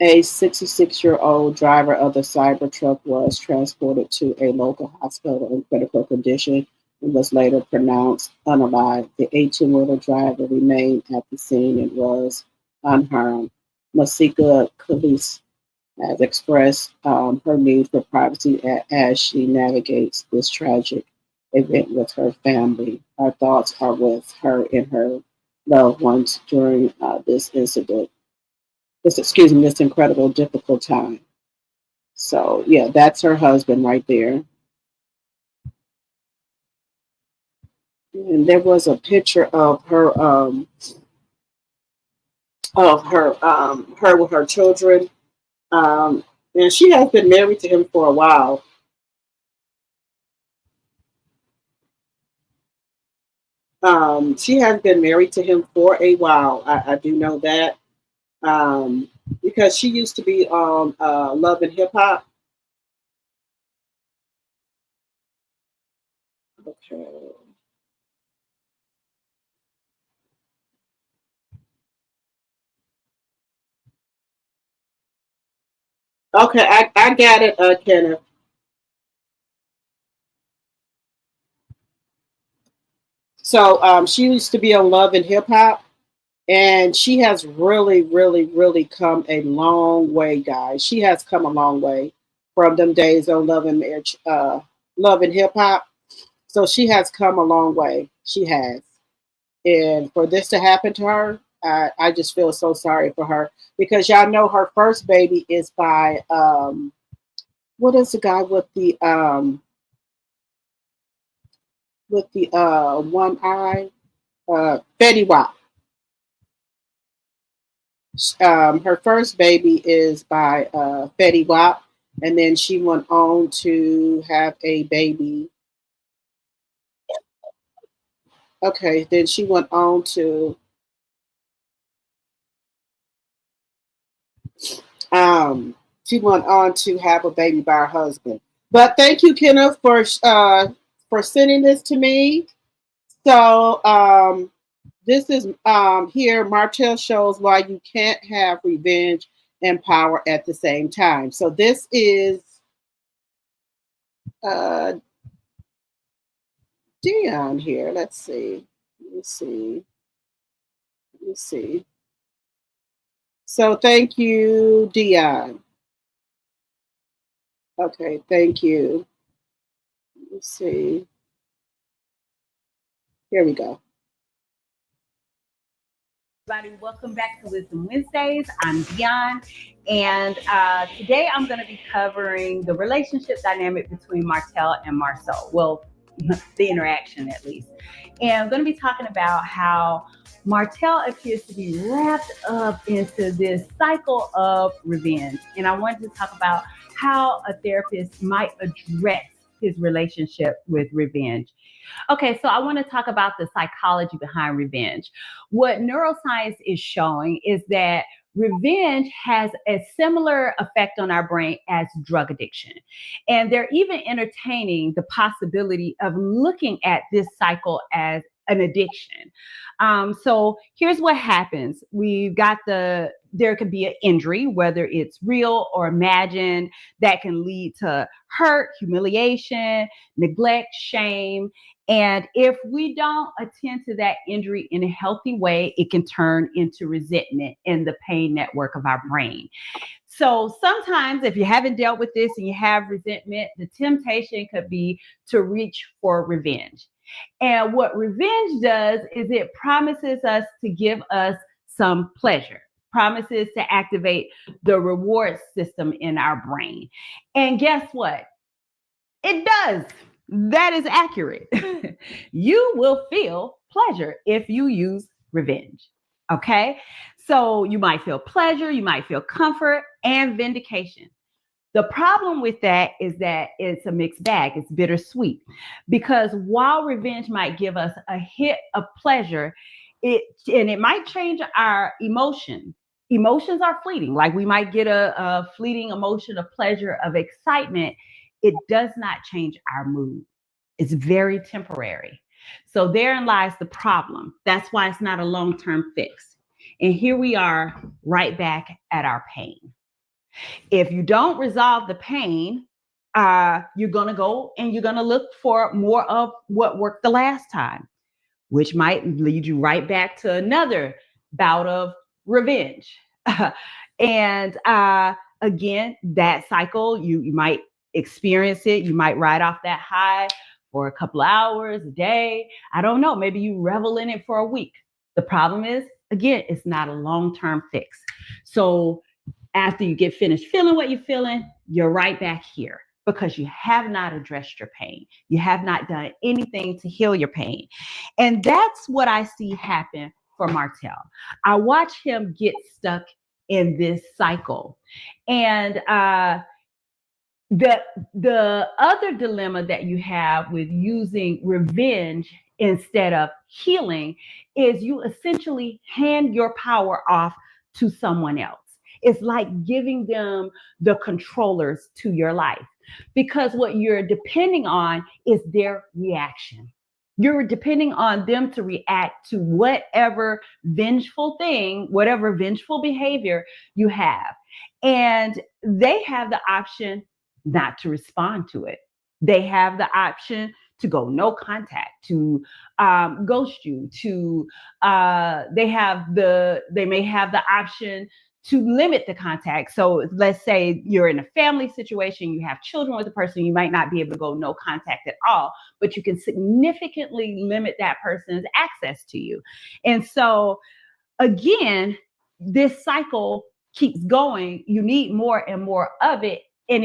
[SPEAKER 1] A 66-year-old driver of the Cybertruck was transported to a local hospital in critical condition and was later pronounced unalive. The 18-wheeler driver remained at the scene and was unharmed. Masika Khalees has expressed her need for privacy as she navigates this tragic event with her family. Our thoughts are with her and her loved ones during this incident. This incredible, difficult time. So yeah, that's her husband right there. And there was a picture of her her with her children. And she has been married to him for a while. She has been married to him for a while. I do know that. Because she used to be on Love and Hip Hop. Okay. Okay, I got it, Kenneth. So she used to be on Love and Hip Hop, and she has really, really, really come a long way, guys. She has come a long way from them days on Love and Marriage, Love and Hip Hop. So she has come a long way. She has. And for this to happen to her, I just feel so sorry for her because y'all know her first baby is by what is the guy with the one eye, Fetty Wap. Her first baby is by Fetty Wap, and then she went on to have a baby. Okay, then she went on to have a baby by her husband. But thank you, Kenneth, for sending this to me. So this is here. Martell shows why you can't have revenge and power at the same time. So this is Dion here. Let's see. So thank you, Dion. Okay, thank you. Let's see. Here we go.
[SPEAKER 14] Everybody, welcome back to Wisdom Wednesdays. I'm Dion, and today I'm going to be covering the relationship dynamic between Martell and Marceau. Well, the interaction at least. And I'm going to be talking about how Martell appears to be wrapped up into this cycle of revenge. And I wanted to talk about how a therapist might address his relationship with revenge. Okay, so I want to talk about the psychology behind revenge. What neuroscience is showing is that revenge has a similar effect on our brain as drug addiction. And they're even entertaining the possibility of looking at this cycle as an addiction. So here's what happens. There could be an injury, whether it's real or imagined, that can lead to hurt, humiliation, neglect, shame. And if we don't attend to that injury in a healthy way, it can turn into resentment in the pain network of our brain. So sometimes if you haven't dealt with this and you have resentment, the temptation could be to reach for revenge. And what revenge does is it promises us to give us some pleasure, promises to activate the reward system in our brain. And guess what? It does. That is accurate. You will feel pleasure if you use revenge. Okay? So you might feel pleasure, you might feel comfort and vindication. The problem with that is that it's a mixed bag. It's bittersweet, because while revenge might give us a hit of pleasure, it might change our emotion. Emotions are fleeting. Like we might get a fleeting emotion of pleasure, of excitement. It does not change our mood. It's very temporary. So therein lies the problem. That's why it's not a long-term fix. And here we are right back at our pain. If you don't resolve the pain, you're going to go and you're going to look for more of what worked the last time, which might lead you right back to another bout of revenge. And again, that cycle, you might experience it. You might ride off that high for a couple of hours, a day. I don't know. Maybe you revel in it for a week. The problem is, again, it's not a long-term fix. So after you get finished feeling what you're feeling, you're right back here because you have not addressed your pain. You have not done anything to heal your pain. And that's what I see happen for Martell. I watch him get stuck in this cycle. And the other dilemma that you have with using revenge instead of healing is you essentially hand your power off to someone else. It's like giving them the controllers to your life, because what you're depending on is their reaction. You're depending on them to react to whatever vengeful thing, whatever vengeful behavior you have. And they have the option not to respond to it. They have the option to go no contact, to ghost you, they may have the option to limit the contact. So let's say you're in a family situation, you have children with a person, you might not be able to go no contact at all, but you can significantly limit that person's access to you. And so again, this cycle keeps going. You need more and more of it. And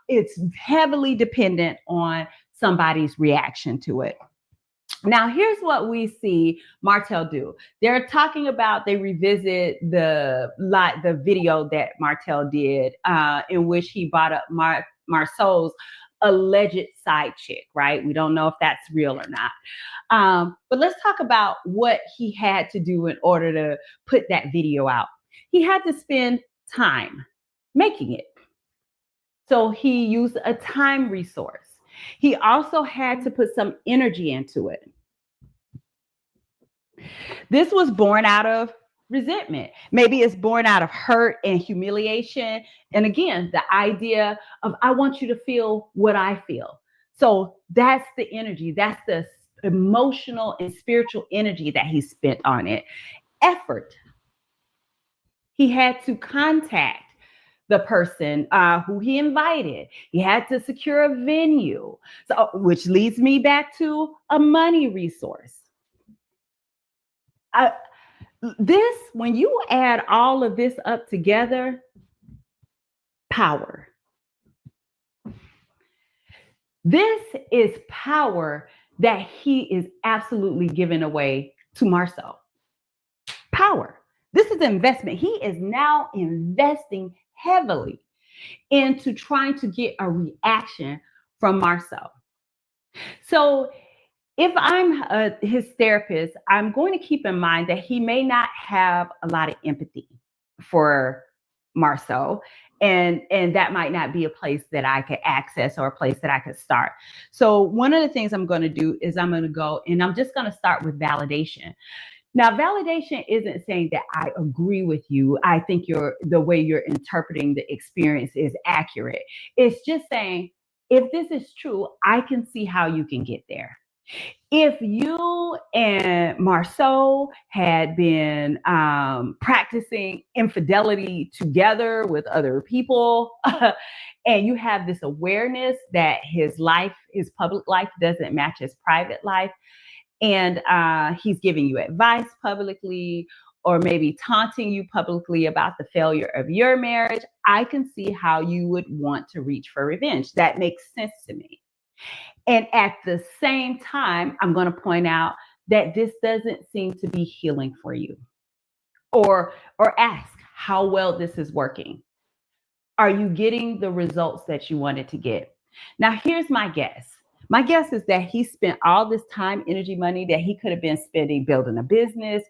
[SPEAKER 14] it's heavily dependent on somebody's reaction to it. Now, here's what we see Martell do. They're talking about, they revisit the video that Martell did in which he brought up Marceau's alleged side chick, right? We don't know if that's real or not. But let's talk about what he had to do in order to put that video out. He had to spend time making it. So he used a time resource. He also had to put some energy into it. This was born out of resentment. Maybe it's born out of hurt and humiliation. And again, the idea of, I want you to feel what I feel. So that's the energy. That's the emotional and spiritual energy that he spent on it. Effort. He had to contact the person who he invited. He had to secure a venue. So, which leads me back to a money resource. When you add all of this up together, power. This is power that he is absolutely giving away to Marcel. Power. This is investment. He is now investing heavily into trying to get a reaction from Marcel. So if I'm his therapist, I'm going to keep in mind that he may not have a lot of empathy for Marcel, and that might not be a place that I could access or a place that I could start. So one of the things I'm going to do is I'm going to go and I'm just going to start with validation. Now, validation isn't saying that I agree with you. I think the way you're interpreting the experience is accurate. It's just saying, if this is true, I can see how you can get there. If you and Marceau had been practicing infidelity together with other people, and you have this awareness that his public life doesn't match his private life, and he's giving you advice publicly, or maybe taunting you publicly about the failure of your marriage, I can see how you would want to reach for revenge. That makes sense to me. And at the same time, I'm going to point out that this doesn't seem to be healing for you. Or ask how well this is working. Are you getting the results that you wanted to get? Now, here's my guess. My guess is that he spent all this time, energy, money that he could have been spending building a business,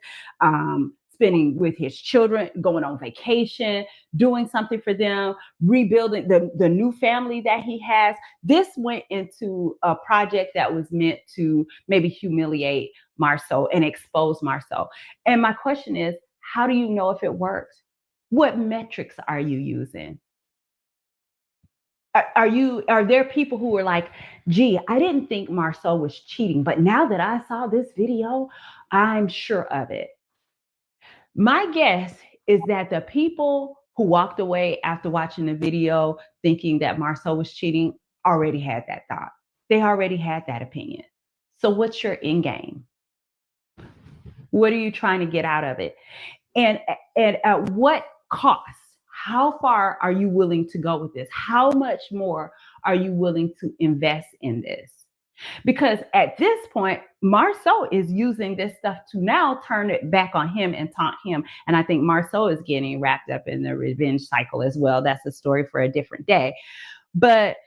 [SPEAKER 14] spending with his children, going on vacation, doing something for them, rebuilding the new family that he has. This went into a project that was meant to maybe humiliate Marceau and expose Marceau. And my question is, how do you know if it works? What metrics are you using? Are there people who are like, gee, I didn't think Marceau was cheating, but now that I saw this video, I'm sure of it. My guess is that the people who walked away after watching the video thinking that Marceau was cheating already had that thought. They already had that opinion. So what's your end game? What are you trying to get out of it? And at what cost? How far are you willing to go with this? How much more are you willing to invest in this? Because at this point, Marceau is using this stuff to now turn it back on him and taunt him. And I think Marceau is getting wrapped up in the revenge cycle as well. That's a story for a different day. But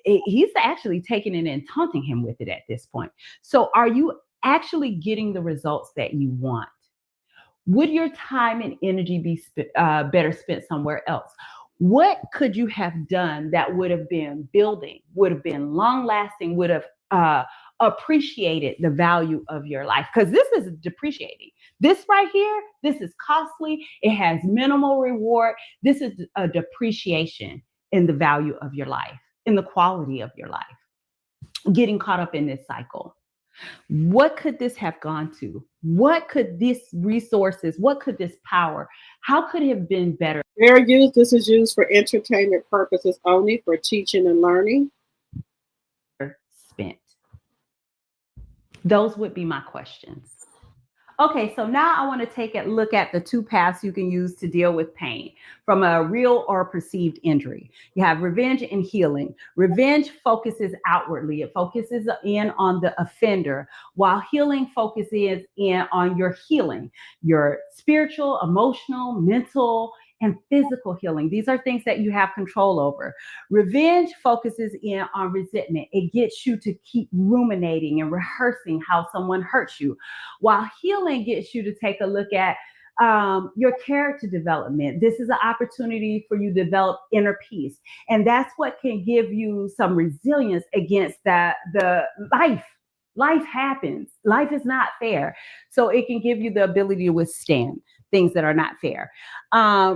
[SPEAKER 14] he's actually taking it and taunting him with it at this point. So are you actually getting the results that you want? Would your time and energy be better spent somewhere else? What could you have done that would have been building, would have been long lasting, would have appreciated the value of your life? Because this is depreciating. This right here, this is costly. It has minimal reward. This is a depreciation in the value of your life, in the quality of your life, getting caught up in this cycle. What could this have gone to? What could this resources, what could this power, how could it have been better?
[SPEAKER 1] Fair use, this is used for entertainment purposes only, for teaching and learning.
[SPEAKER 14] Spent. Those would be my questions. Okay, so now I want to take a look at the two paths you can use to deal with pain from a real or perceived injury. You have revenge and healing. Revenge focuses outwardly. It focuses in on the offender, while healing focuses in on your healing, your spiritual, emotional, mental, and physical healing. These are things that you have control over. Revenge focuses in on resentment. It gets you to keep ruminating and rehearsing how someone hurts you, while healing gets you to take a look at your character development. This is an opportunity for you to develop inner peace. And that's what can give you some resilience against the life. Life happens. Life is not fair. So it can give you the ability to withstand things that are not fair.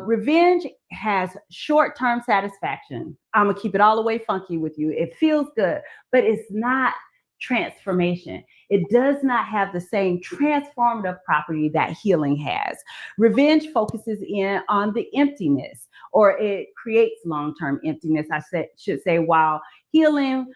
[SPEAKER 14] Revenge has short-term satisfaction. I'm gonna keep it all the way funky with you. It feels good, but it's not transformation. It does not have the same transformative property that healing has. Revenge focuses in on the emptiness, or it creates long-term emptiness, should say, while healing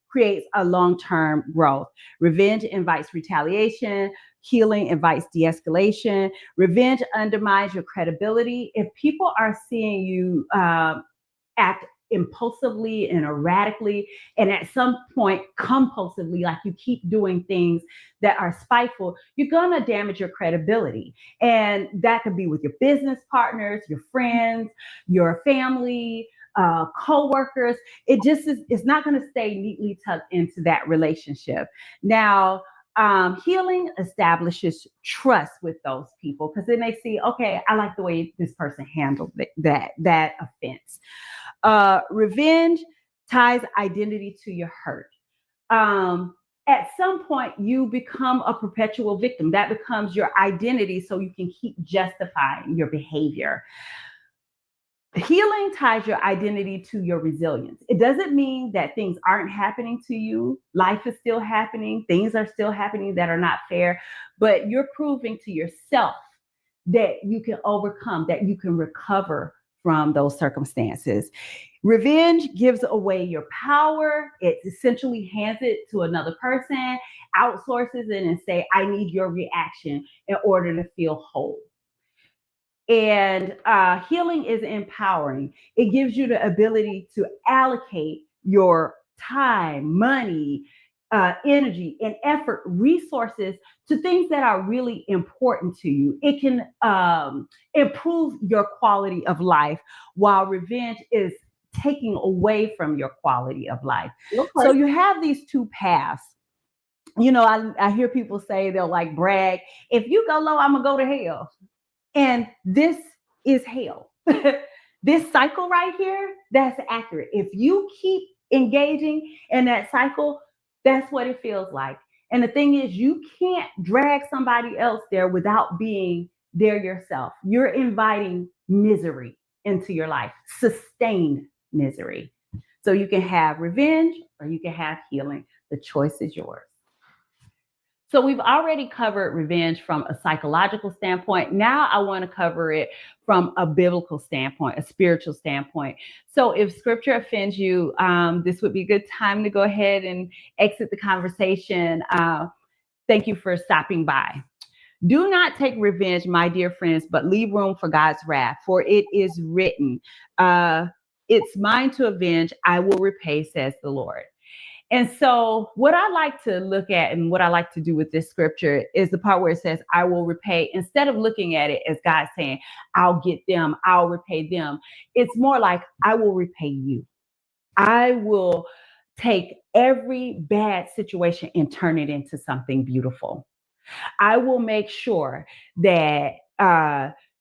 [SPEAKER 14] creates a long-term growth. Revenge invites retaliation. Healing invites de-escalation. Revenge undermines your credibility. If people are seeing you act impulsively and erratically, and at some point compulsively, like you keep doing things that are spiteful, you're going to damage your credibility. And that could be with your business partners, your friends, your family, co-workers. It just is, it's not going to stay neatly tucked into that relationship. Now, healing establishes trust with those people, because then they see, okay, I like the way this person handled that offense. Revenge ties identity to your hurt. At some point, you become a perpetual victim. That becomes your identity, so you can keep justifying your behavior. Healing ties your identity to your resilience. It doesn't mean that things aren't happening to you. Life is still happening. Things are still happening that are not fair, but you're proving to yourself that you can overcome, that you can recover from those circumstances. Revenge gives away your power. It essentially hands it to another person, outsources it, and say, I need your reaction in order to feel whole. And healing is empowering. It gives you the ability to allocate your time, money, energy, and effort, resources to things that are really important to you. It can improve your quality of life, while revenge is taking away from your quality of life. Okay. So you have these two paths. You know, I hear people say, they'll like brag, if you go low, I'm gonna go to hell. And this is hell. This cycle right here, that's accurate. If you keep engaging in that cycle, that's what it feels like. And the thing is, you can't drag somebody else there without being there yourself. You're inviting misery into your life, sustained misery. So you can have revenge or you can have healing. The choice is yours. So we've already covered revenge from a psychological standpoint. Now I want to cover it from a biblical standpoint, a spiritual standpoint. So if scripture offends you, this would be a good time to go ahead and exit the conversation. Thank you for stopping by. Do not take revenge, my dear friends, but leave room for God's wrath, for it is written, it's mine to avenge, I will repay, says the Lord. And so what I like to look at and what I like to do with this scripture is the part where it says, I will repay, instead of looking at it as God saying, I'll get them, I'll repay them. It's more like, I will repay you. I will take every bad situation and turn it into something beautiful. I will make sure that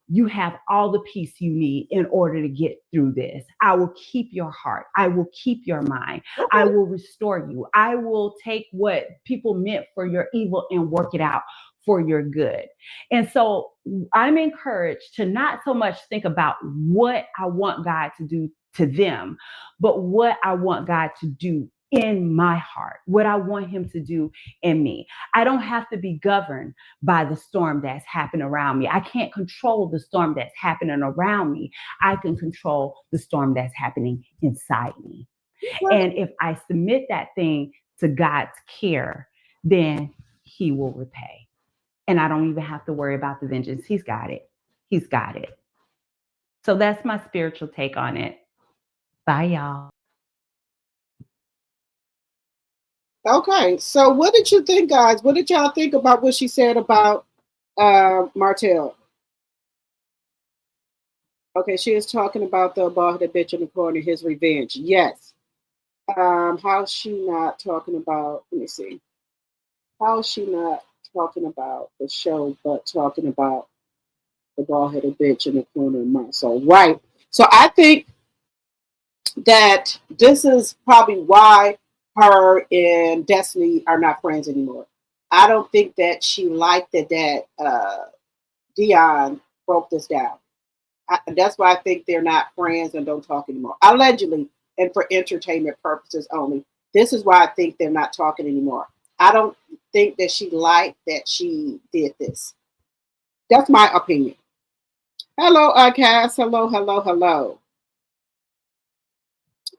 [SPEAKER 14] you have all the peace you need in order to get through this. I will keep your heart. I will keep your mind. Okay. I will restore you. I will take what people meant for your evil and work it out for your good. And so I'm encouraged to not so much think about what I want God to do to them, but what I want God to do in my heart, what I want him to do in me. I don't have to be governed by the storm that's happening around me. I can't control the storm that's happening around me. I can control the storm that's happening inside me. And if I submit that thing to God's care, then he will repay. And I don't even have to worry about the vengeance. He's got it. He's got it. So that's my spiritual take on it. Bye, y'all.
[SPEAKER 1] Okay, so what did you think, guys? What did y'all think about what she said about Martell? Okay, she is talking about the bald-headed bitch in the corner, his revenge. Yes. How's she not talking about, let me see. How is she not talking about the show, but talking about the bald-headed bitch in the corner of my soul? Right. So I think that this is probably why her and Destiny are not friends anymore. I don't think that she liked that Dion broke this down. That's why I think they're not friends and don't talk anymore. Allegedly, and for entertainment purposes only. This is why I think they're not talking anymore. I don't think that she liked that she did this. That's my opinion. Hello, Cass. Hello, hello, hello.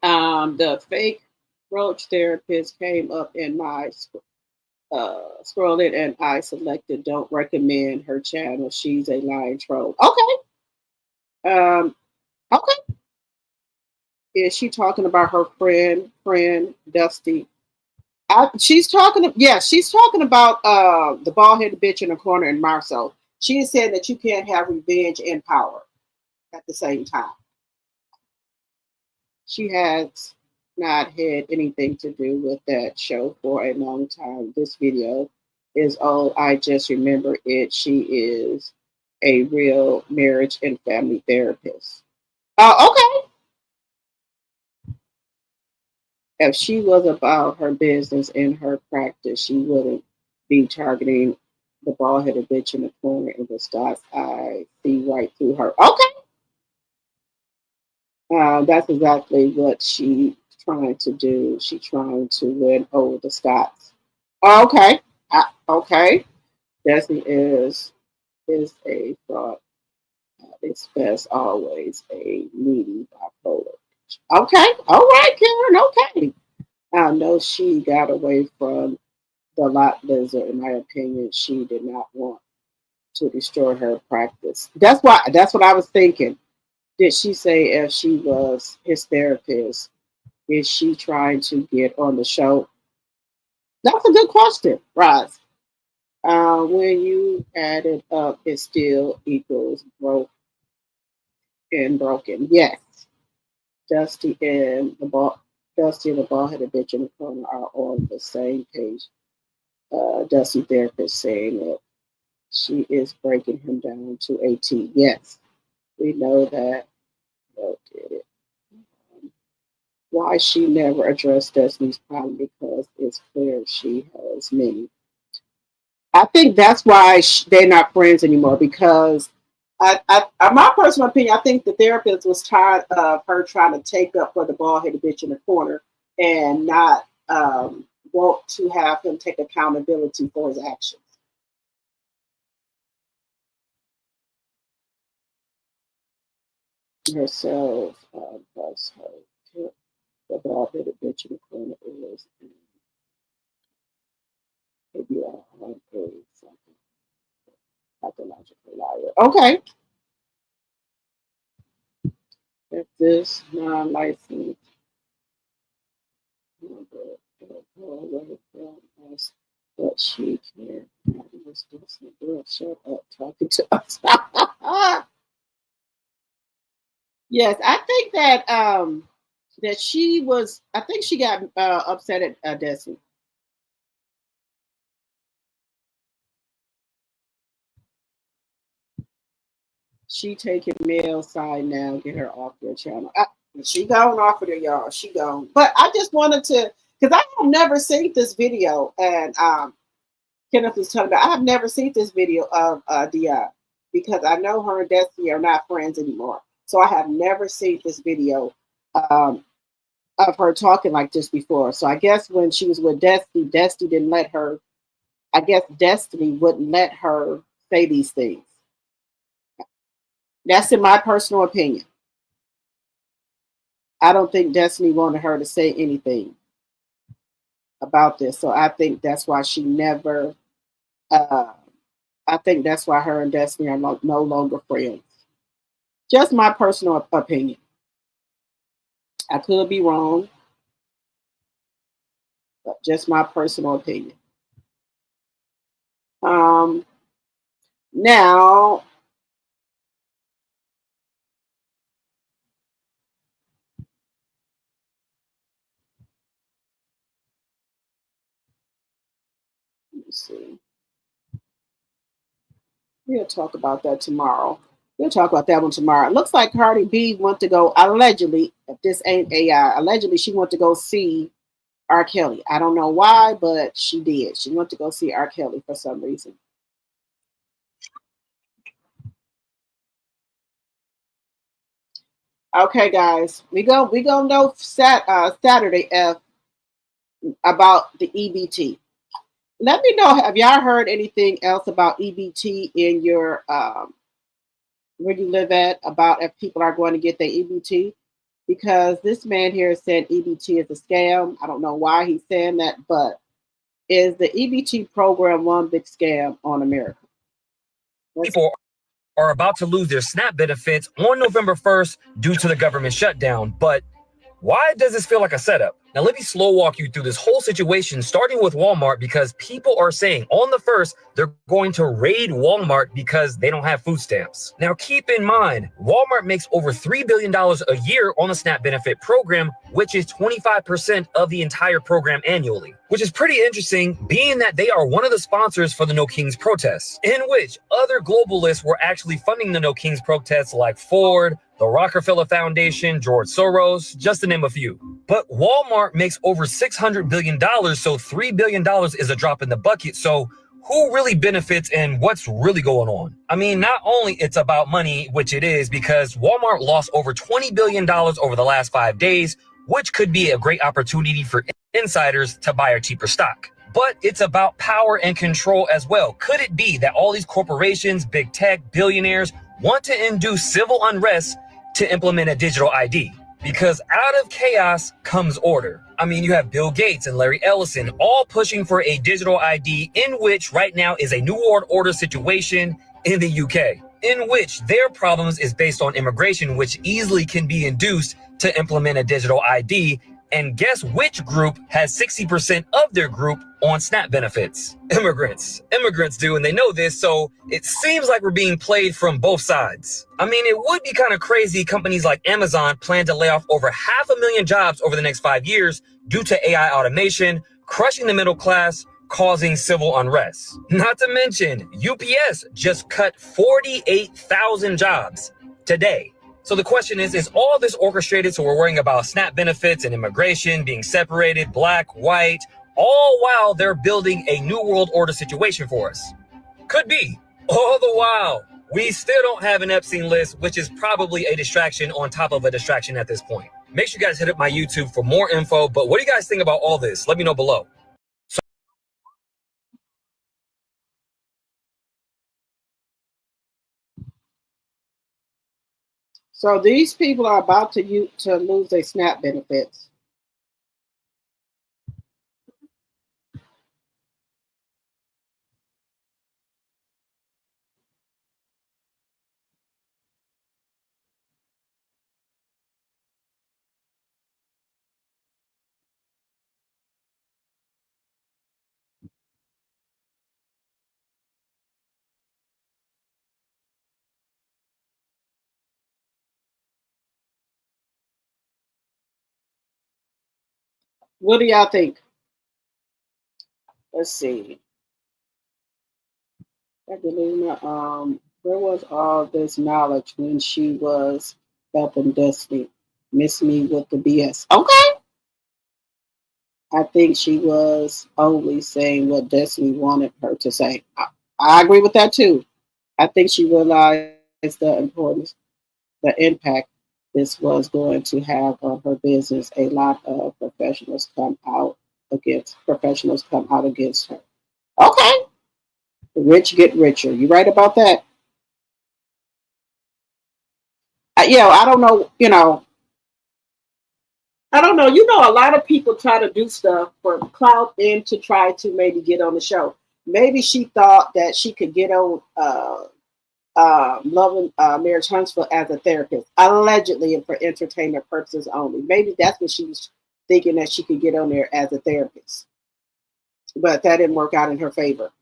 [SPEAKER 1] The fake roach therapist came up in my scrolling, and I selected don't recommend her channel. She's a lying troll. Okay. Okay. Is she talking about her friend Dusty? She's talking about the bald-headed bitch in the corner in Marceau. She is saying that you can't have revenge and power at the same time. She has not had anything to do with that show for a long time. This video is old. I just remember it. She is a real marriage and family therapist. Okay. If she was about her business and her practice, she wouldn't be targeting the bald-headed bitch in the corner in the stars. I see right through her. Okay. That's exactly what she's trying to do. She's trying to win over the Scots. Okay. Okay. Destiny is a fraud. It's best always a needy bipolar. Okay. All right, Karen. Okay. I know she got away from the lot lizard. In my opinion, she did not want to destroy her practice. That's what I was thinking. Did she say if she was his therapist, is she trying to get on the show? That's a good question, Roz. When you add it up, it still equals broke and broken. Yes. Dusty and the bald-headed bitch in the corner are on the same page. Dusty therapist saying that she is breaking him down to a T. Yes, we know that. Well, did it. Why she never addressed Destiny's problem, because it's clear she has many. I think that's why they're not friends anymore, because my personal opinion, I think the therapist was tired of her trying to take up for the bald-headed bitch in the corner and not want to have him take accountability for his actions. Herself, plus her, the bald-headed bitch in the corner is maybe a something pathological liar. Okay. If this non-licensed but she can't. Shut up talking to us. Yes, I think that she was. I think she got upset at Destiny. She taking male side now. Get her off your channel. She gone off of there, y'all. She gone. But I just wanted to, because I have never seen this video, and Kenneth was telling me I have never seen this video of Dion, because I know her and Destiny are not friends anymore. So I have never seen this video of her talking like this before. So I guess when she was with Destiny, Destiny didn't let her. I guess Destiny wouldn't let her say these things. That's in my personal opinion. I don't think Destiny wanted her to say anything about this. So I think that's why she never, I think that's why her and Destiny are no longer friends. Just my personal opinion. I could be wrong, but just my personal opinion. Now, let me see. We'll talk about that tomorrow. We'll talk about that one tomorrow. It looks like Cardi B went to go, allegedly, if this ain't AI, allegedly she went to go see R. Kelly. I don't know why, but she did. She went to go see R. Kelly for some reason. Okay, guys, we gonna know Saturday about the EBT. Let me know, have y'all heard anything else about EBT in your where you live at, about if people are going to get their EBT? Because this man here said EBT is a scam. I don't know why he's saying that, but is the EBT program one big scam on America?
[SPEAKER 15] People are about to lose their SNAP benefits on November 1st due to the government shutdown, but
[SPEAKER 16] Why does this feel like a setup? Now let me slow walk you through this whole situation, starting with Walmart, because people are saying on the first, they're going to raid Walmart because they don't have food stamps. Now keep in mind, Walmart makes over $3 billion a year on the SNAP benefit program, which is 25% of the entire program annually, which is pretty interesting, being that they are one of the sponsors for the No Kings protests, in which other globalists were actually funding the No Kings protests like Ford, the Rockefeller Foundation, George Soros, just to name a few. But Walmart makes over $600 billion, so $3 billion is a drop in the bucket. So who really benefits and what's really going on? I mean, not only it's about money, which it is, because Walmart lost over $20 billion over the last 5 days, which could be a great opportunity for insiders to buy a cheaper stock. But it's about power and control as well. Could it be that all these corporations, big tech, billionaires want to induce civil unrest to implement a digital ID? Because out of chaos comes order. I mean, you have Bill Gates and Larry Ellison all pushing for a digital ID, in which right now is a New World Order situation in the UK, in which their problems is based on immigration, which easily can be induced to implement a digital ID. And guess which group has 60% of their group on SNAP benefits? Immigrants. Immigrants do, and they know this, so it seems like we're being played from both sides. I mean, it would be kind of crazy companies like Amazon plan to lay off over 500,000 jobs over the next 5 years due to AI automation, crushing the middle class, causing civil unrest. Not to mention, UPS just cut 48,000 jobs today. So the question is all this orchestrated so we're worrying about SNAP benefits and immigration being separated, black, white, all while they're building a New World Order situation for us? Could be. All the while, we still don't have an Epstein list, which is probably a distraction on top of a distraction at this point. Make sure you guys hit up my YouTube for more info, but what do you guys think about all this? Let me know below.
[SPEAKER 1] So these people are about to lose their SNAP benefits. What do y'all think? Let's see. Evelina, where was all this knowledge when she was helping Destiny? Miss me with the BS. Okay. I think she was only saying what Destiny wanted her to say. I agree with that too. I think she realized the importance, the impact this was going to have on her business. A lot of professionals come out against her. Okay. The rich get richer. You right about that? I don't know. I don't know. A lot of people try to do stuff for clout and to try to maybe get on the show. Maybe she thought that she could get on Loving Marriage Huntsville as a therapist, allegedly, and for entertainment purposes only. Maybe that's what she was thinking, that she could get on there as a therapist. But that didn't work out in her favor.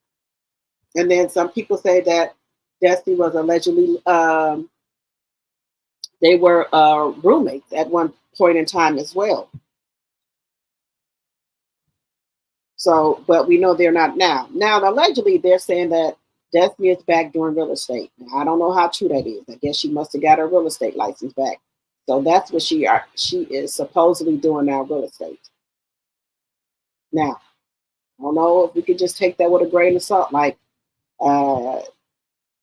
[SPEAKER 1] And then some people say that Destiny was allegedly, they were roommates at one point in time as well. So, but we know they're not now. Now, allegedly, they're saying that Destiny is back doing real estate. Now, I don't know how true that is. I guess she must have got her real estate license back. So that's what she is supposedly doing now, real estate. Now, I don't know if we could just take that with a grain of salt. Like,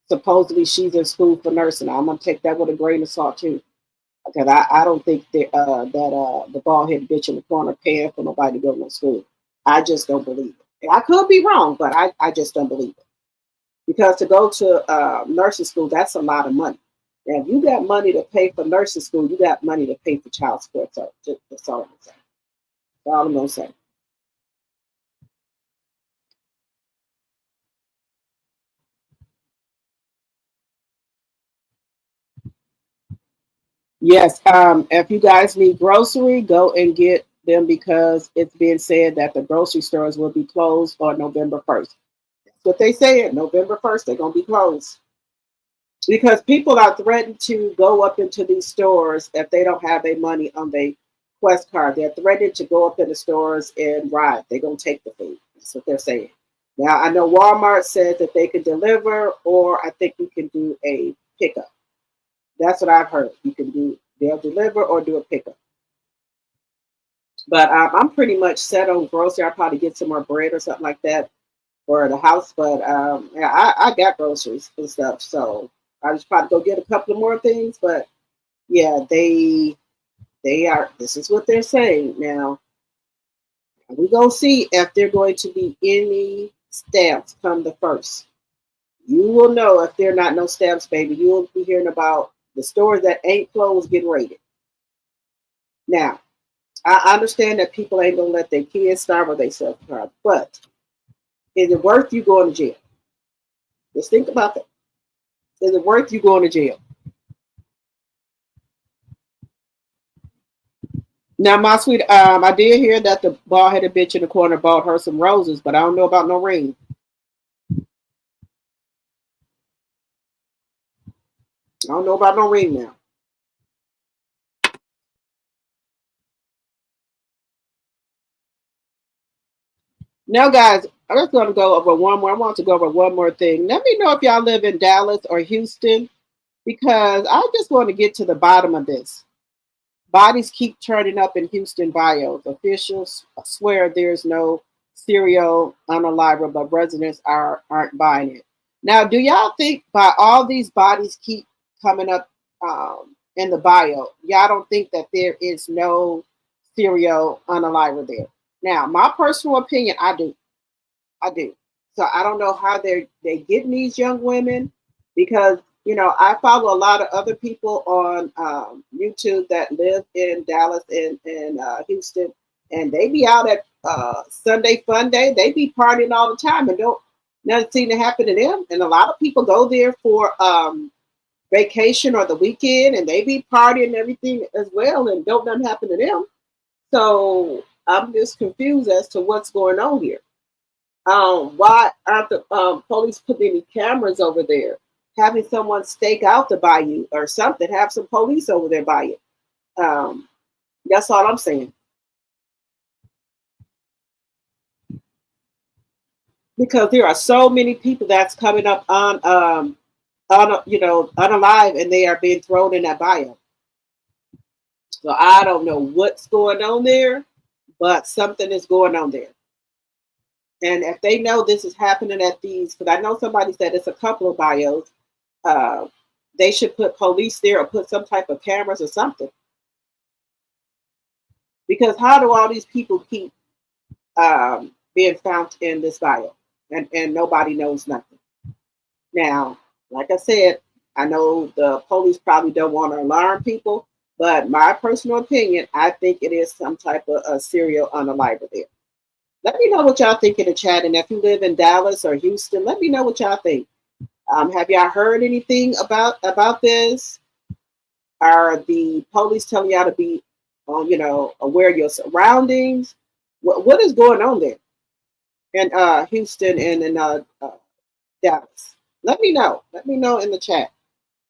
[SPEAKER 1] supposedly she's in school for nursing. I'm gonna take that with a grain of salt too, because I don't think that the bald headed bitch in the corner paying for nobody to go to school. I just don't believe it. I could be wrong, but I just don't believe it. Because to go to nursing school, that's a lot of money. Now, if you got money to pay for nursing school, you got money to pay for child support. So that's all I'm saying. That's all I'm gonna say. Yes. If you guys need grocery, go and get them because it's being said that the grocery stores will be closed on November 1st. That's what they said. November 1st, they're going to be closed. Because people are threatened to go up into these stores if they don't have their money on their Quest card. They're threatened to go up in the stores and riot. They're going to take the food. That's what they're saying. Now, I know Walmart said that they could deliver, or I think you can do a pickup. That's what I've heard. You can do, they'll deliver or do a pickup. But I'm pretty much set on grocery. I'll probably get some more bread or something like that for the house. But yeah, I got groceries and stuff. So I just probably go get a couple of more things. But yeah, they are, this is what they're saying. Now, we're going to see if there are going to be any stamps come the first. You will know if there are not no stamps, baby. You'll be hearing about the stores that ain't closed get raided. Now, I understand that people ain't going to let their kids starve or they self-starve, but is it worth you going to jail? Just think about that. Is it worth you going to jail? Now, my sweet, I did hear that the bald-headed bitch in the corner bought her some roses, but I don't know about no ring. I don't know about no ring now. Now, guys, I'm just going to go over one more. I want to go over one more thing. Let me know if y'all live in Dallas or Houston, because I just want to get to the bottom of this. Bodies keep turning up in Houston bios. Officials swear there's no serial unalive, but residents aren't buying it. Now, do y'all think by all these bodies keep coming up in the bio, y'all don't think that there is no serial unalive there? Now, my personal opinion, I do. So I don't know how they getting these young women, because I follow a lot of other people on YouTube that live in Dallas and Houston, and they be out at Sunday Fun Day. They be partying all the time, and don't nothing seem to happen to them. And a lot of people go there for vacation or the weekend, and they be partying and everything as well, and don't nothing happen to them. So I'm just confused as to what's going on here. Why aren't the police putting any cameras over there? Having someone stake out the bayou or something. Have some police over there by it. That's all I'm saying. Because there are so many people that's coming up on unalive, and they are being thrown in that bayou. So I don't know what's going on there, but something is going on there. And if they know this is happening at these, because I know somebody said it's a couple of bios, they should put police there or put some type of cameras or something. Because how do all these people keep being found in this bio and nobody knows nothing? Now, like I said, I know the police probably don't want to alarm people, but my personal opinion, I think it is some type of a serial unalive there. Let me know what y'all think in the chat. And if you live in Dallas or Houston, let me know what y'all think. Have y'all heard anything about this? Are the police telling y'all to be, aware of your surroundings? What is going on there in Houston and in Dallas? Let me know. Let me know in the chat.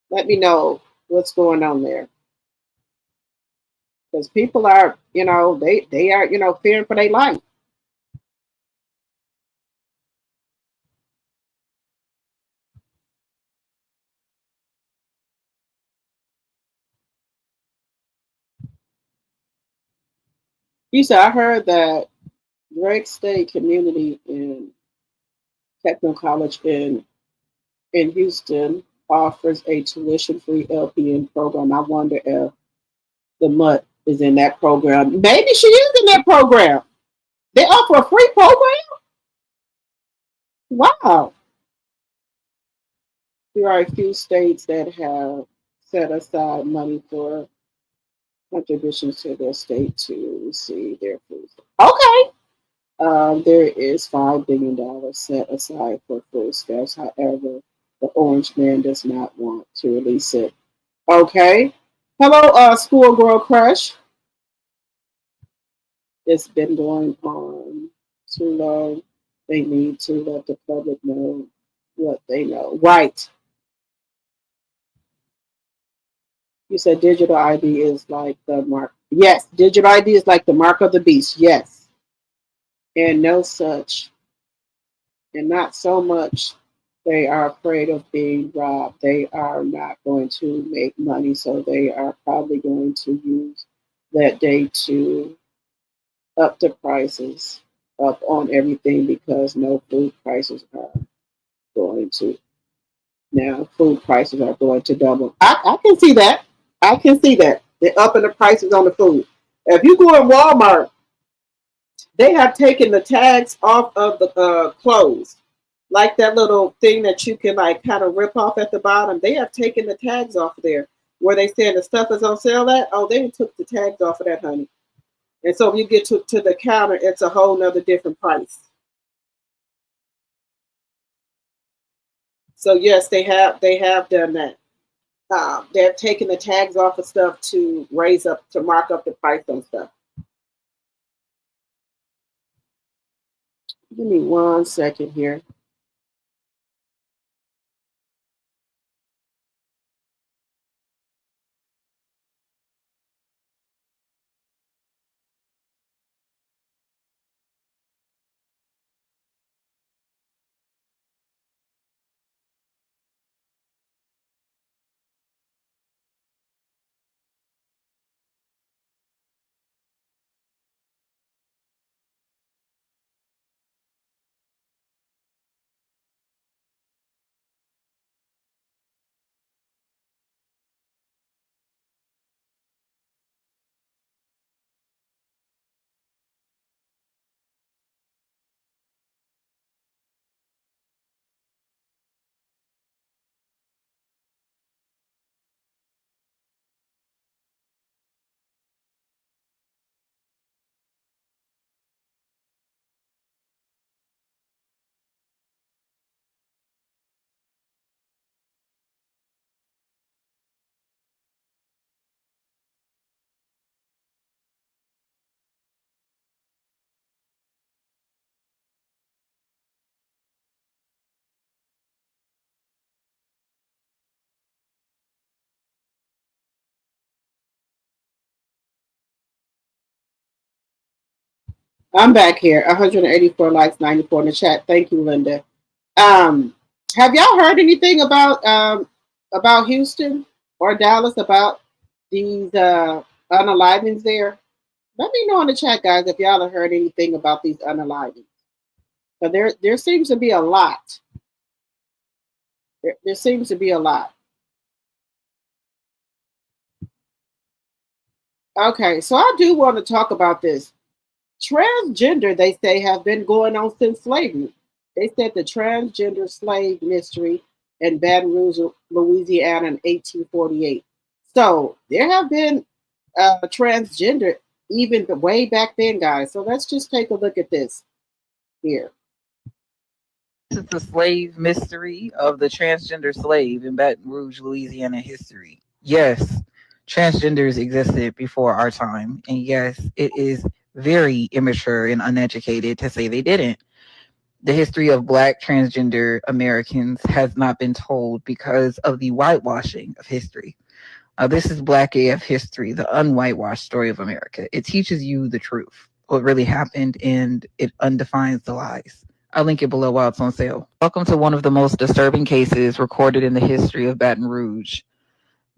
[SPEAKER 1] Let me know what's going on there. Because people are, they are, fearing for their life. You said, I heard that Drake State Community in Technical College in Houston offers a tuition-free LPN program. I wonder if the Mutt is in that program. Maybe she is in that program. They offer a free program? Wow. There are a few states that have set aside money for contributions to their state to receive their food. Okay. There is $5 billion set aside for food stamps. However, the Orange Man does not want to release it. Okay. Hello, Schoolgirl Crush. It's been going on too long. They need to let the public know what they know. Right. You said digital ID is like the mark. Yes, digital ID is like the mark of the beast. Yes. And no such. And not so much they are afraid of being robbed. They are not going to make money, so they are probably going to use that day to up the prices up on everything because no food prices are going to now food prices are going to double. I can see that. I can see that. They're upping the prices on the food. If you go in Walmart, they have taken the tags off of the clothes. Like that little thing that you can like kind of rip off at the bottom. They have taken the tags off there. Where they saying the stuff is on sale at, oh, they took the tags off of that, honey. And so when you get to the counter, it's a whole nother different price. So yes, they have done that. They're taking the tags off of stuff to mark up the price on stuff. Give me 1 second here. I'm back here. 184 likes, 94 in the chat. Thank you, Linda. Have y'all heard anything about Houston or Dallas about these unalivings there? Let me know in the chat, guys, if y'all have heard anything about these unalivings. But there seems to be a lot. There seems to be a lot. Okay, so I do want to talk about this. Transgender, they say, have been going on since slavery. They said the transgender slave mystery in Baton Rouge, Louisiana in 1848. So there have been transgender even way back then, guys. So let's just take a look at this here.
[SPEAKER 17] This is the slave mystery of the transgender slave in Baton Rouge, Louisiana history. Yes, transgenders existed before our time. And yes, it is very immature and uneducated to say they didn't. The history of Black transgender Americans has not been told because of the whitewashing of history. This is Black AF history, the unwhitewashed story of America. It teaches you the truth, what really happened, and it undefines the lies. I'll link it below while it's on sale. Welcome to one of the most disturbing cases recorded in the history of Baton Rouge.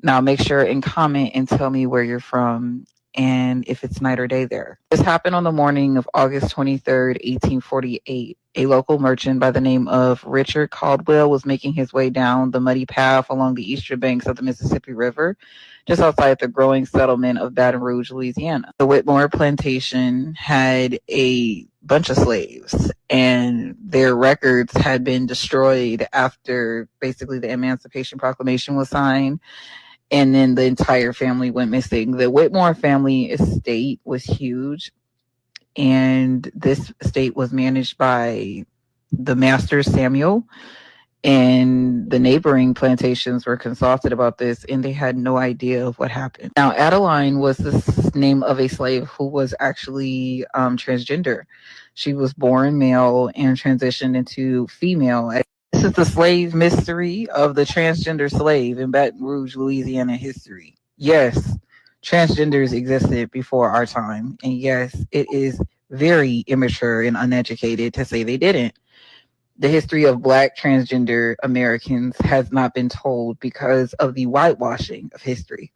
[SPEAKER 17] Now make sure and comment and tell me where you're from and if it's night or day there. This happened on the morning of August 23rd, 1848. A local merchant by the name of Richard Caldwell was making his way down the muddy path along the eastern banks of the Mississippi River, just outside the growing settlement of Baton Rouge, Louisiana. The Whitmore plantation had a bunch of slaves, and their records had been destroyed after basically the Emancipation Proclamation was signed. And then the entire family went missing. The Whitmore family estate was huge, and this estate was managed by the master Samuel, and the neighboring plantations were consulted about this, and they had no idea of what happened. Now, Adeline was the name of a slave who was actually transgender. She was born male and transitioned into female. This is the slave mystery of the transgender slave in Baton Rouge, Louisiana history. Yes, transgenders existed before our time, and yes, it is very immature and uneducated to say they didn't. The history of Black transgender Americans has not been told because of the whitewashing of history.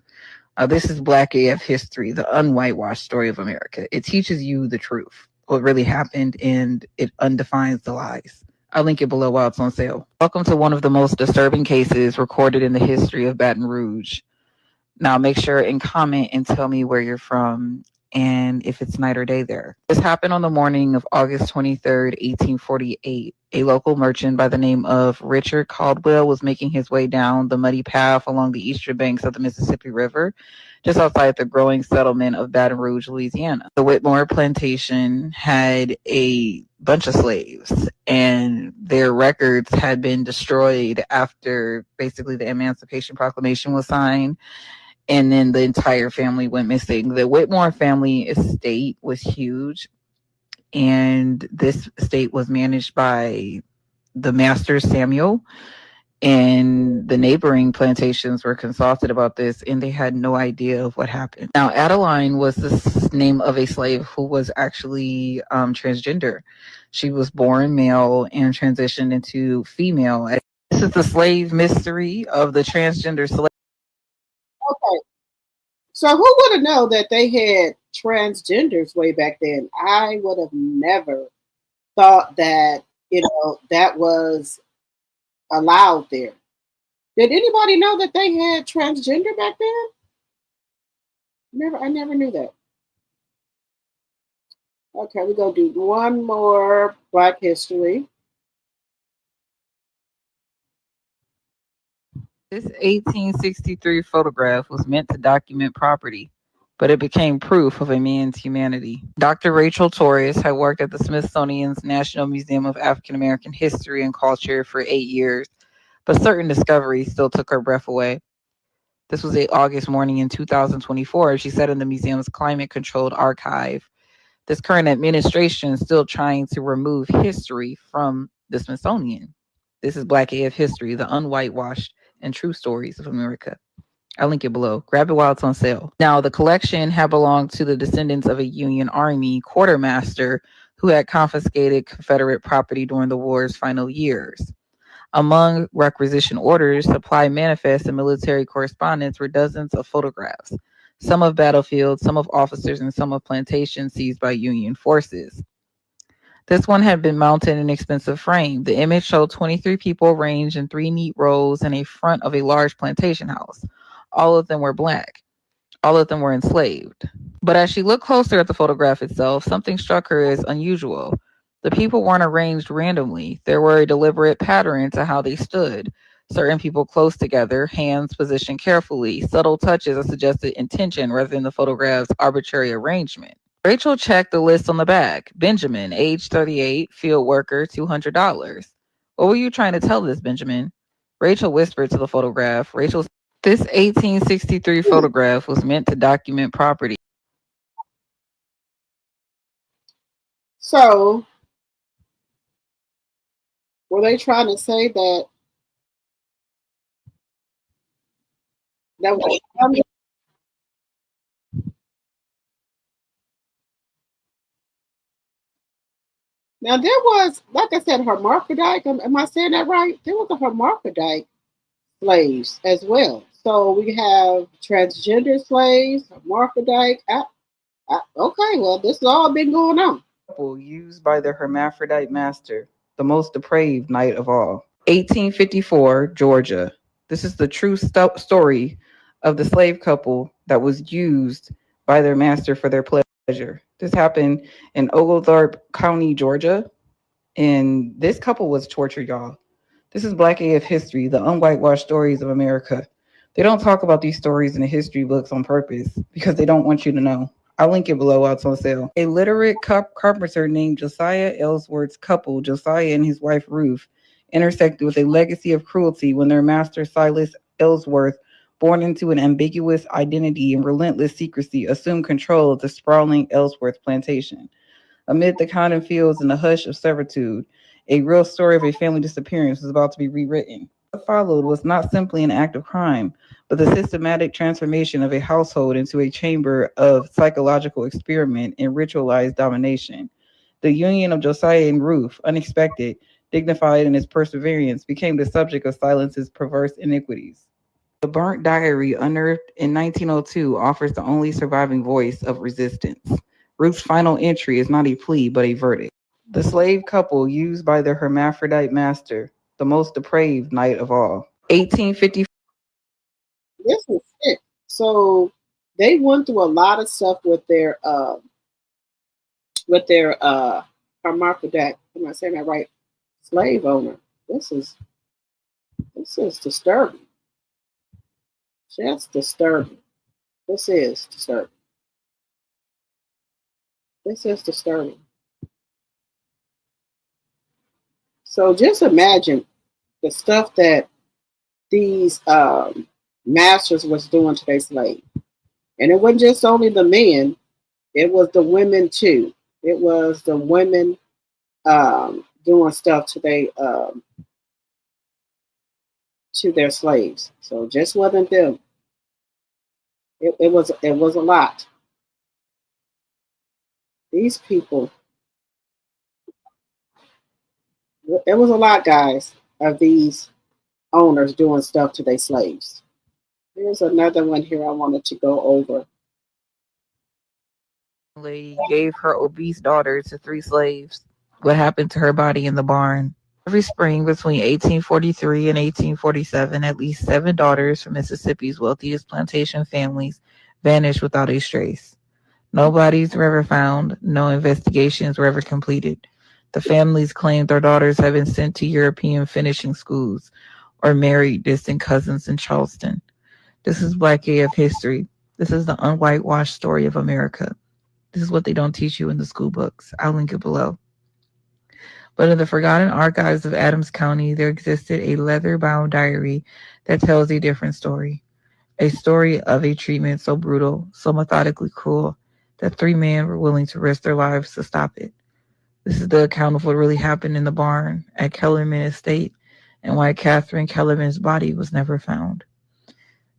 [SPEAKER 17] This is Black AF history, the unwhitewashed story of America. It teaches you the truth, what really happened, and it undefines the lies. I'll link it below while it's on sale. Welcome to one of the most disturbing cases recorded in the history of Baton Rouge. Now make sure and comment and tell me where you're from and if it's night or day there. This happened on the morning of August 23rd, 1848. A local merchant by the name of Richard Caldwell was making his way down the muddy path along the eastern banks of the Mississippi River, just outside the growing settlement of Baton Rouge, Louisiana. The Whitmore plantation had a bunch of slaves, and their records had been destroyed after basically the Emancipation Proclamation was signed. And then the entire family went missing. The Whitmore family estate was huge, and this estate was managed by the master Samuel, and the neighboring plantations were consulted about this, and they had no idea of what happened. Now, Adeline was the name of a slave who was actually transgender. She was born male and transitioned into female. This is the slave mystery of the transgender slave.
[SPEAKER 1] Okay. So who would have known that they had transgenders way back then? I would have never thought that, that was allowed there. Did anybody know that they had transgender back then? I never knew that. Okay, we're gonna do one more Black history.
[SPEAKER 17] This 1863 photograph was meant to document property, but it became proof of a man's humanity. Dr. Rachel Torres had worked at the Smithsonian's National Museum of African American History and Culture for 8 years, but certain discoveries still took her breath away. This was an August morning in 2024. She said in the museum's climate-controlled archive, this current administration is still trying to remove history from the Smithsonian. This is Black AF history, the unwhitewashed and true stories of America. I'll link it below. Grab it while it's on sale. Now, the collection had belonged to the descendants of a Union Army quartermaster who had confiscated Confederate property during the war's final years. Among requisition orders, supply manifests, and military correspondence were dozens of photographs, some of battlefields, some of officers, and some of plantations seized by Union forces. This one had been mounted in an expensive frame. The image showed 23 people arranged in 3 neat rows in a front of a large plantation house. All of them were Black. All of them were enslaved. But as she looked closer at the photograph itself, something struck her as unusual. The people weren't arranged randomly. There were a deliberate pattern to how they stood. Certain people close together, hands positioned carefully, subtle touches that suggested intention rather than the photograph's arbitrary arrangement. Rachel checked the list on the back. Benjamin, age 38, field worker, $200. What were you trying to tell this, Benjamin? Rachel whispered to the photograph. This 1863 photograph was meant to document property.
[SPEAKER 1] So, were they trying to say that was now there was, like I said, hermaphrodite. Am I saying that right? There was a hermaphrodite slaves as well. So we have transgender slaves, hermaphrodite. Okay, well, this has all been going on.
[SPEAKER 17] Used by the hermaphrodite master, the most depraved night of all. 1854, Georgia. This is the true story of the slave couple that was used by their master for their pleasure. This happened in Oglethorpe County, Georgia, and this couple was tortured, y'all. This is Black AF history, the unwhitewashed stories of America. They don't talk about these stories in the history books on purpose because they don't want you to know. I'll link it below while it's on sale. A literate carpenter named Josiah Ellsworth's couple, Josiah and his wife Ruth, intersected with a legacy of cruelty when their master Silas Ellsworth, born into an ambiguous identity and relentless secrecy, assumed control of the sprawling Ellsworth plantation. Amid the cotton fields and the hush of servitude, a real story of a family disappearance was about to be rewritten. What followed was not simply an act of crime, but the systematic transformation of a household into a chamber of psychological experiment and ritualized domination. The union of Josiah and Ruth, unexpected, dignified in its perseverance, became the subject of Silence's perverse iniquities. The burnt diary, unearthed in 1902, offers the only surviving voice of resistance. Ruth's final entry is not a plea, but a verdict. The slave couple used by their hermaphrodite master, the most depraved knight of all. 1854.
[SPEAKER 1] This is it. So they went through a lot of stuff with their hermaphrodite. Am I saying that right? Slave owner. This is disturbing. Just disturbing. This is disturbing. This is disturbing. So just imagine the stuff that these masters was doing to their slaves. And it wasn't just only the men, it was the women too. It was the women doing stuff to their slaves. So it just wasn't them. It was a lot. These people, it was a lot, guys, of these owners doing stuff to their slaves. Here's another one here I wanted to go over.
[SPEAKER 17] Lady gave her obese daughter to 3 slaves. What happened to her body in the barn? Every spring between 1843 and 1847, at least 7 daughters from Mississippi's wealthiest plantation families vanished without a trace. No bodies were ever found. No investigations were ever completed. The families claimed their daughters had been sent to European finishing schools or married distant cousins in Charleston. This is Black AF history. This is the unwhitewashed story of America. This is what they don't teach you in the school books. I'll link it below. But in the forgotten archives of Adams County, there existed a leather-bound diary that tells a different story. A story of a treatment so brutal, so methodically cruel, that 3 men were willing to risk their lives to stop it. This is the account of what really happened in the barn at Kellerman Estate and why Catherine Kellerman's body was never found.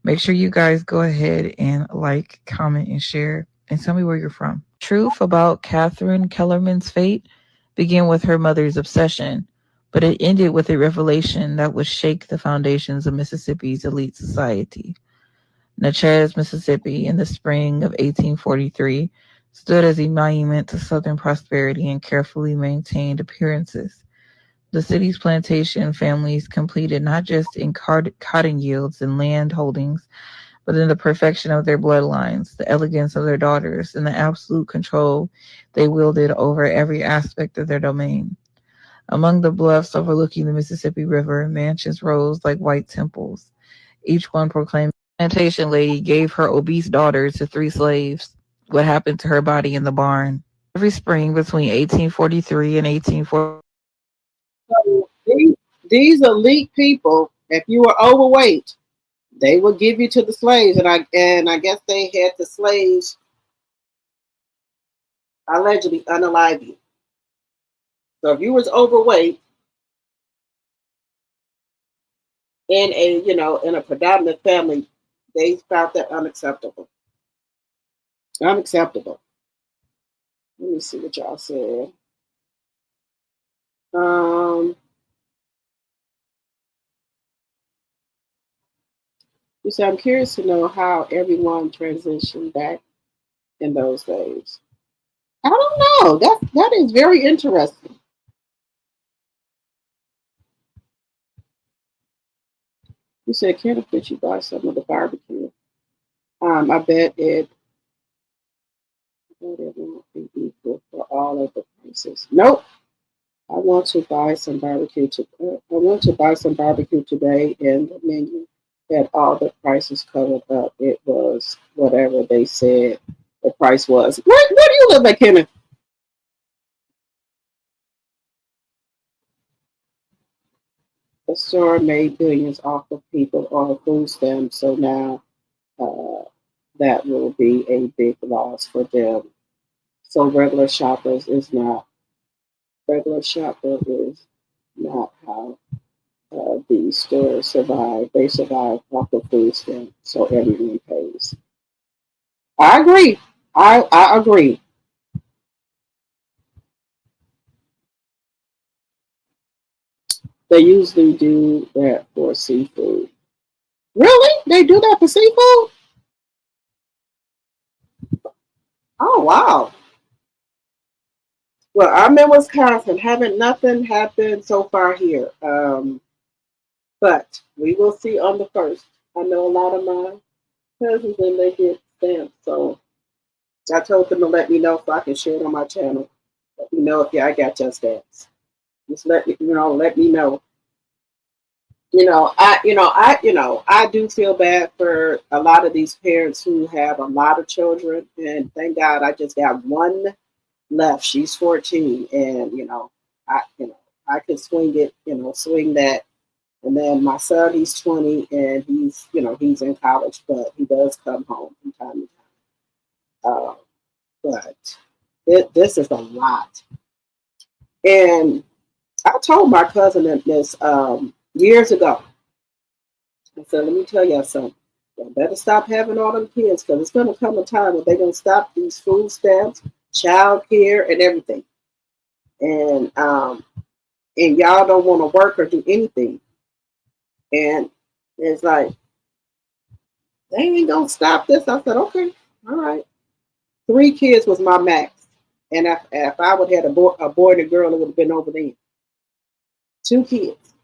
[SPEAKER 17] Make sure you guys go ahead and like, comment, and share, and tell me where you're from. Truth about Catherine Kellerman's fate began with her mother's obsession, but it ended with a revelation that would shake the foundations of Mississippi's elite society. Natchez, Mississippi, in the spring of 1843, stood as a monument to Southern prosperity and carefully maintained appearances. The city's plantation families completed not just in cotton yields and land holdings, but in the perfection of their bloodlines, the elegance of their daughters, and the absolute control they wielded over every aspect of their domain. Among the bluffs overlooking the Mississippi River, mansions rose like white temples, each one proclaiming, plantation lady gave her obese daughter to 3 slaves. What happened to her body in the barn? Every spring between 1843 and 1840.
[SPEAKER 1] So these elite people, if you were overweight, they would give you to the slaves, and I guess they had the slaves allegedly unalive you. So if you was overweight in a predominant family, they found that unacceptable. Unacceptable. Let me see what y'all said. You said, I'm curious to know how everyone transitioned back in those days. I don't know. That is very interesting. You said, can't afford you buy some of the barbecue. I bet it won't be equal for all of the prices. Nope. I want to buy some barbecue today, and the menu had all the prices covered up. It was whatever they said the price was. Where do you live at, Kenneth? The store made billions off of people on food stamps, so now that will be a big loss for them. So regular shopper is not how these stores survive. They survive off of food stamps, so everyone pays. I agree. I agree. They usually do that for seafood. Really? They do that for seafood? Oh wow. Well, I'm in Wisconsin. Haven't nothing happened so far here. But we will see on the first. I know a lot of my cousins and they get stamps, so I told them to let me know so I can share it on my channel. Let me know if I got your stamps. Just let me know. I do feel bad for a lot of these parents who have a lot of children, and thank God I just got one left. She's 14, and I could swing it, swing that. And then my son, he's 20, and he's in college, but he does come home from time to time. But this is a lot. And I told my cousin this years ago. I said, let me tell y'all something. Y'all better stop having all them kids because it's going to come a time when they're going to stop these food stamps, child care, and everything. And y'all don't want to work or do anything. And it's like, they ain't going to stop this. I said, okay, all right. 3 kids was my max. And if I would have had a boy and a girl, it would have been over there. 2 kids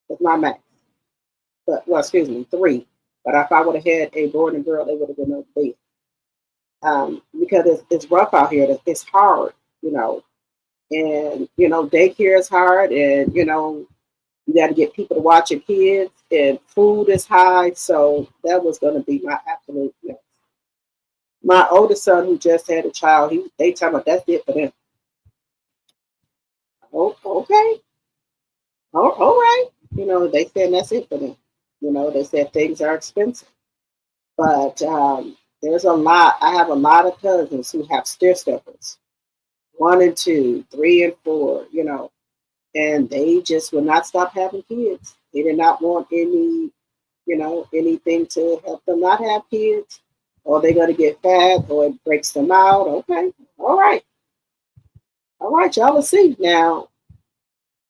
[SPEAKER 1] was my max. But, well, excuse me, 3. But if I would have had a boy and a girl, they would have been over there. Because it's rough out here. It's hard, And, daycare is hard. And, you got to get people to watch your kids. And food is high. So that was going to be my absolute yes. My oldest son, who just had a child, they talking about that's it for them. Oh, okay. All right. They said that's it for them. They said things are expensive. But there's a lot. I have a lot of cousins who have stair steppers, 1 and 2, 3 and 4, and they just will not stop having kids. They did not want anything to help them not have kids, or they're going to get fat, or it breaks them out. Okay. All right. Y'all will see. Now,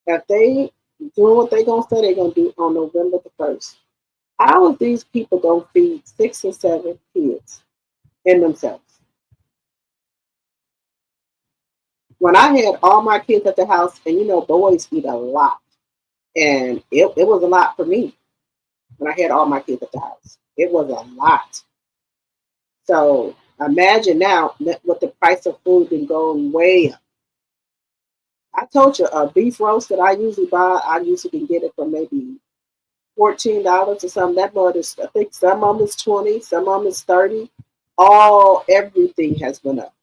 [SPEAKER 1] if they doing what they're going to say they're going to do on November the 1st, how are these people going to feed 6 or 7 kids in themselves? When I had all my kids at the house, and boys eat a lot, and it was a lot for me when I had all my kids at the house. It was a lot. So imagine now what the price of food been going way up. I told you a beef roast that I usually buy, I usually can get it for maybe $14 or something. That mud is, I think some of them is 20, some of them is 30. Everything has went up.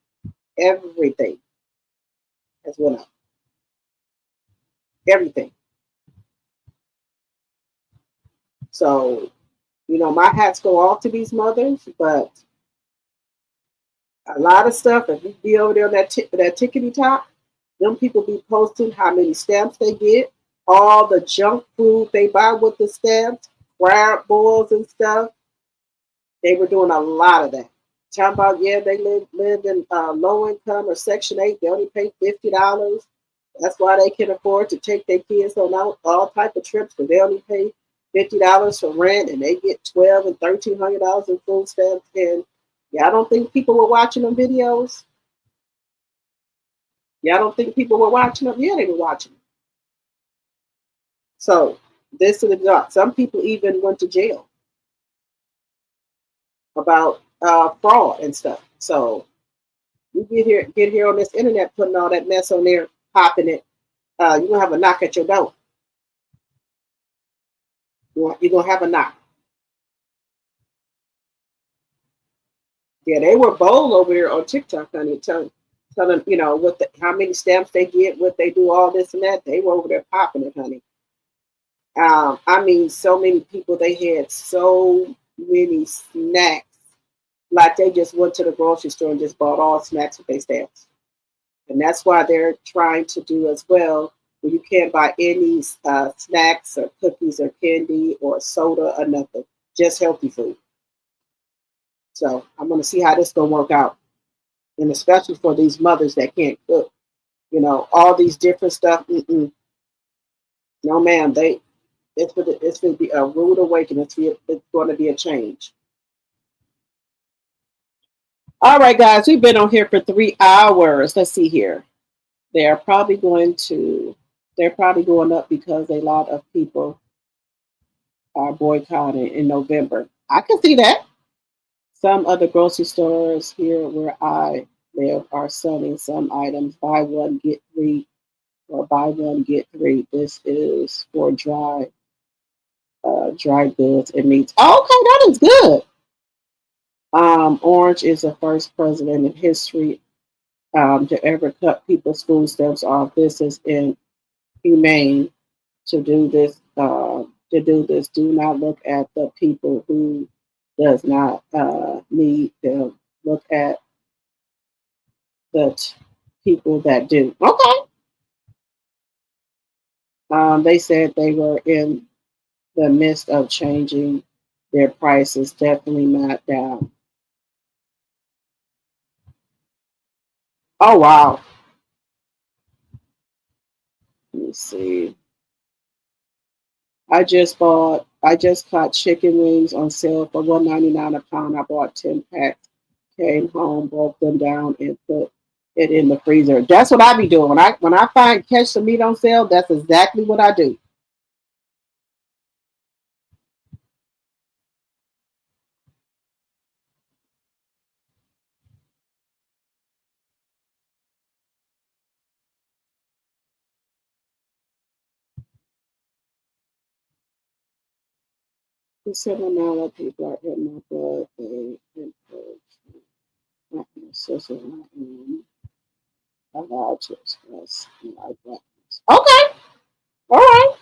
[SPEAKER 1] Everything has went up. Everything. So, my hats go off to these mothers, but a lot of stuff, if you be over there on that tickety top, them people be posting how many stamps they get, all the junk food they buy with the stamps, crab balls and stuff. They were doing a lot of that. Talking about, they live in low income or Section 8. They only pay $50. That's why they can afford to take their kids on all type of trips, because they only pay $50 for rent, and they get $1,200 and $1,300 in food stamps. And y'all don't think people were watching them videos? Y'all don't think people were watching them? Yeah, they were watching them. So this is the job. Some people even went to jail about fraud and stuff. So you get here on this internet putting all that mess on there, popping it, you're gonna have a knock at your door. You're gonna have a knock. Yeah, they were bold over here on TikTok, honey, telling how many stamps they get, what they do, all this and that. They were over there popping it, honey. I mean, so many people, they had so many snacks. Like they just went to the grocery store and just bought all snacks with their stamps. And that's why they're trying to do as well, where you can't buy any snacks or cookies or candy or soda or nothing, just healthy food. So I'm going to see how this going to work out. And especially for these mothers that can't cook, you know, all these different stuff. No, ma'am, it's going to be a rude awakening. It's going to be a change. All right, guys, we've been on here for 3 hours. Let's see here. They're probably going up because a lot of people are boycotting in November. I can see that. Some other grocery stores here where I live are selling some items, buy one, get three, or buy one, get three. This is for dry goods and meats. Oh, okay, that is good. Orange is the first president in history to ever cut people's food stamps off. This is inhumane to do this. Do not look at the people who does not need them. Look at the people that do. Okay. They said they were in the midst of changing their prices. Definitely not down. Oh wow. Let me see. I just caught chicken wings on sale for $1.99 a pound. I bought 10 packs, came home, broke them down, and put it in the freezer. That's what I be doing. When I catch some meat on sale, that's exactly what I do. Consider now that people are hitting my blood, they allowed to express my blackness. Okay. All right.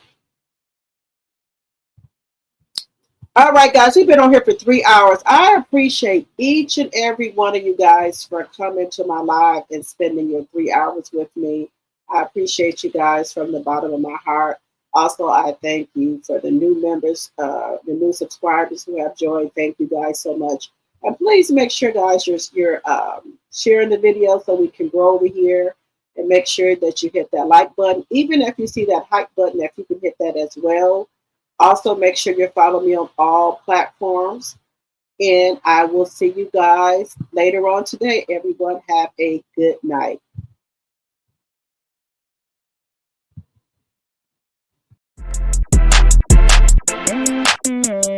[SPEAKER 1] All right, guys, we've been on here for 3 hours. I appreciate each and every one of you guys for coming to my live and spending your 3 hours with me. I appreciate you guys from the bottom of my heart. Also, I thank you for the new members, the new subscribers who have joined. Thank you guys so much. And please make sure, guys, you're sharing the video so we can grow over here. And make sure that you hit that like button. Even if you see that hype button, if you can hit that as well. Also, make sure you follow me on all platforms. And I will see you guys later on today. Everyone have a good night.
[SPEAKER 18] Mm-hmm.